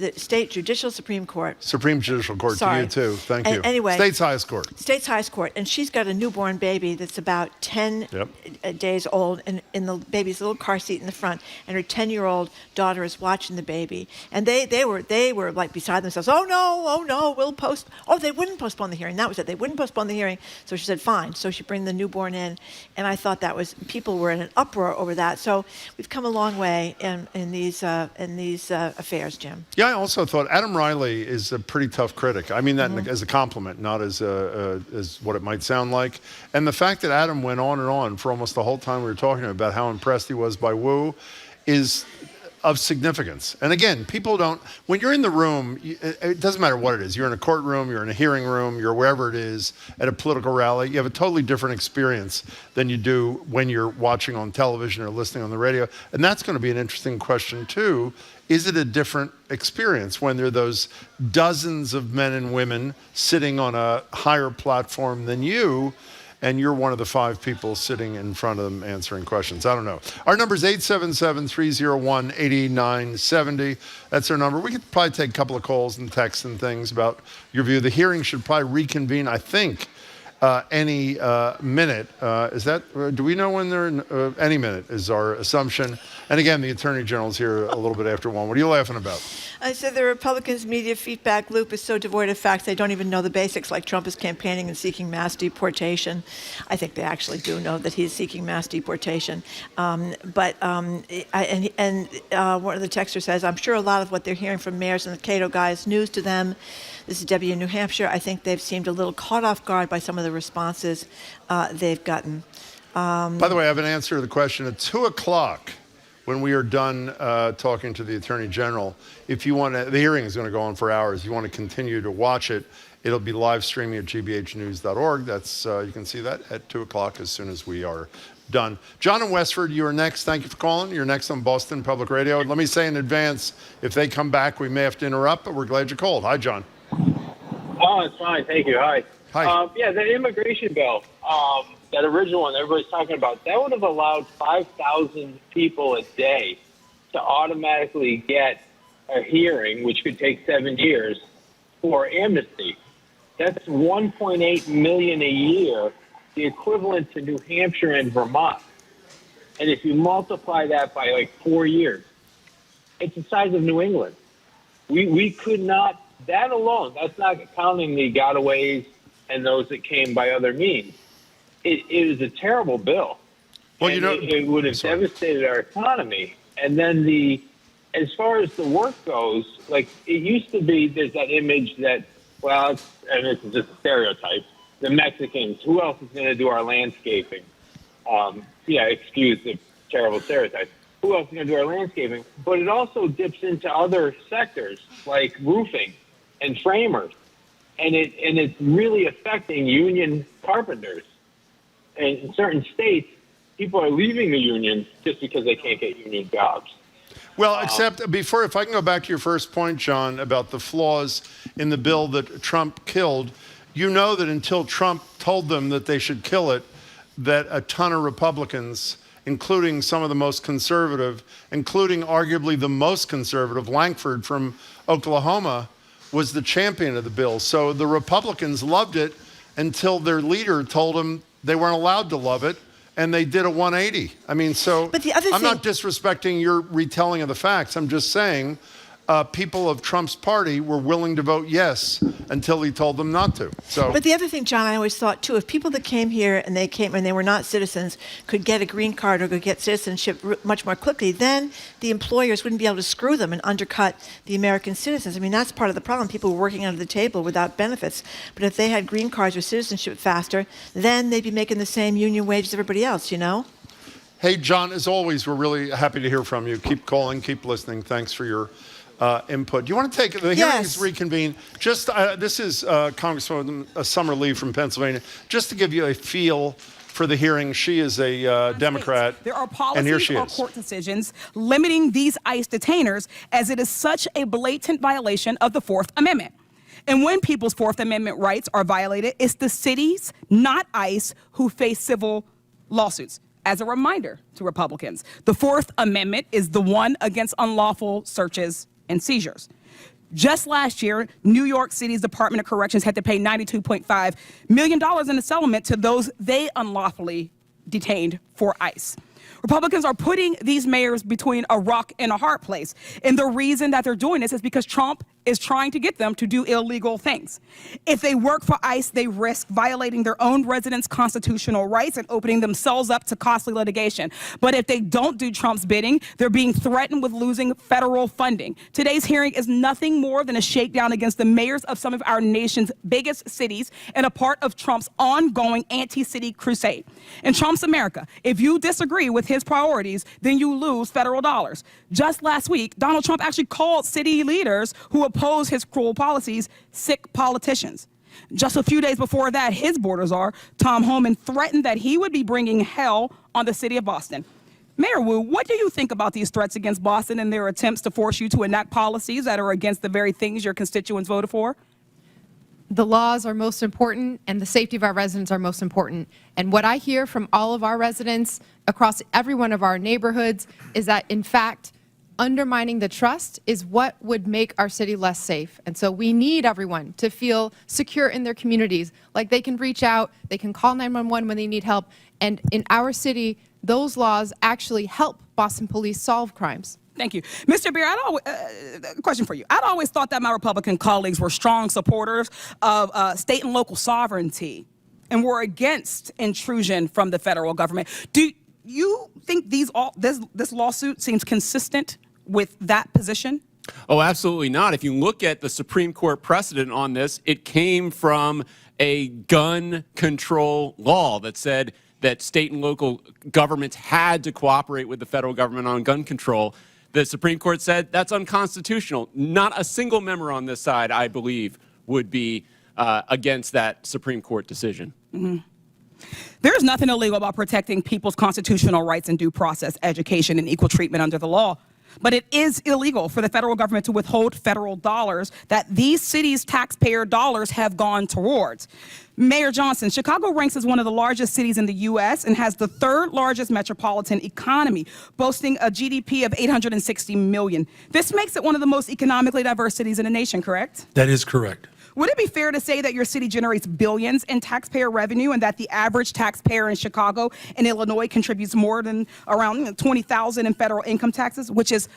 Court. Supreme Judicial Court. Sorry. To you too. Thank you. Anyway. State's highest court. State's highest court. And she's got a newborn baby that's about 10 days old and in the baby's little car seat in the front. And her 10-year-old daughter is watching the baby. And they were like beside themselves. Oh no, they wouldn't postpone the hearing. That was it. They wouldn't postpone the hearing. So she said, fine. So she bring the newborn in. And I thought people were in an uproar over that. So we've come a long way in these affairs, Jim. Yeah, I also thought Adam Reilly is a pretty tough critic. I mean that as a compliment, not as what it might sound like. And the fact that Adam went on and on for almost the whole time we were talking about how impressed he was by Wu is of significance. And again, people don't, when you're in the room, it doesn't matter what it is. You're in a courtroom, you're in a hearing room, you're wherever it is, at a political rally, you have a totally different experience than you do when you're watching on television or listening on the radio. And that's going to be an interesting question too. Is it a different experience when there are those dozens of men and women sitting on a higher platform than you, and you're one of the 5 people sitting in front of them answering questions? I don't know. Our number is 877-301-8970. That's our number. We could probably take a couple of calls and texts and things about your view. The hearing should probably reconvene, I think, any minute. Do we know when they're, any minute is our assumption. And again, the Attorney General's here a little bit after 1. What are you laughing about? I said the Republicans' media feedback loop is so devoid of facts they don't even know the basics, like Trump is campaigning and seeking mass deportation. I think they actually do know that he's seeking mass deportation. One of the texters says, I'm sure a lot of what they're hearing from mayors and the Cato guy is news to them. This is Debbie in New Hampshire. I think they've seemed a little caught off guard by some of the responses they've gotten. By the way, I have an answer to the question. At 2 o'clock, when we are done talking to the Attorney General, if you want to, the hearing is going to go on for hours. If you want to continue to watch it, it'll be live streaming at gbhnews.org. That's you can see that at 2 o'clock as soon as we are done. John in Westford, you are next. Thank you for calling. You're next on Boston Public Radio. Let me say in advance, if they come back, we may have to interrupt, but we're glad you called. Hi, John. Oh, it's fine. Thank you. Hi. Hi. Yeah, the immigration bill, that original one everybody's talking about, that would have allowed 5,000 people a day to automatically get a hearing, which could take 7 years, for amnesty. That's 1.8 million a year, the equivalent to New Hampshire and Vermont. And if you multiply that by like 4 years, it's the size of New England. We could not, that alone, that's not counting the gotaways and those that came by other means. It is a terrible bill. Well, and it would have devastated our economy. And then as far as the work goes, like it used to be, there's that image that, well, and this is just a stereotype, the Mexicans, who else is going to do our landscaping? Yeah, excuse the terrible stereotype. Who else is going to do our landscaping? But it also dips into other sectors like roofing and framers. And it's really affecting union carpenters. And in certain states, people are leaving the unions just because they can't get union jobs. Well, except before, if I can go back to your first point, John, about the flaws in the bill that Trump killed, you know that until Trump told them that they should kill it, that a ton of Republicans, including some of the most conservative, including arguably the most conservative, Lankford from Oklahoma, was the champion of the bill. So the Republicans loved it until their leader told them they weren't allowed to love it, and they did a 180. I mean, so I'm not disrespecting your retelling of the facts. I'm just saying people of Trump's party were willing to vote yes until he told them not to. So, but the other thing, John, I always thought too, if people that came here and they were not citizens could get a green card or could get citizenship much more quickly, then the employers wouldn't be able to screw them and undercut the American citizens. I mean, that's part of the problem. People were working under the table without benefits. But if they had green cards or citizenship faster, then they'd be making the same union wage as everybody else, you know? Hey, John, as always, we're really happy to hear from you. Keep calling, keep listening. Thanks for your input. Do you want to take the hearings reconvene? Just this is Congresswoman Summer Lee from Pennsylvania. Just to give you a feel for the hearing, she is a Democrat. There are and here policies she or is. court decisions limiting these ICE detainers, as it is such a blatant violation of the Fourth Amendment. And when people's Fourth Amendment rights are violated, it's the cities, not ICE, who face civil lawsuits. As a reminder to Republicans, the Fourth Amendment is the one against unlawful searches and seizures. Just last year, New York City's Department of Corrections had to pay $92.5 million in a settlement to those they unlawfully detained for ICE. Republicans are putting these mayors between a rock and a hard place. And the reason that they're doing this is because Trump is trying to get them to do illegal things. If they work for ICE, they risk violating their own residents' constitutional rights and opening themselves up to costly litigation. But if they don't do Trump's bidding, they're being threatened with losing federal funding. Today's hearing is nothing more than a shakedown against the mayors of some of our nation's biggest cities and a part of Trump's ongoing anti-city crusade. In Trump's America, if you disagree with his priorities, then you lose federal dollars. Just last week, Donald Trump actually called city leaders who oppose his cruel policies sick politicians. Just a few days before that, his border czar, Tom Homan, threatened that he would be bringing hell on the city of Boston. Mayor Wu, what do you think about these threats against Boston and their attempts to force you to enact policies that are against the very things your constituents voted for? The laws are most important and the safety of our residents are most important. And what I hear from all of our residents across every one of our neighborhoods is that, in fact, undermining the trust is what would make our city less safe. And so we need everyone to feel secure in their communities, like they can reach out, they can call 911 when they need help. And in our city, those laws actually help Boston police solve crimes. Thank you. Mr. Beer, question for you. I'd always thought that my Republican colleagues were strong supporters of state and local sovereignty and were against intrusion from the federal government. Do you think this lawsuit seems consistent with that position? Oh, absolutely not. If you look at the Supreme Court precedent on this, it came from a gun control law that said that state and local governments had to cooperate with the federal government on gun control. The Supreme Court said that's unconstitutional. Not a single member on this side, I believe, would be against that Supreme Court decision. Mm-hmm. There's nothing illegal about protecting people's constitutional rights and due process, education, and equal treatment under the law. But it is illegal for the federal government to withhold federal dollars that these cities' taxpayer dollars have gone towards. Mayor Johnson, Chicago ranks as one of the largest cities in the U.S. and has the third largest metropolitan economy, boasting a GDP of $860 million. This makes it one of the most economically diverse cities in the nation, correct? That is correct. Would it be fair to say that your city generates billions in taxpayer revenue and that the average taxpayer in Chicago and Illinois contributes more than around $20,000 in federal income taxes, which is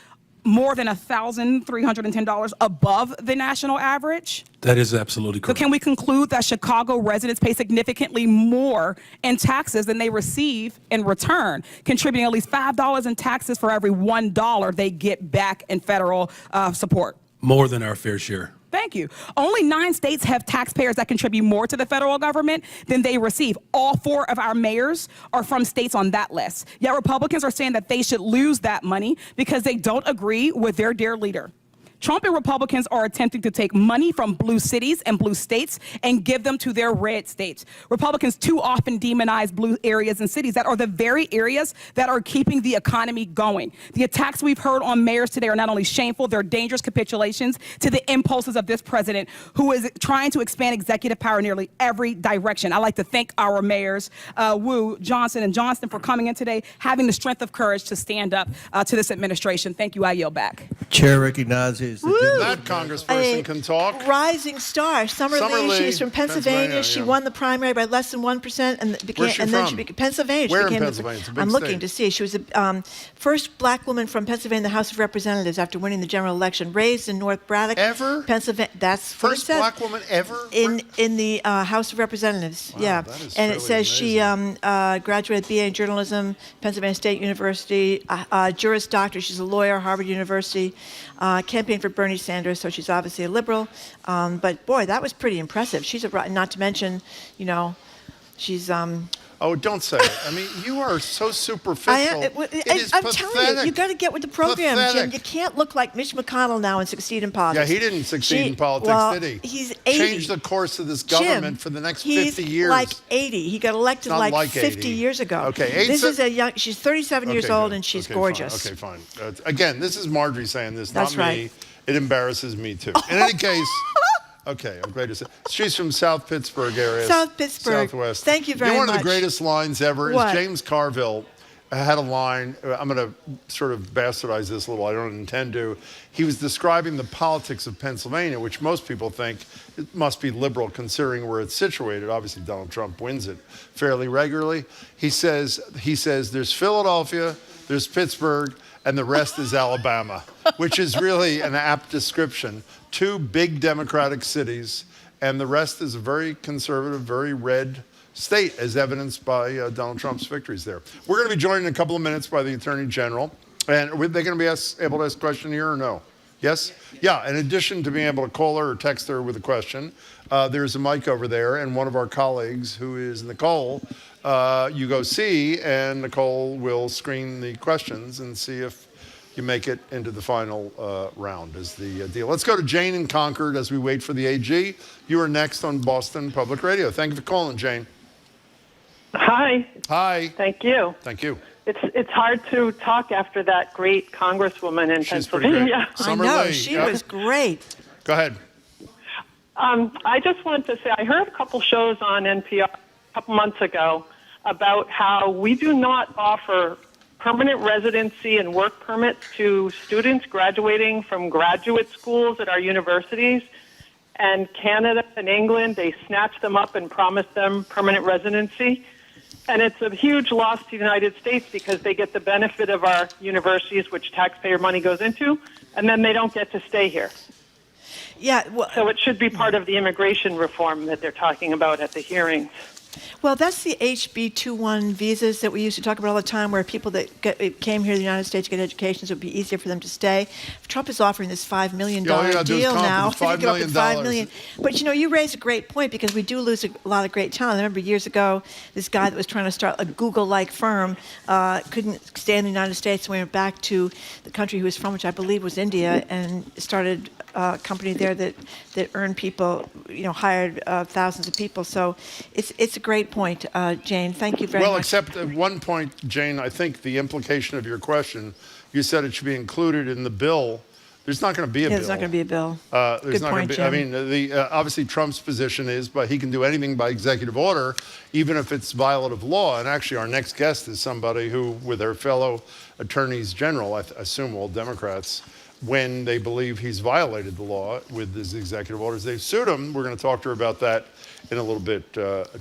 more than $1,310 above the national average? That is absolutely So correct. can we conclude that Chicago residents pay significantly more in taxes than they receive in return, contributing at least $5 in taxes for every $1 they get back in federal support? More than our fair share. Thank you. Only 9 states have taxpayers that contribute more to the federal government than they receive. All 4 of our mayors are from states on that list. Yet Republicans are saying that they should lose that money because they don't agree with their dear leader. Trump and Republicans are attempting to take money from blue cities and blue states and give them to their red states. Republicans too often demonize blue areas and cities that are the very areas that are keeping the economy going. The attacks we've heard on mayors today are not only shameful, they're dangerous capitulations to the impulses of this president who is trying to expand executive power in nearly every direction. I'd like to thank our mayors, Wu, Johnson, and Johnston for coming in today, having the strength of courage to stand up to this administration. Thank you. I yield back. Chair recognizes that congressperson can talk. Rising star, Summer Lee. She's from Pennsylvania. She won the primary by less than 1%, and became. Where's she and then from? she became Pennsylvania. Where she became in Pennsylvania? It's a big I'm looking state. to see. She was the first black woman from Pennsylvania in the House of Representatives after winning the general election. Raised in North Braddock, Pennsylvania. That's First black woman ever in the House of Representatives. Wow, yeah, that is and it really says she graduated BA in journalism, Pennsylvania State University, Juris Doctor. She's a lawyer, Harvard University. Campaigned for Bernie Sanders, so she's obviously a liberal. But boy, that was pretty impressive. She's not to mention, she's. Oh, don't say it. I mean, you are so superficial. I'm telling you, you got to get with the program, Pathetic. Jim. You can't look like Mitch McConnell now and succeed in politics. Yeah, he didn't succeed in politics, did he? He's 80. Changed the course of this government Jim, for the next he's 50 years. like 80. He got elected Not like 50 80. years ago. Okay, This is a young. She's 37 years old and she's gorgeous. Okay, fine. Again, this is Marjorie saying this, That's not me. right. It embarrasses me too. In any case. Okay, I'm glad to say. She's from South Pittsburgh area. South Pittsburgh. Southwest. Thank you very much. One of the greatest lines ever What? is James Carville had a line. I'm going to sort of bastardize this a little. I don't intend to. He was describing the politics of Pennsylvania, which most people think it must be liberal considering where it's situated. Obviously, Donald Trump wins it fairly regularly. He says there's Philadelphia, there's Pittsburgh, and the rest is Alabama, which is really an apt description. 2 big Democratic cities, and the rest is a very conservative, very red state, as evidenced by Donald Trump's victories there. We're going to be joined in a couple of minutes by the Attorney General. And are they going to be able to ask a question here or no? Yes? Yeah, in addition to being able to call her or text her with a question, there's a mic over there, and one of our colleagues, who is Nicole, you go see, and Nicole will screen the questions and see if you make it into the final round is the deal. Let's go to Jane in Concord as we wait for the AG. You are next on Boston Public Radio. Thank you for calling, Jane. Hi. Hi. Thank you. Thank you. It's hard to talk after that great Congresswoman in She's pretty great. Pennsylvania. I know, she was great. Go ahead. I just wanted to say I heard a couple shows on NPR a couple months ago about how we do not offer permanent residency and work permits to students graduating from graduate schools at our universities. And Canada and England, they snatch them up and promise them permanent residency. And it's a huge loss to the United States because they get the benefit of our universities, which taxpayer money goes into, and then they don't get to stay here. Yeah. Well, so it should be part of the immigration reform that they're talking about at the hearings. Well, that's the HB-21 visas that we used to talk about all the time, where people that came here to the United States to get educations, it would be easier for them to stay. Trump is offering this $5 million deal now. $5 million. $5 million. But, you raise a great point because we do lose a lot of great talent. I remember years ago, this guy that was trying to start a Google-like firm couldn't stay in the United States and went back to the country he was from, which I believe was India, and started company there that earned people, hired thousands of people. So it's a great point, Jane. Thank you very much. Well, except at one point, Jane, I think the implication of your question, you said it should be included in the bill. There's not going to be a bill. There's not going to be a bill. There's not going to be. I mean, obviously Trump's position is, but he can do anything by executive order, even if it's violative law. And actually, our next guest is somebody who, with her fellow attorneys general, I assume all Democrats, when they believe he's violated the law with his executive orders, they've sued him. We're going to talk to her about that in a little bit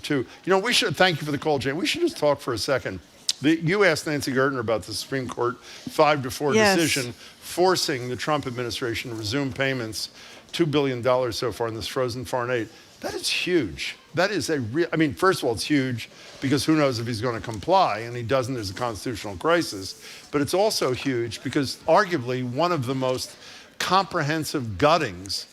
too. We should thank you for the call, Jane. We should just talk for a second. You asked Nancy Gertner about the Supreme Court 5-4 decision forcing the Trump administration to resume payments, $2 billion so far in this frozen foreign aid. That is huge. That is first of all, it's huge because who knows if he's going to comply, and he doesn't, there's a constitutional crisis. But it's also huge because arguably one of the most comprehensive guttings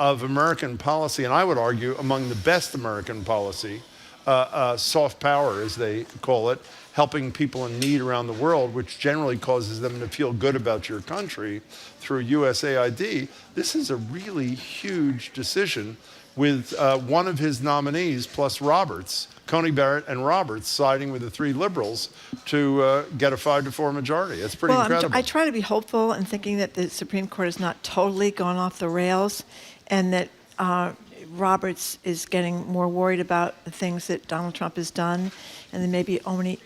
of American policy, and I would argue among the best American policy, soft power as they call it, helping people in need around the world, which generally causes them to feel good about your country through USAID. This is a really huge decision with one of his nominees plus Roberts, Coney Barrett and Roberts, siding with the three liberals to get a 5-4 majority. It's pretty incredible. I try to be hopeful and thinking that the Supreme Court has not totally gone off the rails and that Roberts is getting more worried about the things that Donald Trump has done, and then maybe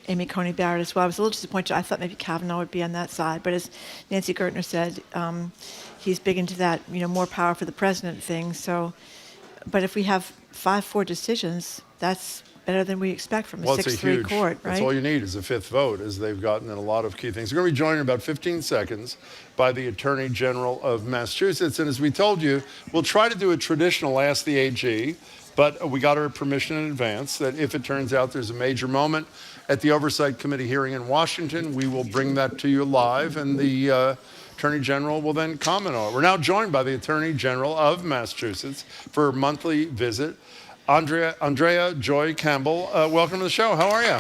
Amy Coney Barrett as well. I was a little disappointed. I thought maybe Kavanaugh would be on that side, but as Nancy Gertner said, he's big into that, more power for the president thing. So, but if we have 5-4 decisions, that's better than we expect from a 6-3 court, right? That's all you need is a fifth vote, as they've gotten in a lot of key things. We're going to be joined in about 15 seconds by the Attorney General of Massachusetts. And as we told you, we'll try to do a traditional Ask the AG, but we got her permission in advance that if it turns out there's a major moment at the Oversight Committee hearing in Washington, we will bring that to you live, and the Attorney General will then comment on it. We're now joined by the Attorney General of Massachusetts for a monthly visit, Andrea Joy Campbell. Welcome to the show. How are you?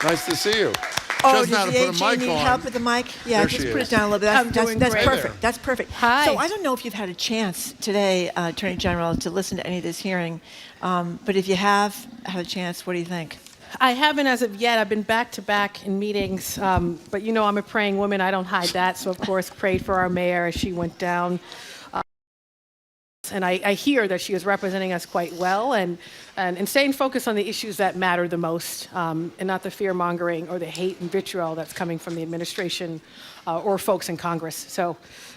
Nice to see you. Does the AG need help with the mic? Yeah, there just put it down a little bit. That's perfect. That's perfect. Hi. So I don't know if you've had a chance today, Attorney General, to listen to any of this hearing, but if you have had a chance, what do you think? I haven't as of yet. I've been back-to-back in meetings, but I'm a praying woman. I don't hide that. So, of course, prayed for our mayor as she went down. And I hear that she is representing us quite well and staying focused on the issues that matter the most and not the fear-mongering or the hate and vitriol that's coming from the administration or folks in Congress. So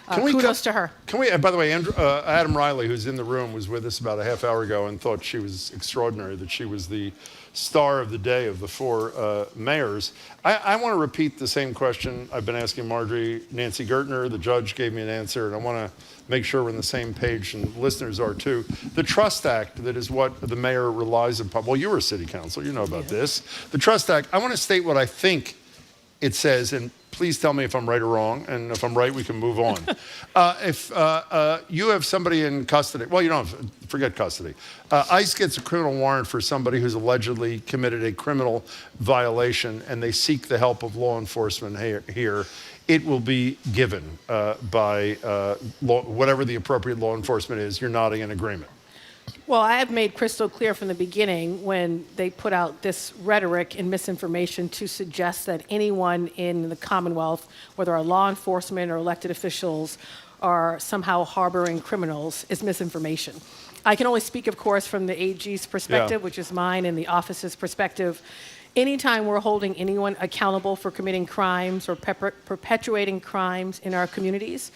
kudos to her. By the way, Adam Reilly, who's in the room, was with us about a half hour ago and thought she was extraordinary, that she was the star of the day of the 4 mayors. I want to repeat the same question I've been asking Marjorie Nancy Gertner. The judge gave me an answer, and I want to make sure we're on the same page, and listeners are too. The Trust Act, that is what the mayor relies upon. Well, you were city council, you know about this. The Trust Act, I want to state what I think it says, and please tell me if I'm right or wrong, and if I'm right, we can move on. If you have somebody in custody, well, you don't have, forget custody. ICE gets a criminal warrant for somebody who's allegedly committed a criminal violation, and they seek the help of law enforcement here. It will be given by whatever the appropriate law enforcement is. You're nodding in agreement. Well, I have made crystal clear from the beginning when they put out this rhetoric and misinformation to suggest that anyone in the Commonwealth, whether our law enforcement or elected officials, are somehow harboring criminals is misinformation. I can only speak, of course, from the AG's perspective, which is mine, and the office's perspective. Anytime we're holding anyone accountable for committing crimes or perpetuating crimes in our communities,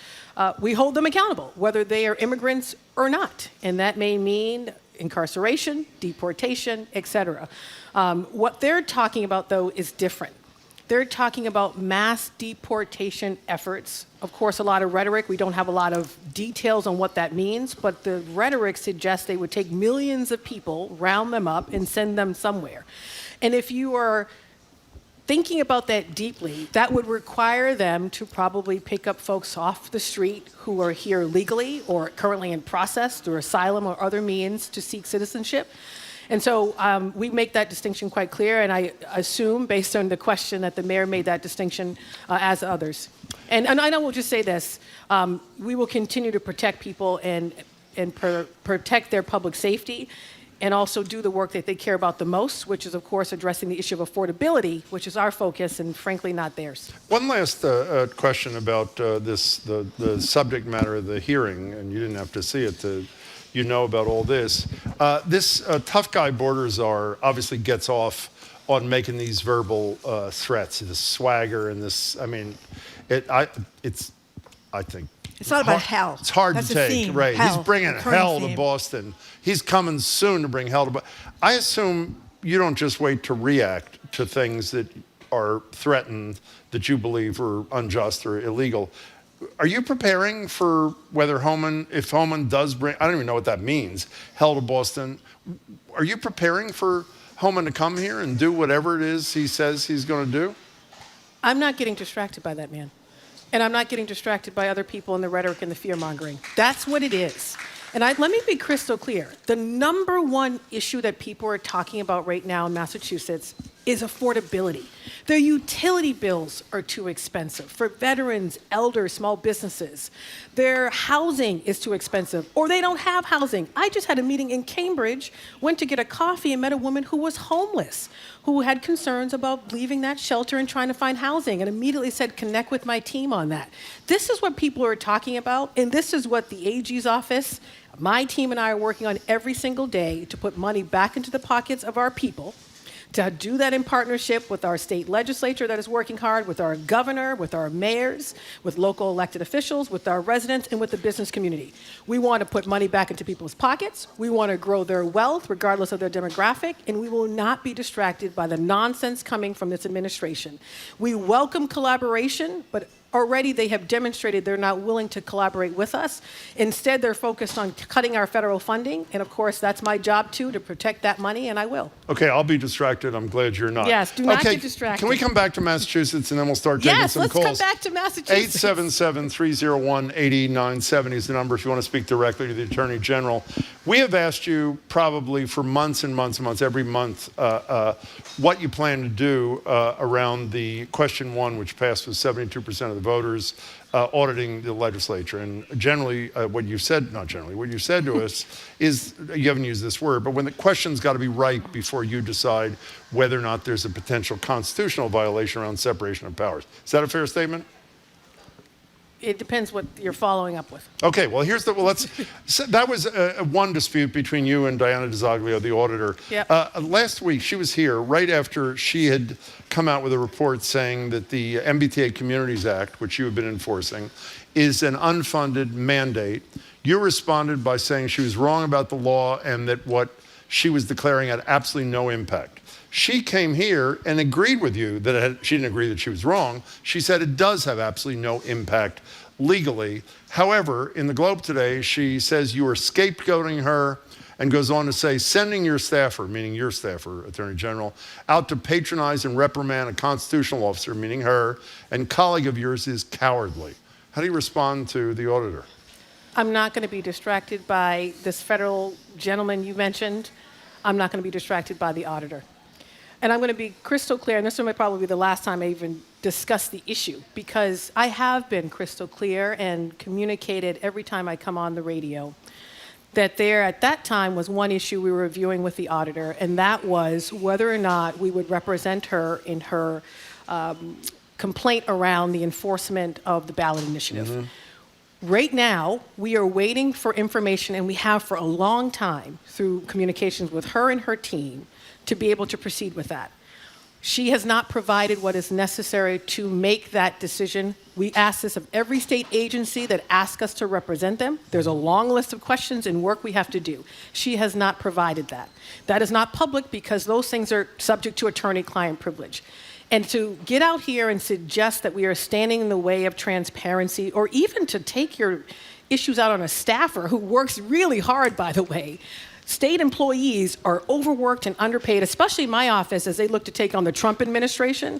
we hold them accountable, whether they are immigrants or not. And that may mean incarceration, deportation, et cetera. What they're talking about, though, is different. They're talking about mass deportation efforts. Of course, a lot of rhetoric. We don't have a lot of details on what that means, but the rhetoric suggests they would take millions of people, round them up, and send them somewhere. And if you are thinking about that deeply, that would require them to probably pick up folks off the street who are here legally or currently in process through asylum or other means to seek citizenship. And so we make that distinction quite clear, and I assume, based on the question, that the mayor made that distinction as others. And I will just say this. We will continue to protect people and protect their public safety, and also do the work that they care about the most, which is, of course, addressing the issue of affordability, which is our focus and, frankly, not theirs. One last question about the subject matter of the hearing, and you didn't have to see it to you know about all this. This tough guy border czar obviously gets off on making these verbal threats, this swagger and this, I mean, I think. It's not about hell. It's hard That's to the take, theme. right? Hell, He's bringing recurring hell theme. to Boston. He's coming soon to bring hell to Boston. I assume you don't just wait to react to things that are threatened that you believe are unjust or illegal. Are you preparing for whether if Homan does bring, I don't even know what that means, hell to Boston? Are you preparing for Homan to come here and do whatever it is he says he's going to do? I'm not getting distracted by that man. And I'm not getting distracted by other people in the rhetoric and the fear-mongering. That's what it is. And let me be crystal clear. The number one issue that people are talking about right now in Massachusetts is affordability. Their utility bills are too expensive for veterans, elders, small businesses. Their housing is too expensive, or they don't have housing. I just had a meeting in Cambridge, went to get a coffee and met a woman who was homeless, who had concerns about leaving that shelter and trying to find housing, and immediately said, connect with my team on that. This is what people are talking about, and this is what the AG's office, my team and I are working on every single day to put money back into the pockets of our people, to do that in partnership with our state legislature that is working hard, with our governor, with our mayors, with local elected officials, with our residents, and with the business community. We want to put money back into people's pockets. We want to grow their wealth regardless of their demographic, and we will not be distracted by the nonsense coming from this administration. We welcome collaboration, but already they have demonstrated they're not willing to collaborate with us. Instead, they're focused on cutting our federal funding. And of course, that's my job too, to protect that money, and I will. Okay, I'll be distracted. I'm glad you're not. Yes, do not get distracted. Can we come back to Massachusetts and then we'll start taking some calls? Yes, let's come back to Massachusetts. 877-301-8090 is the number if you want to speak directly to the Attorney General. We have asked you probably for months and months and months, every month, what you plan to do around the question 1, which passed with 72% of the voters, auditing the legislature. And generally, what you said to us is, you haven't used this word, but when the question's got to be right before you decide whether or not there's a potential constitutional violation around separation of powers. Is that a fair statement? It depends what you're following up with. Okay, well, that was one dispute between you and Diana DiZoglio, the auditor. Yep. Last week, she was here right after she had come out with a report saying that the MBTA Communities Act, which you have been enforcing, is an unfunded mandate. You responded by saying she was wrong about the law and that what she was declaring had absolutely no impact. She came here and agreed with you that she didn't agree that she was wrong. She said it does have absolutely no impact legally. However, in the Globe today, she says you are scapegoating her and goes on to say sending your staffer, meaning your staffer, Attorney General, out to patronize and reprimand a constitutional officer, meaning her, and colleague of yours is cowardly. How do you respond to the auditor? I'm not going to be distracted by this federal gentleman you mentioned. I'm not going to be distracted by the auditor. And I'm going to be crystal clear, and this will probably be the last time I even discuss the issue, because I have been crystal clear and communicated every time I come on the radio that there at that time was one issue we were reviewing with the auditor, and that was whether or not we would represent her in her complaint around the enforcement of the ballot initiative. Mm-hmm. Right now, we are waiting for information, and we have for a long time through communications with her and her team to be able to proceed with that. She has not provided what is necessary to make that decision. We ask this of every state agency that asks us to represent them. There's a long list of questions and work we have to do. She has not provided that. That is not public because those things are subject to attorney-client privilege. And to get out here and suggest that we are standing in the way of transparency, or even to take your issues out on a staffer who works really hard, by the way. State employees are overworked and underpaid, especially my office as they look to take on the Trump administration,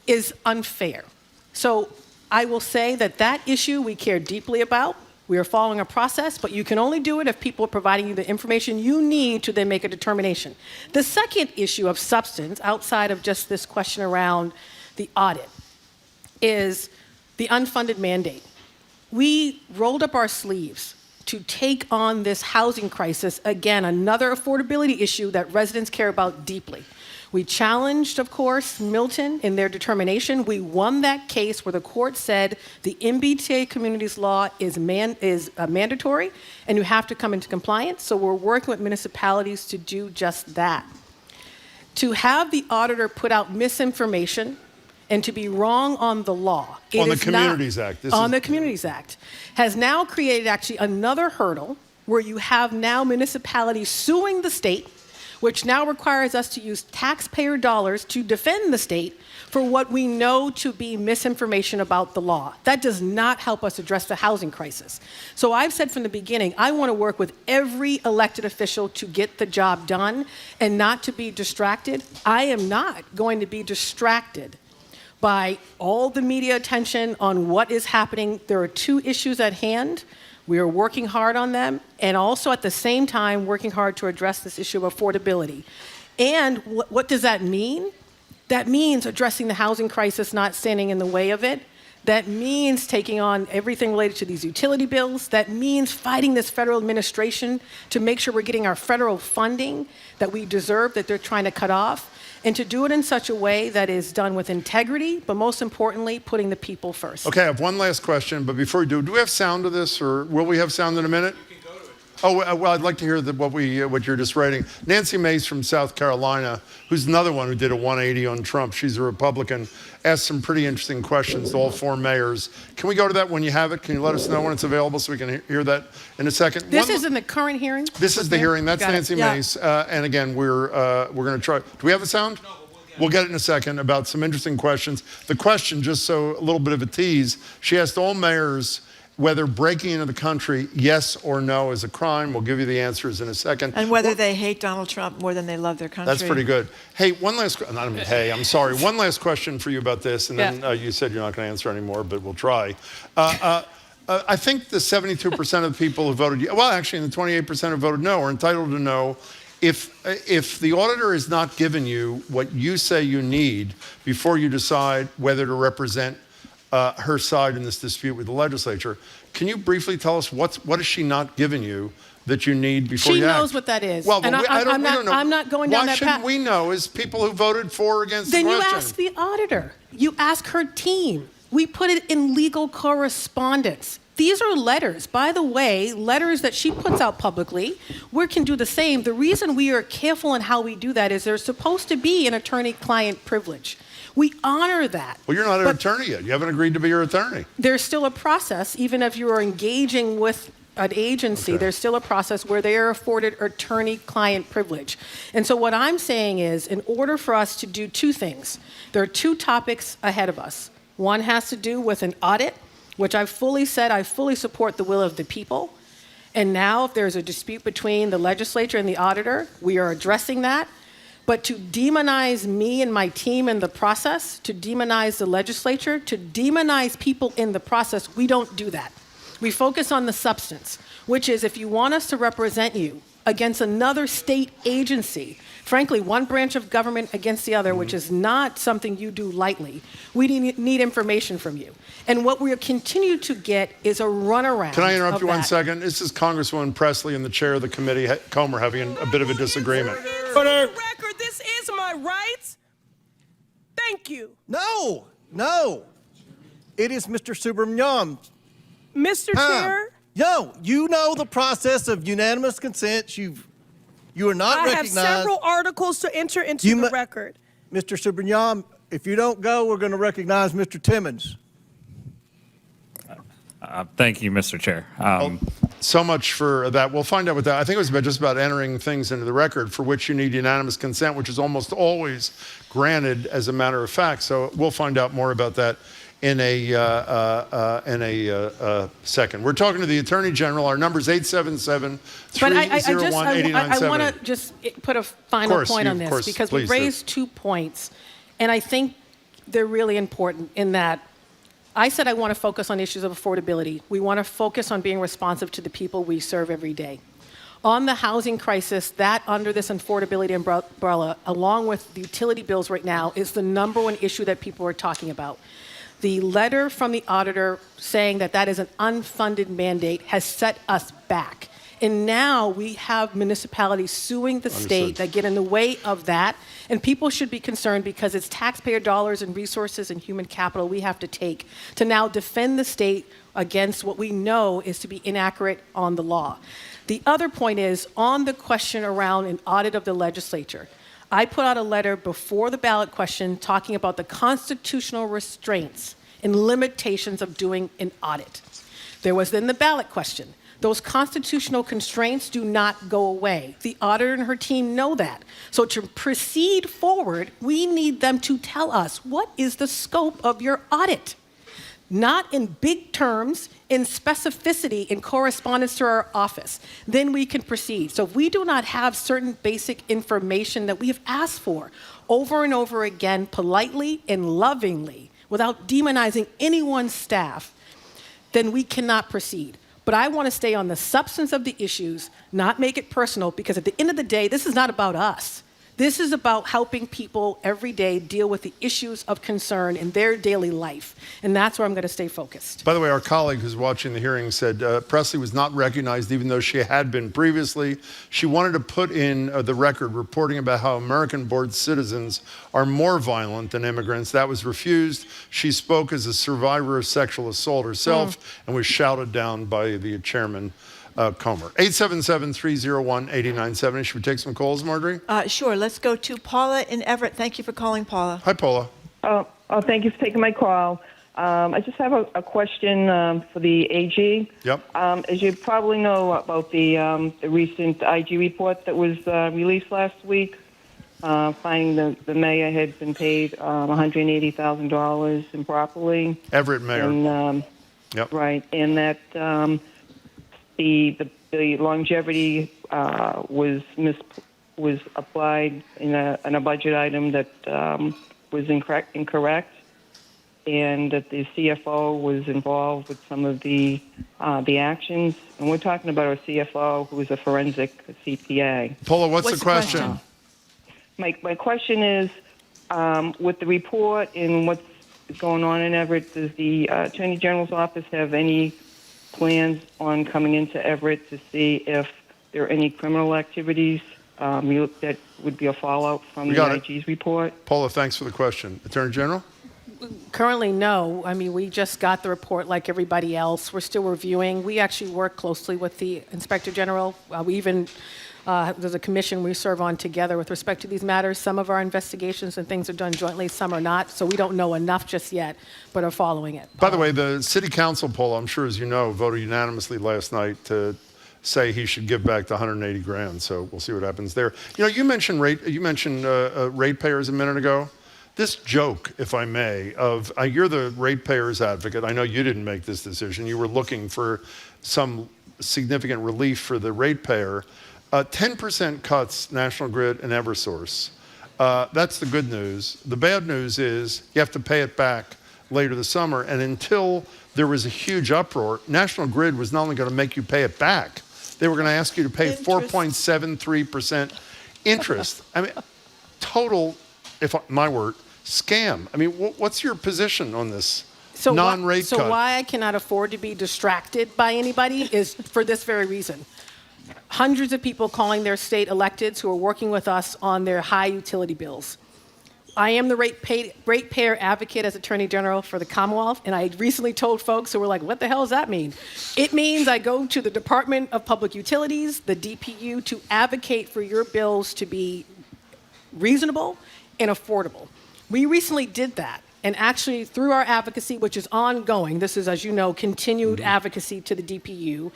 is unfair. So I will say that issue we care deeply about. We are following a process, but you can only do it if people are providing you the information you need to then make a determination. The second issue of substance, outside of just this question around the audit, is the unfunded mandate. We rolled up our sleeves to take on this housing crisis, again, another affordability issue that residents care about deeply. We challenged, of course, Milton in their determination. We won that case where the court said the MBTA communities law is mandatory and you have to come into compliance. So we're working with municipalities to do just that. To have the auditor put out misinformation and to be wrong on the law. On the Communities Act. The Communities Act has now created actually another hurdle where you have now municipalities suing the state, which now requires us to use taxpayer dollars to defend the state for what we know to be misinformation about the law. That does not help us address the housing crisis. So I've said from the beginning, I want to work with every elected official to get the job done and not to be distracted. I am not going to be distracted by all the media attention on what is happening. There are two issues at hand. We are working hard on them, and also at the same time working hard to address this issue of affordability. And what does that mean? That means addressing the housing crisis, not standing in the way of it. That means taking on everything related to these utility bills. That means fighting this federal administration to make sure we're getting our federal funding that we deserve, that they're trying to cut off, and to do it in such a way that is done with integrity, but most importantly, putting the people first. Okay, I have one last question, but before we do we have sound of this, or will we have sound in a minute? Oh, well, I'd like to hear what you're just writing. Nancy Mace from South Carolina, who's another one who did a 180 on Trump. She's a Republican, asked some pretty interesting questions to all four mayors. Can we go to that when you have it? Can you let us know when it's available so we can hear that in a second? This is in the current hearing? This is the hearing. That's Nancy Mace. And again, we're going to try. Do we have the sound? No, we'll get it in a second about some interesting questions. The question, just so a little bit of a tease, she asked all mayors whether breaking into the country, yes or no, is a crime. We'll give you the answers in a second. And whether they hate Donald Trump more than they love their country. That's pretty good. Hey, one last I'm sorry. One last question for you about this, and then you said you're not going to answer anymore, but we'll try. I think the 72% of the people who voted, well, actually, the 28% who voted no are entitled to know if the auditor has not given you what you say you need before you decide whether to represent her side in this dispute with the legislature. Can you briefly tell us what has she not given you that you need before you act? She knows what that is. Well, and we don't know. I'm not going down Why that path. Why shouldn't we know as people who voted for or against then the question? Then you ask the auditor. You ask her team. We put it in legal correspondence. These are letters, by the way, letters that she puts out publicly. We can do the same. The reason we are careful in how we do that is there's supposed to be an attorney-client privilege. We honor that. Well, you're not an attorney yet. You haven't agreed to be your attorney. There's still a process, even if you are engaging with an agency, there's still a process where they are afforded attorney-client privilege. And so what I'm saying is, in order for us to do two things, there are two topics ahead of us. One has to do with an audit, which I've fully said I fully support the will of the people. And now if there's a dispute between the legislature and the auditor, we are addressing that. But to demonize me and my team in the process, to demonize the legislature, to demonize people in the process, we don't do that. We focus on the substance, which is if you want us to represent you against another state agency, frankly, one branch of government against the other, which is not something you do lightly, we need information from you. And what we continue to get is a runaround. Can I interrupt you 1 second? This is Congresswoman Presley and the chair of the committee, Comer, having a bit of a disagreement. Record, this is my right. Thank you. No. It is Mr. Subramaniam. Mr. Chair? No, you know the process of unanimous consent. You are not recognized. I have several articles to enter into the record. Mr. Subramaniam, if you don't go, we're going to recognize Mr. Timmons. Thank you, Mr. Chair. So much for that. We'll find out what that. I think it was just about entering things into the record for which you need unanimous consent, which is almost always granted as a matter of fact. So we'll find out more about that in a second. We're talking to the Attorney General. Our number is 877-301-8970. I want to just put a final point on this because we raised 2 points, and I think they're really important in that I said I want to focus on issues of affordability. We want to focus on being responsive to the people we serve every day. On the housing crisis, that under this affordability umbrella, along with the utility bills right now, is the number one issue that people are talking about. The letter from the auditor saying that that is an unfunded mandate has set us back. And now we have municipalities suing the state that get in the way of that. And people should be concerned because it's taxpayer dollars and resources and human capital we have to take to now defend the state against what we know is to be inaccurate on the law. The other point is on the question around an audit of the legislature. I put out a letter before the ballot question talking about the constitutional restraints and limitations of doing an audit. There was then the ballot question. Those constitutional constraints do not go away. The auditor and her team know that. So to proceed forward, we need them to tell us what is the scope of your audit. Not in big terms, in specificity, in correspondence to our office. Then we can proceed. So if we do not have certain basic information that we have asked for over and over again, politely and lovingly, without demonizing anyone's staff, then we cannot proceed. But I want to stay on the substance of the issues, not make it personal, because at the end of the day, this is not about us. This is about helping people every day deal with the issues of concern in their daily life. And that's where I'm going to stay focused. By the way, our colleague who's watching the hearing said Presley was not recognized even though she had been previously. She wanted to put in the record reporting about how American-born citizens are more violent than immigrants. That was refused. She spoke as a survivor of sexual assault herself and was shouted down by the chairman. Comer. 877-301-8097. Should we take some calls, Marjorie? Sure. Let's go to Paula in Everett. Thank you for calling, Paula. Hi, Paula. Thank you for taking my call. I just have a question for the AG. Yep. As you probably know about the recent IG report that was released last week, finding the mayor had been paid $180,000 improperly. Everett mayor. And, yep. Right, and that the longevity was applied in a budget item that was incorrect, and that the CFO was involved with some of the actions. And we're talking about our CFO, who is a forensic CPA. Paula, what's the question? My question is, with the report and what's going on in Everett, does the Attorney General's office have any plans on coming into Everett to see if there are any criminal activities that would be a fallout from the IG's report? Paula, thanks for the question. Attorney General? Currently, no. I mean, we just got the report like everybody else. We're still reviewing. We actually work closely with the Inspector General. We even there's a commission we serve on together with respect to these matters. Some of our investigations and things are done jointly, some are not. So we don't know enough just yet, but are following it. By the way, the city council poll, I'm sure as you know, voted unanimously last night say he should give back the $180,000. So we'll see what happens there. You know, you mentioned ratepayers a minute ago. This joke, if I may, of you're the ratepayers advocate. I know you didn't make this decision. You were looking for some significant relief for the ratepayer. 10% cuts National Grid and Eversource. That's the good news. The bad news is you have to pay it back later this summer. And until there was a huge uproar, National Grid was not only going to make you pay it back, they were going to ask you to pay 4.73% interest. I mean, total, my word, scam. I mean, what's your position on this non-rate cut? So why I cannot afford to be distracted by anybody is for this very reason. Hundreds of people calling their state electeds who are working with us on their high utility bills. I am the ratepayer advocate as Attorney General for the Commonwealth, and I recently told folks who were like, what the hell does that mean? It means I go to the Department of Public Utilities, the DPU, to advocate for your bills to be reasonable and affordable. We recently did that, and actually through our advocacy, which is ongoing, this is, as you know, continued advocacy to the DPU,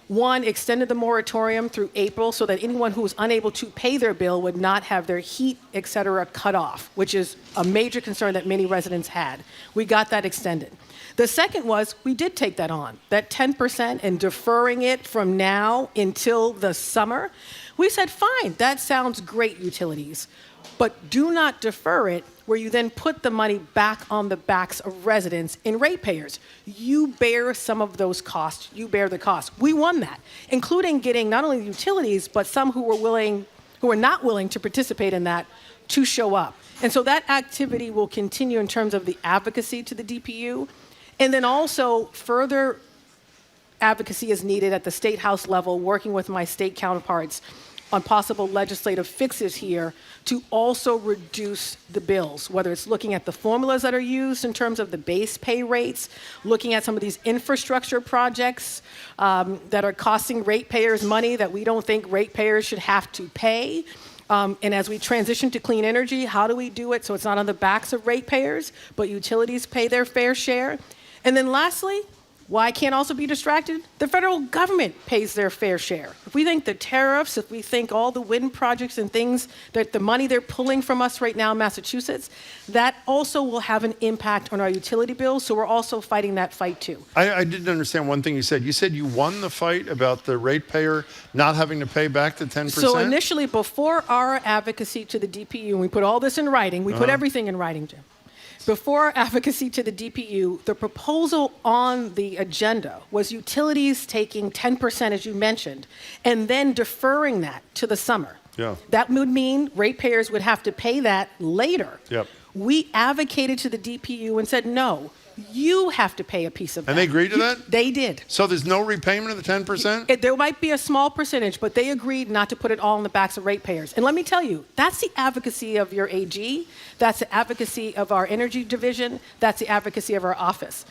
one, extended the moratorium through April so that anyone who was unable to pay their bill would not have their heat, et cetera, cut off, which is a major concern that many residents had. We got that extended. The second was we did take that on, that 10% and deferring it from now until the summer. We said, fine, that sounds great, utilities, but do not defer it where you then put the money back on the backs of residents and ratepayers. You bear some of those costs. You bear the cost. We won that, including getting not only the utilities, but some who were not willing to participate in that to show up. And so that activity will continue in terms of the advocacy to the DPU. And then also further advocacy is needed at the state house level, working with my state counterparts on possible legislative fixes here to also reduce the bills, whether it's looking at the formulas that are used in terms of the base pay rates, looking at some of these infrastructure projects that are costing ratepayers money that we don't think ratepayers should have to pay. And as we transition to clean energy, how do we do it so it's not on the backs of ratepayers, but utilities pay their fair share? And then lastly, why I can't also be distracted? The federal government pays their fair share. If we think the tariffs, if we think all the wind projects and things, that the money they're pulling from us right now in Massachusetts, that also will have an impact on our utility bills. So we're also fighting that fight too. I didn't understand one thing you said. You said you won the fight about the ratepayer not having to pay back the 10%? So initially, before our advocacy to the DPU, and we put all this in writing, we put everything in writing, Jim. Before advocacy to the DPU, the proposal on the agenda was utilities taking 10%, as you mentioned, and then deferring that to the summer. Yeah. That would mean ratepayers would have to pay that later. Yep. We advocated to the DPU and said, no, you have to pay a piece of that. And they agreed to that? They did. So there's no repayment of the 10%? There might be a small percentage, but they agreed not to put it all in the backs of ratepayers. And let me tell you, that's the advocacy of your AG. That's the advocacy of our energy division. That's the advocacy of our office.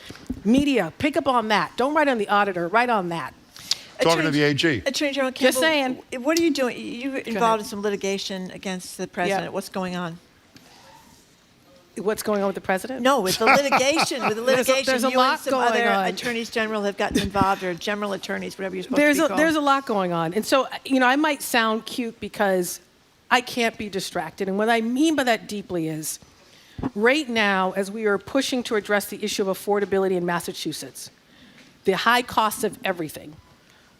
Media, pick up on that. Don't write on the auditor, write on that. Talking to the AG. Attorney General Campbell, Just saying. What are you doing? You're involved in some litigation against the president. Yeah. What's going on? What's going on with the president? No, with the litigation. There's a you lot and some going other on. attorneys general have gotten involved, or general attorneys, whatever you're supposed to be called. There's a lot going on. And so, I might sound cute because I can't be distracted. And what I mean by that deeply is, right now, as we are pushing to address the issue of affordability in Massachusetts, the high cost of everything,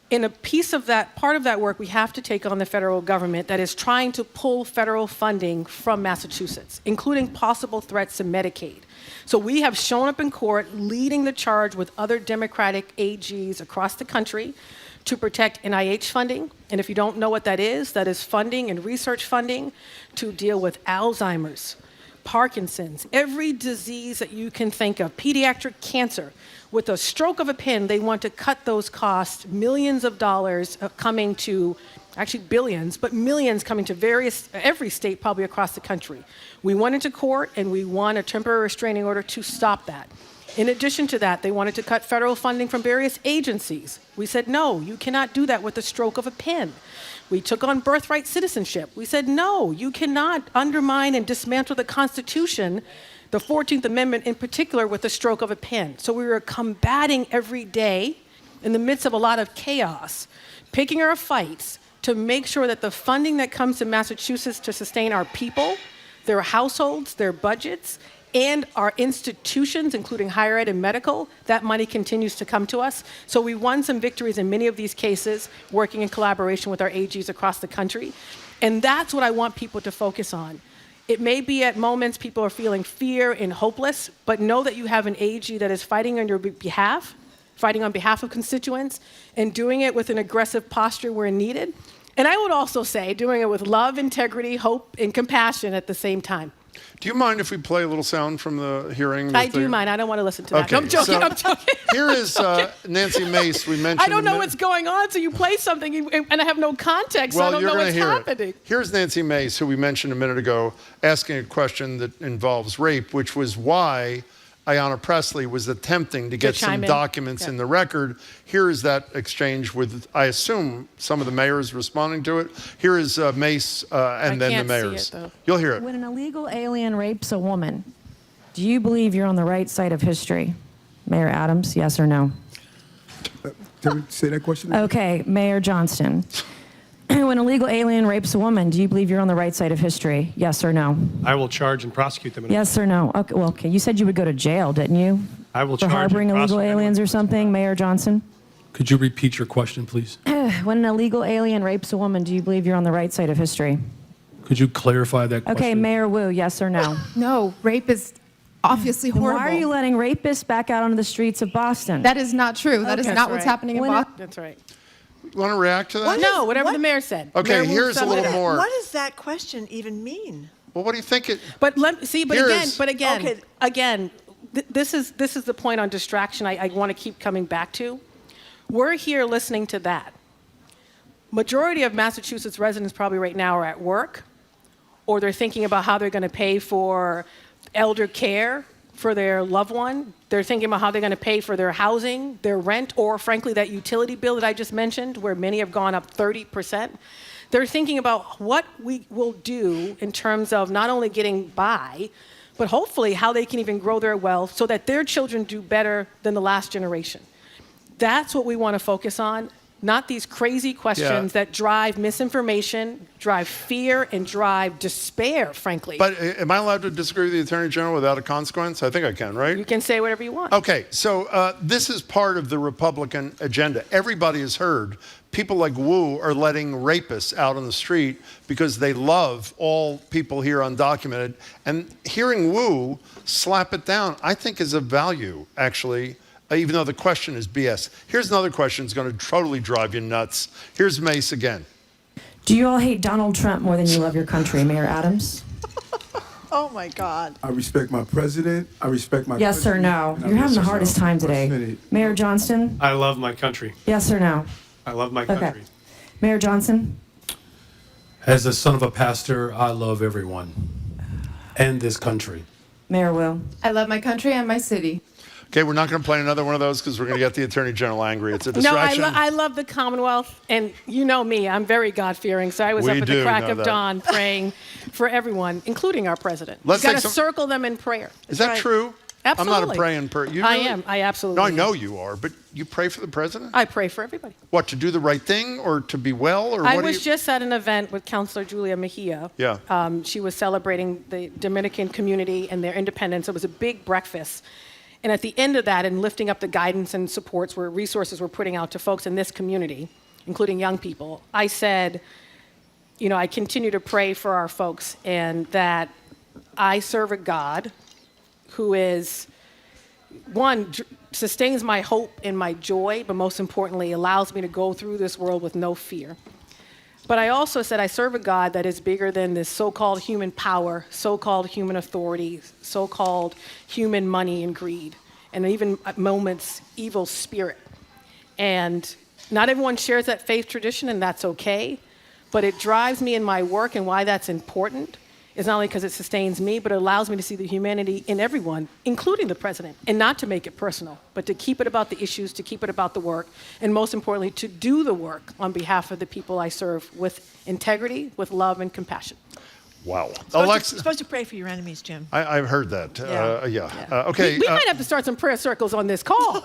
in a piece of that, part of that work, we have to take on the federal government that is trying to pull federal funding from Massachusetts, including possible threats to Medicaid. So we have shown up in court leading the charge with other Democratic AGs across the country to protect NIH funding. And if you don't know what that is funding and research funding to deal with Alzheimer's, Parkinson's, every disease that you can think of, pediatric cancer. With a stroke of a pen, they want to cut those costs, millions of dollars coming to, actually billions, but millions coming to every state probably across the country. We went into court and we won a temporary restraining order to stop that. In addition to that, they wanted to cut federal funding from various agencies. We said, no, you cannot do that with the stroke of a pen. We took on birthright citizenship. We said, no, you cannot undermine and dismantle the Constitution, the 14th Amendment in particular, with the stroke of a pen. So we were combating every day in the midst of a lot of chaos, picking our fights to make sure that the funding that comes to Massachusetts to sustain our people, their households, their budgets, and our institutions, including higher ed and medical, that money continues to come to us. So we won some victories in many of these cases, working in collaboration with our AGs across the country. And that's what I want people to focus on. It may be at moments people are feeling fear and hopeless, but know that you have an AG that is fighting on your behalf, fighting on behalf of constituents, and doing it with an aggressive posture where needed. And I would also say doing it with love, integrity, hope, and compassion at the same time. Do you mind if we play a little sound from the hearing? I do mind. I don't want to listen to that. Okay, No, I'm joking. so I'm joking. Here is Nancy Mace. We mentioned. I don't know what's going on, so you play something and I have no context. Well, so I don't you're know going what's to hear happening. it. Here's Nancy Mace, who we mentioned a minute ago, asking a question that involves rape, which was why Ayanna Pressley was attempting to get some documents in the record. Here is that exchange with, I assume, some of the mayors responding to it. Here is Mace and then the mayors. You'll hear it. When an illegal alien rapes a woman, do you believe you're on the right side of history? Mayor Adams, yes or no? Say that question. Okay, Mayor Johnston. When a legal alien rapes a woman, do you believe you're on the right side of history? Yes or no? I will charge and prosecute them. Yes or no? Okay, well, okay. You said you would go to jail, didn't you? I will for charge harboring and illegal prosecute aliens or something, Mayor Johnson? Could you repeat your question, please? When an illegal alien rapes a woman, do you believe you're on the right side of history? Could you clarify that question? Okay, Mayor Wu, yes or no? No, rape is obviously Then horrible. why are you letting rapists back out onto the streets of Boston? That is not true. That is Okay. not That's what's right. happening in When Boston. That's right. You want to react to that? No, whatever the mayor said. Okay, Mayor Wu here's a said little whatever. more. What does that question even mean? Well, what do you think it? But Okay. again, this is the point on distraction I want to keep coming back to. We're here listening to that. Majority of Massachusetts residents probably right now are at work, or they're thinking about how they're going to pay for elder care for their loved one. They're thinking about how they're going to pay for their housing, their rent, or frankly, that utility bill that I just mentioned, where many have gone up 30%. They're thinking about what we will do in terms of not only getting by, but hopefully how they can even grow their wealth so that their children do better than the last generation. That's what we want to focus on, not these crazy questions that drive misinformation, drive fear, and drive despair, frankly. But am I allowed to disagree with the Attorney General without a consequence? I think I can, right? You can say whatever you want. Okay, so this is part of the Republican agenda. Everybody has heard people like Wu are letting rapists out on the street because they love all people here undocumented. And hearing Wu slap it down, I think is of value, actually, even though the question is BS. Here's another question that's going to totally drive you nuts. Here's Mace again. Do you all hate Donald Trump more than you love your country, Mayor Adams? Oh my God. I respect my president. I respect my Yes or country, no? and I You're having the respect hardest my time today. Senate. Mayor Johnston? I love my country. Yes or no? I love my Okay. country. Mayor Johnson? As a son of a pastor, I love everyone and this country. Mayor Will? I love my country and my city. Okay, we're not going to play another one of those because we're going to get the Attorney General angry. It's a No, distraction. I love the Commonwealth, and you know me, I'm very God-fearing, so I was We up at do the crack know of that. dawn praying for everyone, including our president. Let's You've got take to some- circle them in prayer. Is that Right. true? Absolutely. I'm not a praying person. You I really? am. I absolutely No, I am. know you are, but you pray for the president? I pray for everybody. What, to do the right thing or to be well? Or I what do was you... just at an event with Councilor Julia Mejia. Yeah. She was celebrating the Dominican community and their independence. It was a big breakfast. And at the end of that, and lifting up the guidance and supports where resources we're putting out to folks in this community, including young people, I said, you know, I continue to pray for our folks and that I serve a God who is, one, sustains my hope and my joy, but most importantly, allows me to go through this world with no fear. But I also said I serve a God that is bigger than this so-called human power, so-called human authority, so-called human money and greed, and even at moments, evil spirit. And not everyone shares that faith tradition, and that's okay. But it drives me in my work, and why that's important is not only because it sustains me, but it allows me to see the humanity in everyone, including the president, and not to make it personal, but to keep it about the issues, to keep it about the work, and most importantly, to do the work on behalf of the people I serve with integrity, with love, and compassion. Wow. You're supposed to pray for your enemies, Jim. I've heard that. Okay. We might have to start some prayer circles on this call.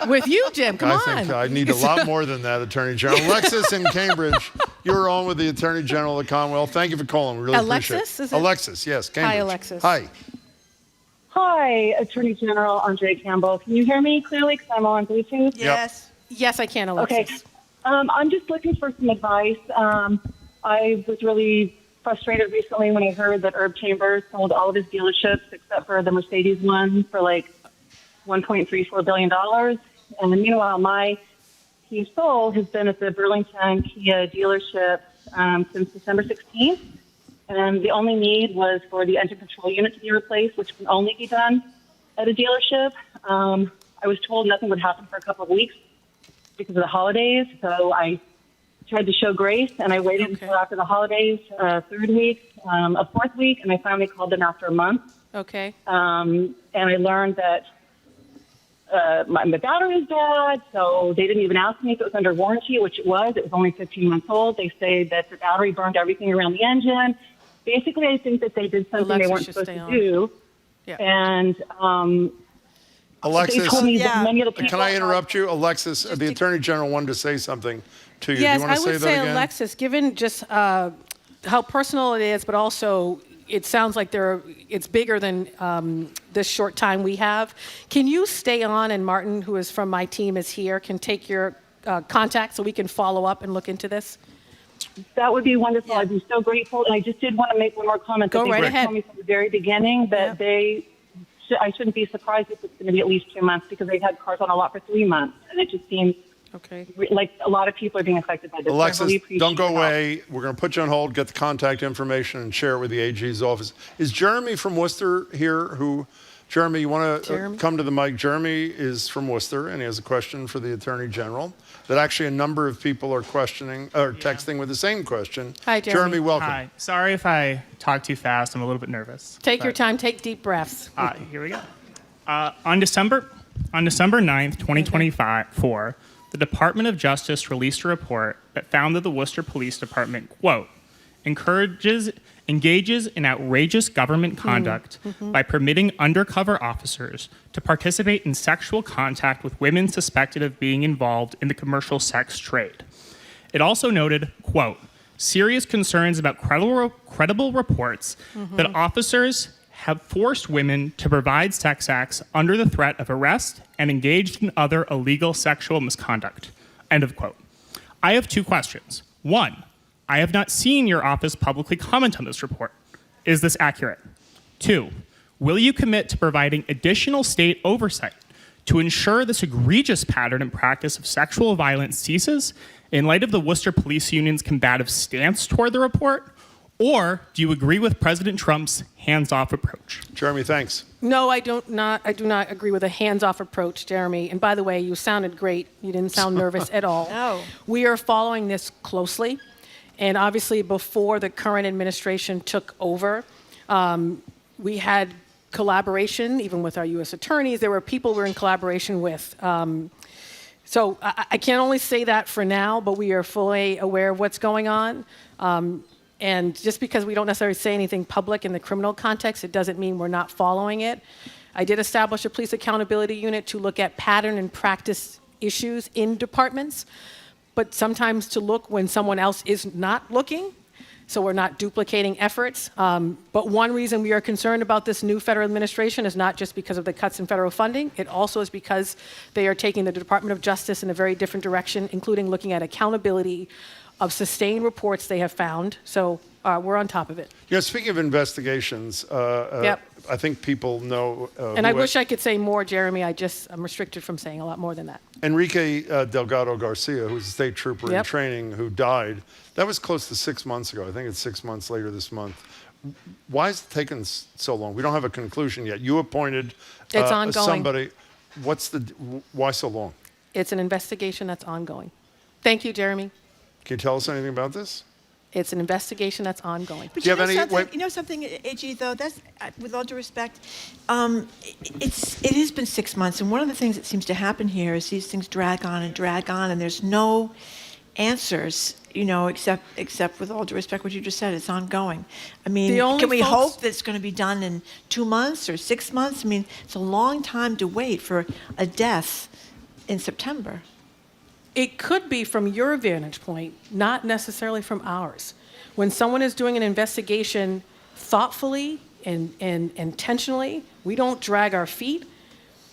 With you, Jim. Come on. I think I need a lot more than that, Attorney General. Alexis in Cambridge, you're on with the Attorney General of the Commonwealth. Thank you for calling. We really Alexis, appreciate it. is it? Alexis, yes, Cambridge. Hi, Alexis. Hi. Hi, Attorney General Andrea Campbell. Can you hear me clearly because I'm on Bluetooth? Yes. Yes, I can, Alexis. Okay. I'm just looking for some advice. I was really frustrated recently when I heard that Herb Chambers sold all of his dealerships except for the Mercedes one for like $1.34 billion. And meanwhile, my Kia Soul has been at the Burlington Kia dealership since December 16th. And the only need was for the engine control unit to be replaced, which can only be done at a dealership. I was told nothing would happen for a couple of weeks because of the holidays. So I tried to show grace, and I waited until after the holidays, third week, a fourth week, and I finally called them after a month. Okay. And I learned that my battery is bad, so they didn't even ask me if it was under warranty, which it was. It was only 15 months old. They say that the battery burned everything around the engine. Basically, I think that they did something Alexis they weren't should supposed stay to on. do. Yeah. And Alexis, they told me that many of the people can I interrupt you? Alexis, the Attorney General wanted to say something to you. Yes, Do you want I to would say say, that again? Alexis, given just how personal it is, but also it sounds like it's bigger than this short time we have. Can you stay on, and Martin, who is from my team, is here, can take your contact so we can follow up and look into this? That would be wonderful. I'd be so grateful. And I just did want to make one more comment. Go right They ahead. told me from the very beginning that I shouldn't be surprised if it's going to be at least 2 months because they've had cars on a lot for 3 months. And it just seems like a lot of people are being affected by this. Alexis, I really appreciate don't go your help. away. We're going to put you on hold, get the contact information, and share it with the AG's office. Is Jeremy from Worcester here? Jeremy, you want to come to the mic? Jeremy is from Worcester, and he has a question for the Attorney General that actually a number of people are questioning or texting with the same question. Hi, Jeremy. Jeremy, welcome. Hi. Sorry if I talk too fast. I'm a little bit nervous. Take your time. Take deep breaths. Here we go. On December 9th, 2024, the Department of Justice released a report that found that the Worcester Police Department, quote, engages in outrageous government conduct by permitting undercover officers to participate in sexual contact with women suspected of being involved in the commercial sex trade. It also noted, quote, serious concerns about credible reports that officers have forced women to provide sex acts under the threat of arrest and engaged in other illegal sexual misconduct, end of quote. I have 2 questions. 1, I have not seen your office publicly comment on this report. Is this accurate? 2, will you commit to providing additional state oversight to ensure this egregious pattern and practice of sexual violence ceases in light of the Worcester Police Union's combative stance toward the report? Or do you agree with President Trump's hands-off approach? Jeremy, thanks. No, I do not agree with a hands-off approach, Jeremy. And by the way, you sounded great. You didn't sound nervous at all. No. We are following this closely. And obviously, before the current administration took over, we had collaboration, even with our U.S. attorneys. There were people we were in collaboration with. So I can only say that for now, but we are fully aware of what's going on. And just because we don't necessarily say anything public in the criminal context, it doesn't mean we're not following it. I did establish a police accountability unit to look at pattern and practice issues in departments, but sometimes to look when someone else is not looking, so we're not duplicating efforts. But one reason we are concerned about this new federal administration is not just because of the cuts in federal funding. It also is because they are taking the Department of Justice in a very different direction, including looking at accountability of sustained reports they have found. So we're on top of it. Yeah, speaking of investigations, I think people know. And I wish I could say more, Jeremy. I'm restricted from saying a lot more than that. Enrique Delgado Garcia, who's a state trooper in training who died, that was close to 6 months ago. I think it's 6 months later this month. Why is it taking so long? We don't have a conclusion yet. You appointed it's ongoing. Somebody. Why so long? It's an investigation that's ongoing. Thank you, Jeremy. Can you tell us anything about this? It's an investigation that's ongoing. But you know something, AG, though, that's, with all due respect, it has been 6 months, and one of the things that seems to happen here is these things drag on, and there's no answers, except with all due respect what you just said, it's ongoing. I mean, can we hope that it's going to be done in 2 months or 6 months? I mean, it's a long time to wait for a death in September. It could be from your vantage point, not necessarily from ours. When someone is doing an investigation thoughtfully and intentionally, we don't drag our feet.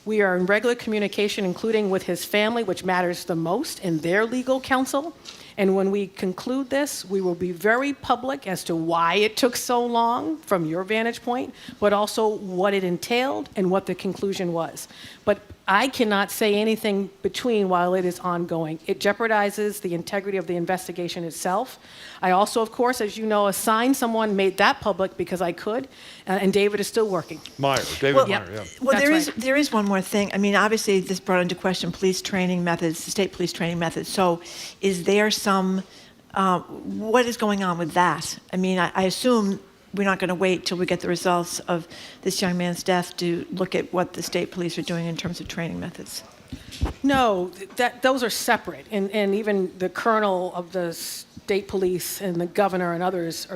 We are in regular communication, including with his family, which matters the most, and their legal counsel. And when we conclude this, we will be very public as to why it took so long from your vantage point, but also what it entailed and what the conclusion was. But I cannot say anything between while it is ongoing. It jeopardizes the integrity of the investigation itself. I also, of course, as you know, assigned someone, made that public because I could, and David is still working. David Meyer, yeah. Well, there is one more thing. I mean, obviously, this brought into question police training methods, the state police training methods. So is there some, what is going on with that? I mean, I assume we're not going to wait till we get the results of this young man's death to look at what the state police are doing in terms of training methods. No, those are separate. And even the colonel of the state police and the governor and others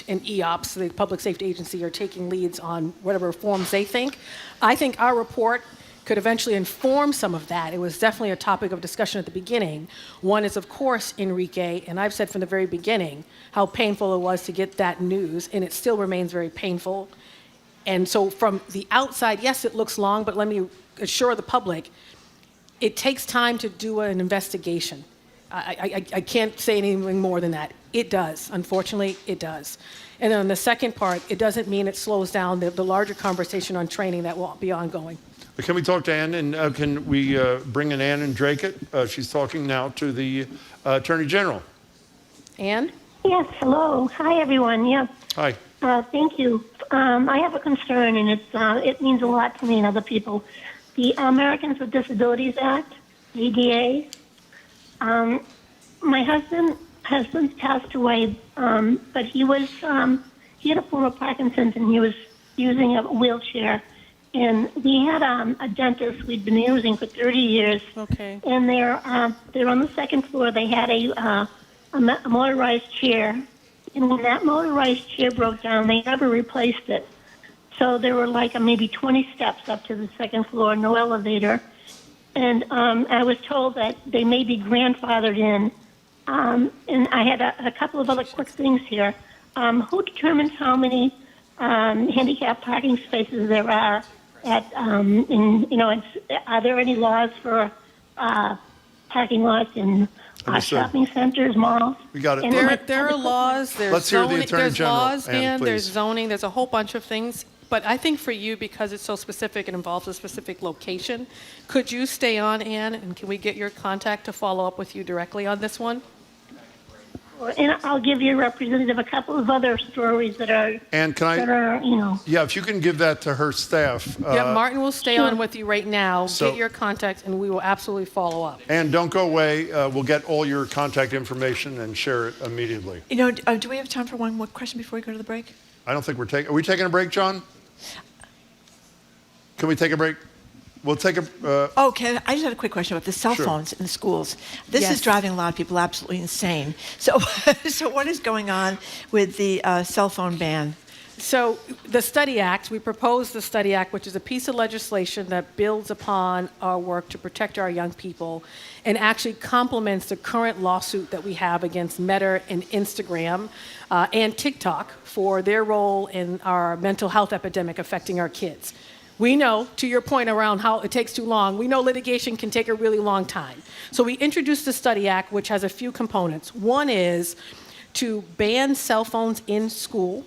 in EOPS, the public safety agency, are taking leads on whatever reforms they think. I think our report could eventually inform some of that. It was definitely a topic of discussion at the beginning. One is, of course, Enrique, and I've said from the very beginning how painful it was to get that news, and it still remains very painful. And so from the outside, yes, it looks long, but let me assure the public, it takes time to do an investigation. I can't say anything more than that. It does. Unfortunately, it does. And then the second part, it doesn't mean it slows down the larger conversation on training that will be ongoing. Can we talk to Ann, and can we bring in Ann and Drake it? She's talking now to the Attorney General. Ann? Yes, hello. Hi, everyone. Yeah. Hi. Thank you. I have a concern, and it means a lot to me and other people. The Americans with Disabilities Act, ADA. My husband passed away, but he had a form of Parkinson's, and he was using a wheelchair. And we had a dentist we'd been using for 30 years. Okay. And they're on the second floor. They had a motorized chair. And when that motorized chair broke down, they never replaced it. So there were maybe 20 steps up to the second floor, no elevator. And I was told that they may be grandfathered in. And I had a couple of other quick things here. Who determines how many handicap parking spaces there are are there any laws for parking lots in shopping centers, malls? We got it. There are laws. There's Let's hear the zoning, Attorney there's General, laws, Ann, and there's please. zoning. There's a whole bunch of things. But I think for you, because it's so specific, it involves a specific location. Could you stay on, Ann, and can we get your contact to follow up with you directly on this one? And I'll give your representative a couple of other stories that are. And can I? Yeah, if you can give that to her staff. Yeah, Martin will stay on with you right now. So- Get your contact, and we will absolutely follow up. And don't go away. We'll get all your contact information and share it immediately. Do we have time for one more question before we go to the break? I don't think we're taking. Are we taking a break, John? Can we take a break? We'll take a. Okay, I just had a quick question about the cell phones in the schools. This is driving a lot of people absolutely insane. So, what is going on with the cell phone ban? So the Study Act, we proposed the Study Act, which is a piece of legislation that builds upon our work to protect our young people and actually complements the current lawsuit that we have against Meta and Instagram and TikTok for their role in our mental health epidemic affecting our kids. We know, to your point around how it takes too long, we know litigation can take a really long time. So we introduced the Study Act, which has a few components. One is to ban cell phones in school,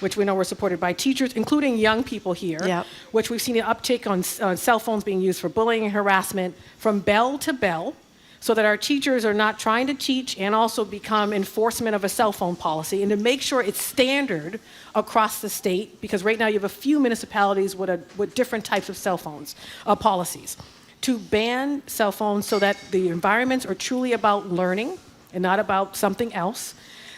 which we know were supported by teachers, including young people here, which we've seen an uptick on cell phones being used for bullying and harassment from bell to bell, so that our teachers are not trying to teach and also become enforcement of a cell phone policy, and to make sure it's standard across the state, because right now you have a few municipalities with different types of cell phones policies. To ban cell phones so that the environments are truly about learning and not about something else.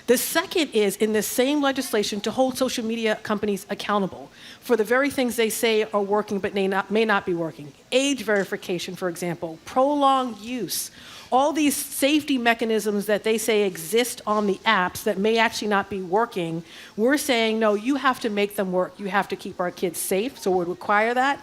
The second is, in the same legislation, to hold social media companies accountable for the very things they say are working but may not be working. Age verification, for example, prolonged use, all these safety mechanisms that they say exist on the apps that may actually not be working. We're saying, no, you have to make them work. You have to keep our kids safe, so we would require that.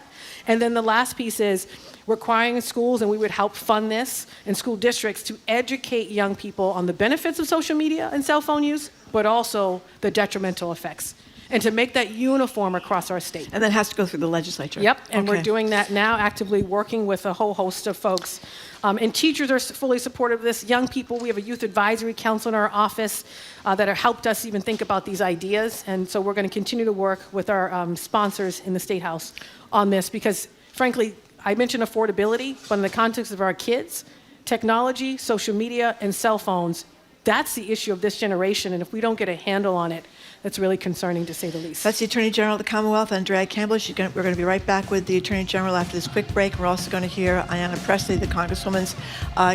And then the last piece is requiring schools, and we would help fund this, in school districts to educate young people on the benefits of social media and cell phone use, but also the detrimental effects, and to make that uniform across our state. And that has to go through the legislature. Yep, and we're doing that now, actively working with a whole host of folks. And teachers are fully supportive of this. Young people, we have a youth advisory council in our office that have helped us even think about these ideas. And so we're going to continue to work with our sponsors in the State House on this, because frankly, I mentioned affordability, but in the context of our kids, technology, social media, and cell phones, that's the issue of this generation. And if we don't get a handle on it, that's really concerning, to say the least. That's the Attorney General of the Commonwealth, Andrea Campbell. We're going to be right back with the Attorney General after this quick break. We're also going to hear Ayanna Pressley, the Congresswoman's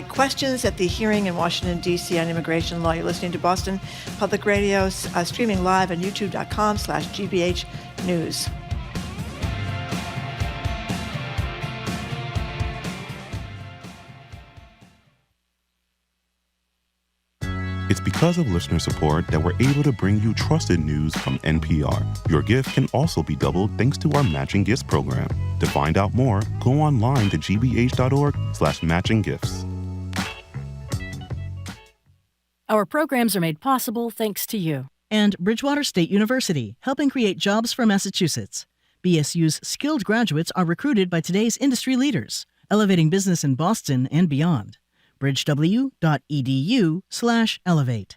questions at the hearing in Washington, D.C. on immigration law. You're listening to Boston Public Radio, streaming live on youtube.com/GBH News. It's because of listener support that we're able to bring you trusted news from NPR. Your gift can also be doubled thanks to our Matching Gifts program. To find out more, go online to gbh.org/matchinggifts. Our programs are made possible thanks to you. And Bridgewater State University, helping create jobs for Massachusetts. BSU's skilled graduates are recruited by today's industry leaders, elevating business in Boston and beyond. bridgew.edu/elevate.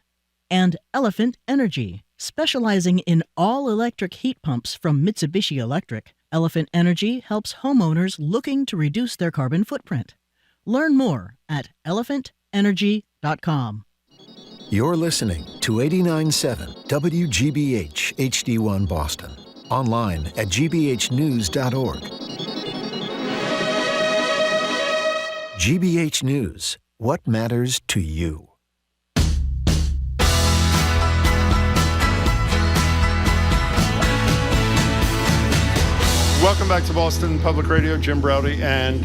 And Elephant Energy, specializing in all-electric heat pumps from Mitsubishi Electric. Elephant Energy helps homeowners looking to reduce their carbon footprint. Learn more at elephantenergy.com. You're listening to 89.7 WGBH HD1 Boston. Online at gbhnews.org. GBH News. What matters to you? Welcome back to Boston Public Radio. Jim Browdy and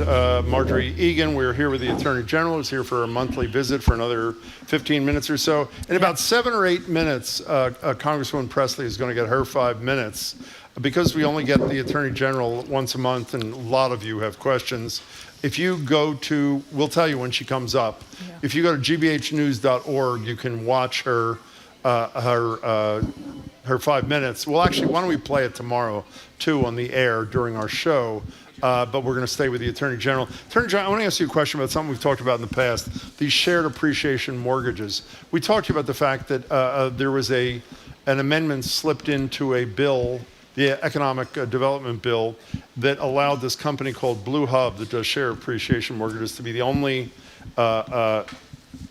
Marjorie Egan. We're here with the Attorney General, who's here for a monthly visit for another 15 minutes or so. In about 7 or 8 minutes, Congresswoman Presley is going to get her 5 minutes. Because we only get the Attorney General once a month, and a lot of you have questions, if you go to, we'll tell you when she comes up. Yeah. If you go to gbhnews.org, you can watch her 5 minutes. Well, actually, why don't we play it tomorrow, too, on the air during our show, but we're going to stay with the Attorney General. Attorney General, I want to ask you a question about something we've talked about in the past, these shared appreciation mortgages. We talked about the fact that there was an amendment slipped into a bill, the Economic Development Bill, that allowed this company called Blue Hub that does share appreciation mortgages to be the only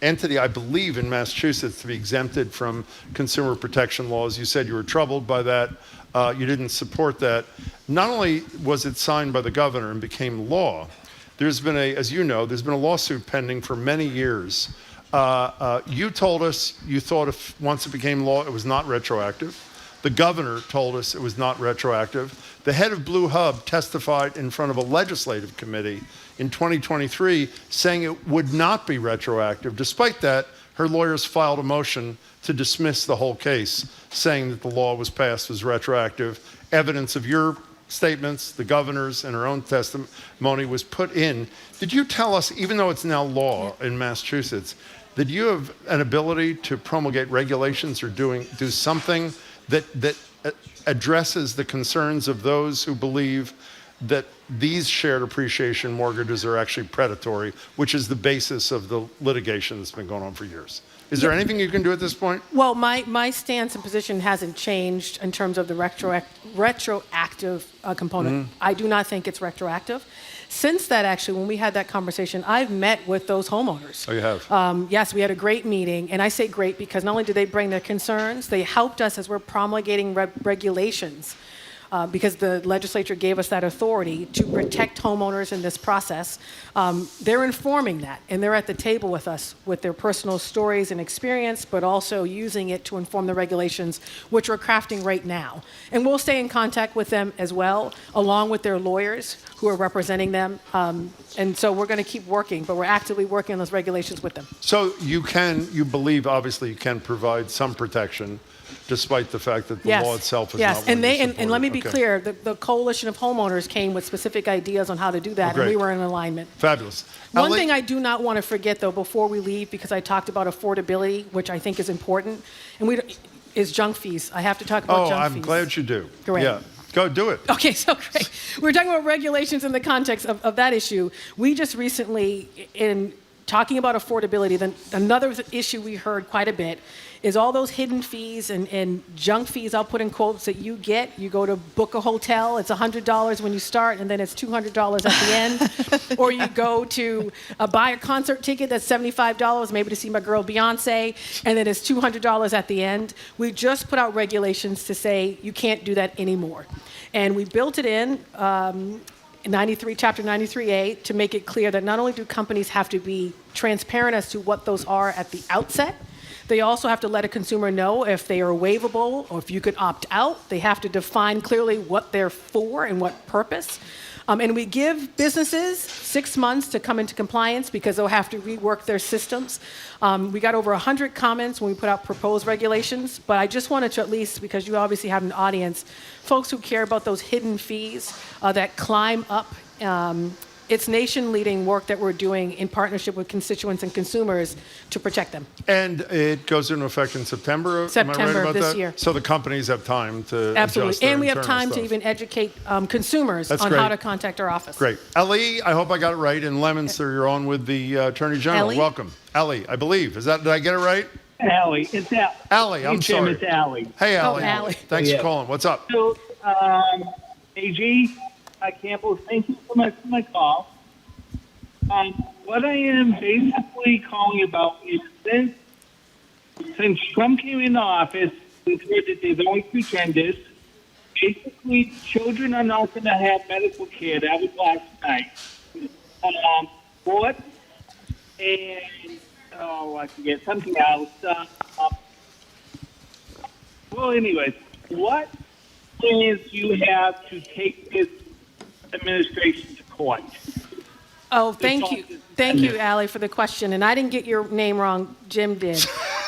entity, I believe, in Massachusetts to be exempted from consumer protection laws. You said you were troubled by that. You didn't support that. Not only was it signed by the governor and became law, there's been as you know, there's been a lawsuit pending for many years. You told us you thought if once it became law, it was not retroactive. The governor told us it was not retroactive. The head of Blue Hub testified in front of a legislative committee in 2023 saying it would not be retroactive. Despite that, her lawyers filed a motion to dismiss the whole case, saying that the law was passed as retroactive. Evidence of your statements, the governor's, and her own testimony was put in. Did you tell us, even though it's now law in Massachusetts, that you have an ability to promulgate regulations or do something that addresses the concerns of those who believe that these shared appreciation mortgages are actually predatory, which is the basis of the litigation that's been going on for years? Is there anything you can do at this point? Well, my stance and position hasn't changed in terms of the retroactive component. I do not think it's retroactive. Since that, actually, when we had that conversation, I've met with those homeowners. Oh, you have? Yes, we had a great meeting. And I say great because not only did they bring their concerns, they helped us as we're promulgating regulations. Because the legislature gave us that authority to protect homeowners in this process. They're informing that, and they're at the table with us with their personal stories and experience, but also using it to inform the regulations, which we're crafting right now. And we'll stay in contact with them as well, along with their lawyers who are representing them. And so we're going to keep working, but we're actively working on those regulations with them. So you believe, obviously, you can provide some protection, despite the fact that the law itself is not and let me be clear, the coalition of homeowners came with specific ideas on how to do that, and we were in alignment. Fabulous. One thing I do not want to forget, though, before we leave, because I talked about affordability, which I think is important, and is junk fees. I have to talk about junk fees. I'm glad you do. Great. Yeah. Go do it. Okay, so great. We're talking about regulations in the context of that issue. We just recently, in talking about affordability, then another issue we heard quite a bit is all those hidden fees and junk fees, I'll put in quotes, that you get. You go to book a hotel, it's $100 when you start, and then it's $200 at the end. Or you go to buy a concert ticket that's $75, maybe to see my girl Beyonce, and then it's $200 at the end. We just put out regulations to say you can't do that anymore. And we built it in Chapter 93A to make it clear that not only do companies have to be transparent as to what those are at the outset, they also have to let a consumer know if they are waivable or if you could opt out. They have to define clearly what they're for and what purpose. And we give businesses 6 months to come into compliance because they'll have to rework their systems. We got over 100 comments when we put out proposed regulations, but I just wanted to at least, because you obviously have an audience, folks who care about those hidden fees that climb up it's nation-leading work that we're doing in partnership with constituents and consumers to protect them. And it goes into effect in September? Am I right September about this that? year. So the companies have time to adjust Absolutely. their And we have internal time to stuff. even educate consumers That's on great. how to contact our office. Great. Ellie, I hope I got it right. In Leominster, you're on with the Attorney General. Ellie? Welcome. Ellie, I believe. Did I get it right? Allie, it's Allie. Allie, I'm Hey, Jim, sorry. it's Allie. Hey, Allie. Allie. Thanks Yeah. for calling. What's up? So, AG Campbell, thank you so much for my call. What I am basically calling about is since Trump came into office, we heard that there's only 2 genders. Basically, children are not going to have medical care. That was last night. What? And, I forget something else. Well, anyways, what plans do you have to take this administration to court? Oh, thank you. Thank you, Allie, for the question. And I didn't get your name wrong. Jim did.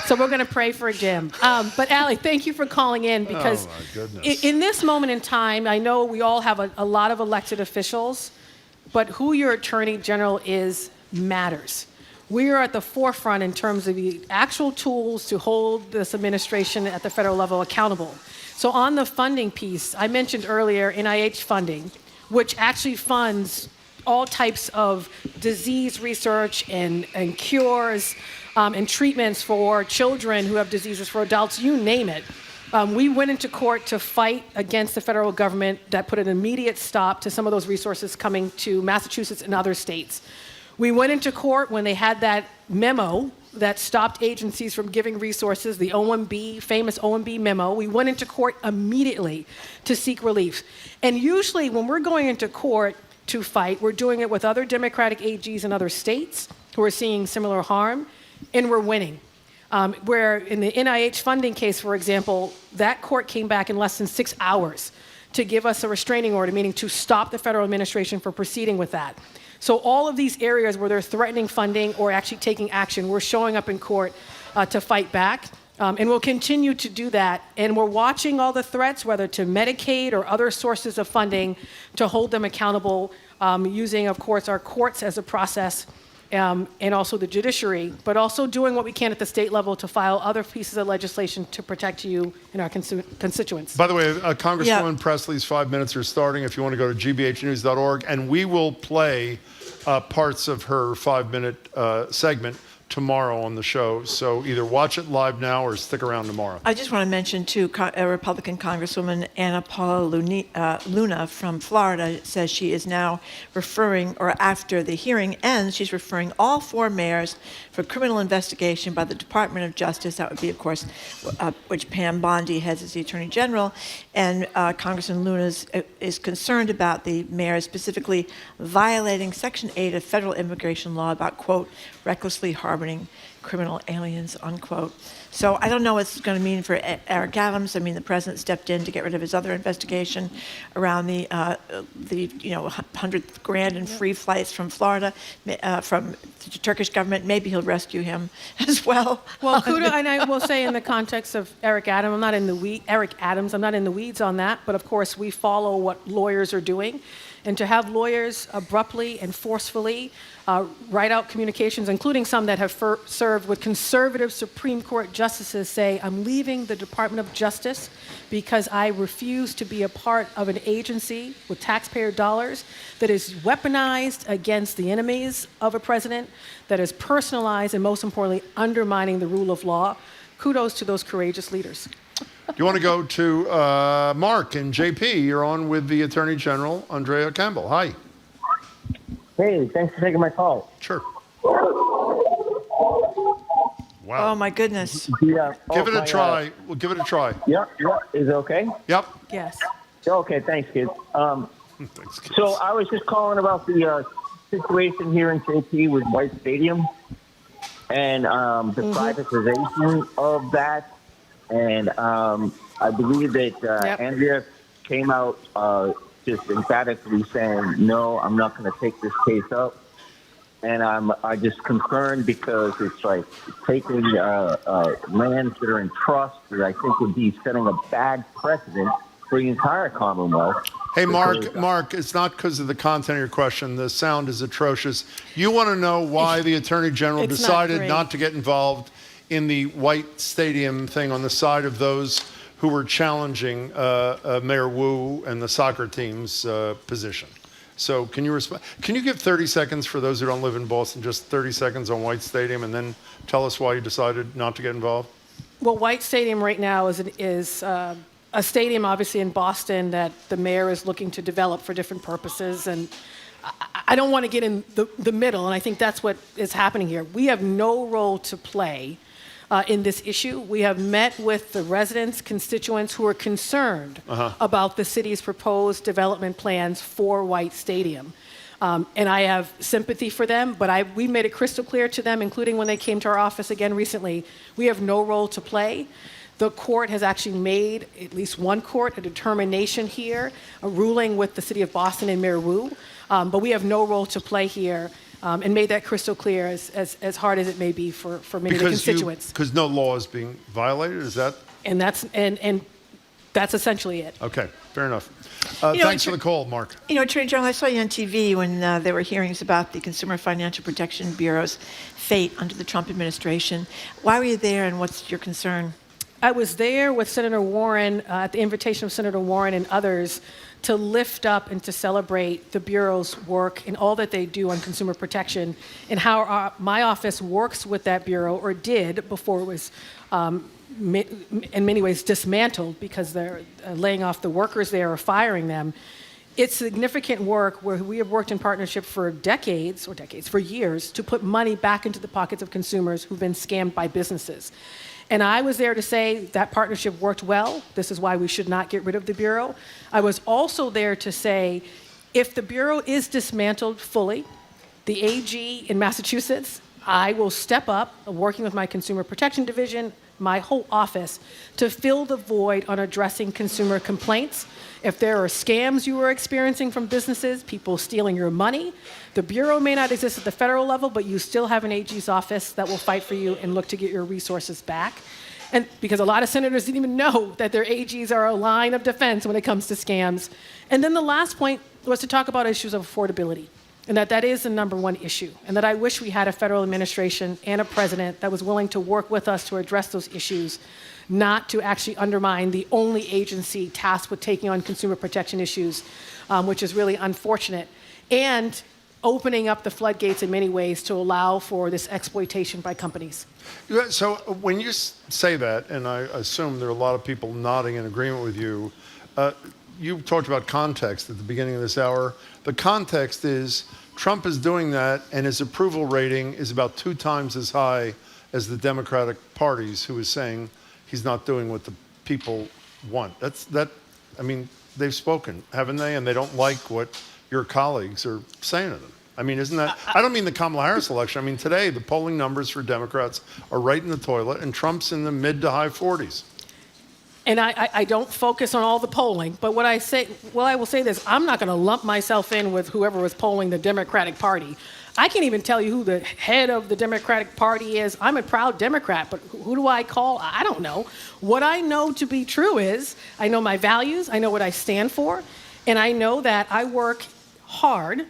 So we're going to pray for Jim. But Allie, thank you for calling in because Oh, my goodness. in this moment in time, I know we all have a lot of elected officials, but who your Attorney General is matters. We are at the forefront in terms of the actual tools to hold this administration at the federal level accountable. So on the funding piece, I mentioned earlier NIH funding, which actually funds all types of disease research and cures and treatments for children who have diseases, for adults, you name it. We went into court to fight against the federal government that put an immediate stop to some of those resources coming to Massachusetts and other states. We went into court when they had that memo that stopped agencies from giving resources, the OMB, famous OMB memo. We went into court immediately to seek relief. And usually when we're going into court to fight, we're doing it with other Democratic AGs in other states who are seeing similar harm, and we're winning. Where in the NIH funding case, for example, that court came back in less than 6 hours to give us a restraining order, meaning to stop the federal administration from proceeding with that. So all of these areas where they're threatening funding or actually taking action, we're showing up in court to fight back. And we'll continue to do that. And we're watching all the threats, whether to Medicaid or other sources of funding, to hold them accountable using, of course, our courts as a process and also the judiciary, but also doing what we can at the state level to file other pieces of legislation to protect you and our constituents. By the way, Congresswoman Presley's 5 minutes are starting if you want to go to gbhnews.org, and we will play parts of her 5-minute segment tomorrow on the show. So either watch it live now or stick around tomorrow. I just want to mention, too, a Republican Congresswoman, Anna Paula Luna from Florida, says she is now referring, or after the hearing ends, she's referring all 4 mayors for criminal investigation by the Department of Justice. That would be, of course, which Pam Bondi heads as the Attorney General. And Congressman Luna is concerned about the mayors specifically violating Section 8 of federal immigration law about, quote, recklessly harboring criminal aliens, unquote. So I don't know what it's going to mean for Eric Adams. I mean, the president stepped in to get rid of his other investigation around the $100,000 in free flights from Florida, from the Turkish government. Maybe he'll rescue him as well. Well, kudos, and I will say in the context of Eric Adams, I'm not in the weeds on that, but of course we follow what lawyers are doing. And to have lawyers abruptly and forcefully write out communications, including some that have served with conservative Supreme Court justices, say, I'm leaving the Department of Justice because I refuse to be a part of an agency with taxpayer dollars that is weaponized against the enemies of a president, that is personalized, and most importantly, undermining the rule of law. Kudos to those courageous leaders. You want to go to Mark and JP? You're on with the Attorney General, Andrea Campbell. Hi. Hey, thanks for taking my call. Sure. Wow. Oh, my goodness. Yeah. Give it a try. We'll give it a try. Yep. Is it okay? Yep. Yes. Okay, thanks, kids. Thanks, kids. So I was just calling about the situation here in JP with White Stadium and the privatization of that. And I believe that Andrea came out just emphatically saying, no, I'm not going to take this case up. And I just concerned because it's like taking lands that are in trust that I think would be setting a bad precedent for the entire Commonwealth. Hey, Mark, it's not because of the content of your question. The sound is atrocious. You want to know why the Attorney General decided not to get involved in the white stadium thing on the side of those who were challenging Mayor Wu and the soccer team's position. So can you respond? Can you give 30 seconds for those who don't live in Boston, just 30 seconds on White Stadium, and then tell us why you decided not to get involved? Well, White Stadium right now is a stadium, obviously, in Boston that the mayor is looking to develop for different purposes. And I don't want to get in the middle, and I think that's what is happening here. We have no role to play in this issue. We have met with the residents, constituents who are concerned about the city's proposed development plans for White Stadium. And I have sympathy for them, but we made it crystal clear to them, including when they came to our office again recently, we have no role to play. The court has actually made, at least one court, a determination here, a ruling with the city of Boston and Mayor Wu, but we have no role to play here. And made that crystal clear, as hard as it may be for many of the constituents. Because no law is being violated, is that? And that's essentially it. Okay, fair enough. Thanks for the call, Mark. You know, Attorney General, I saw you on TV when there were hearings about the Consumer Financial Protection Bureau's fate under the Trump administration. Why were you there, and what's your concern? I was there with Senator Warren, at the invitation of Senator Warren and others, to lift up and to celebrate the Bureau's work and all that they do on consumer protection, and how my office works with that Bureau, or did before it was in many ways dismantled because they're laying off the workers there or firing them. It's significant work where we have worked in partnership for for years, to put money back into the pockets of consumers who've been scammed by businesses. And I was there to say that partnership worked well. This is why we should not get rid of the Bureau. I was also there to say, if the Bureau is dismantled fully, the AG in Massachusetts, I will step up, working with my Consumer Protection Division, my whole office, to fill the void on addressing consumer complaints. If there are scams you are experiencing from businesses, people stealing your money, the Bureau may not exist at the federal level, but you still have an AG's office that will fight for you and look to get your resources back. And because a lot of senators didn't even know that their AGs are a line of defense when it comes to scams. And then the last point was to talk about issues of affordability, and that is the number one issue, and that I wish we had a federal administration and a president that was willing to work with us to address those issues, not to actually undermine the only agency tasked with taking on consumer protection issues, which is really unfortunate, and opening up the floodgates in many ways to allow for this exploitation by companies. So when you say that, and I assume there are a lot of people nodding in agreement with you, you talked about context at the beginning of this hour. The context is Trump is doing that, and his approval rating is about 2 times as high as the Democratic party's, who is saying he's not doing what the people want. I mean, they've spoken, haven't they? And they don't like what your colleagues are saying to them. I mean, isn't that, I don't mean the Kamala Harris election. I mean, today, the polling numbers for Democrats are right in the toilet, and Trump's in the mid to high 40s. And I don't focus on all the polling, but I will say this, I'm not going to lump myself in with whoever was polling the Democratic Party. I can't even tell you who the head of the Democratic Party is. I'm a proud Democrat, but who do I call? I don't know. What I know to be true is I know my values, I know what I stand for, and I know that I work hard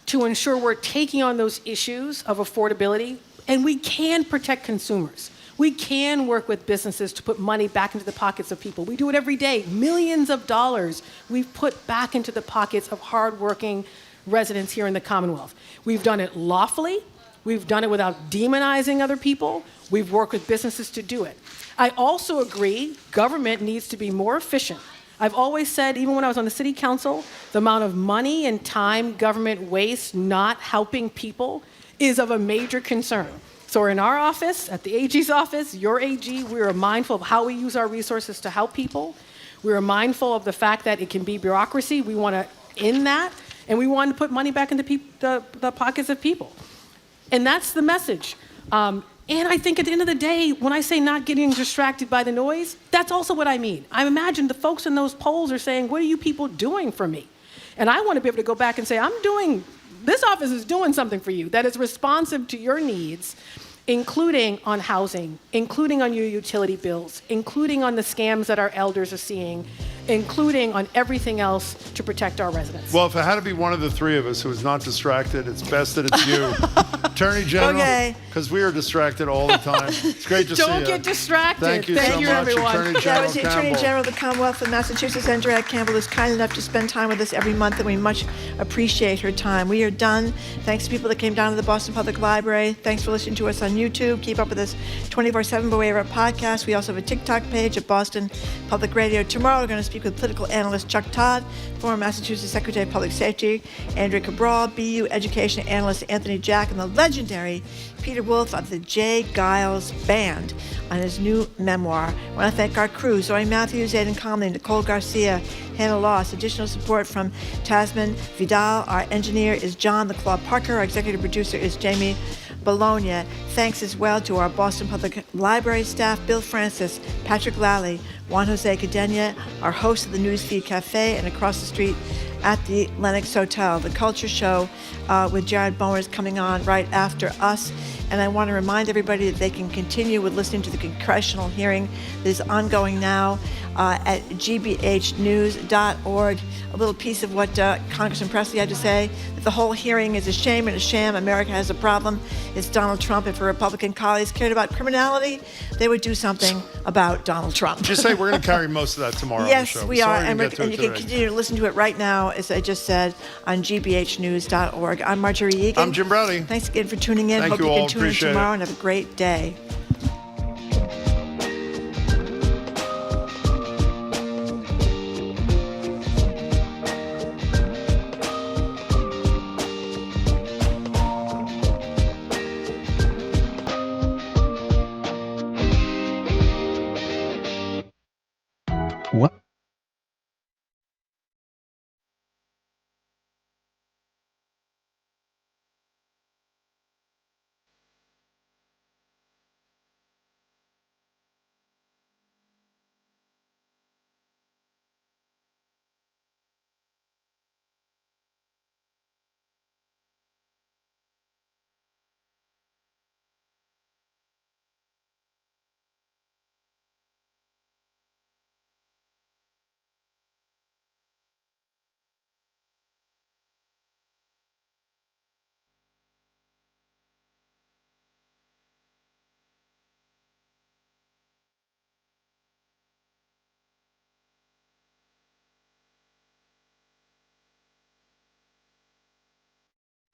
to ensure we're taking on those issues of affordability, and we can protect consumers. We can work with businesses to put money back into the pockets of people. We do it every day. Millions of dollars we've put back into the pockets of hardworking residents here in the Commonwealth. We've done it lawfully. We've done it without demonizing other people. We've worked with businesses to do it. I also agree government needs to be more efficient. I've always said, even when I was on the city council, the amount of money and time government wastes not helping people is of a major concern. So in our office, at the AG's office, your AG, we are mindful of how we use our resources to help people. We are mindful of the fact that it can be bureaucracy. We want to end that, and we want to put money back into the pockets of people. And that's the message. And I think at the end of the day, when I say not getting distracted by the noise, that's also what I mean. I imagine the folks in those polls are saying, what are you people doing for me? And I want to be able to go back and say, this office is doing something for you that is responsive to your needs, including on housing, including on your utility bills, including on the scams that our elders are seeing, including on everything else to protect our residents. Well, if it had to be one of the three of us who was not distracted, it's best that it's you. Attorney General, because we are distracted all the time. It's great to see you. Don't get distracted. Thank you so much, everyone. Attorney General That was the Campbell. Attorney General of the Commonwealth of Massachusetts, Andrea Campbell, is kind enough to spend time with us every month, and we much appreciate her time. We are done. Thanks to people that came down to the Boston Public Library. Thanks for listening to us on YouTube. Keep up with us 24/7 by way of our podcast. We also have a TikTok page at Boston Public Radio. Tomorrow, we're going to speak with political analyst Chuck Todd, former Massachusetts Secretary of Public Safety Andrea Cabral, BU education analyst Anthony Jack, and the legendary Peter Wolf of the J. Giles Band on his new memoir. I want to thank our crew, Zoe Matthews, Aidan Conley, Nicole Garcia, Hannah Loss. Additional support from Tasman Vidal. Our engineer is John LeClaw Parker. Our executive producer is Jamie Bologna. Thanks as well to our Boston Public Library staff, Bill Francis, Patrick Lally, Juan Jose Cadena, our host of the Newsfeed Cafe, and across the street at the Lenox Hotel. The Culture Show with Jared Bowen is coming on right after us. And I want to remind everybody that they can continue with listening to the congressional hearing that is ongoing now at gbhnews.org. A little piece of what Congressman Presley had to say, that the whole hearing is a shame and a sham. America has a problem. It's Donald Trump. If her Republican colleagues cared about criminality, they would do something about Donald Trump. Just say we're going to carry most of that tomorrow Yes, on the show. we are. Sorry And, to get to and it you can today. continue to listen to it right now, as I just said, on gbhnews.org. I'm Marjorie Egan. I'm Jim Browdy. Thanks again for tuning in. Thank Hope you you all. can tune in Appreciate it. tomorrow and have a great day.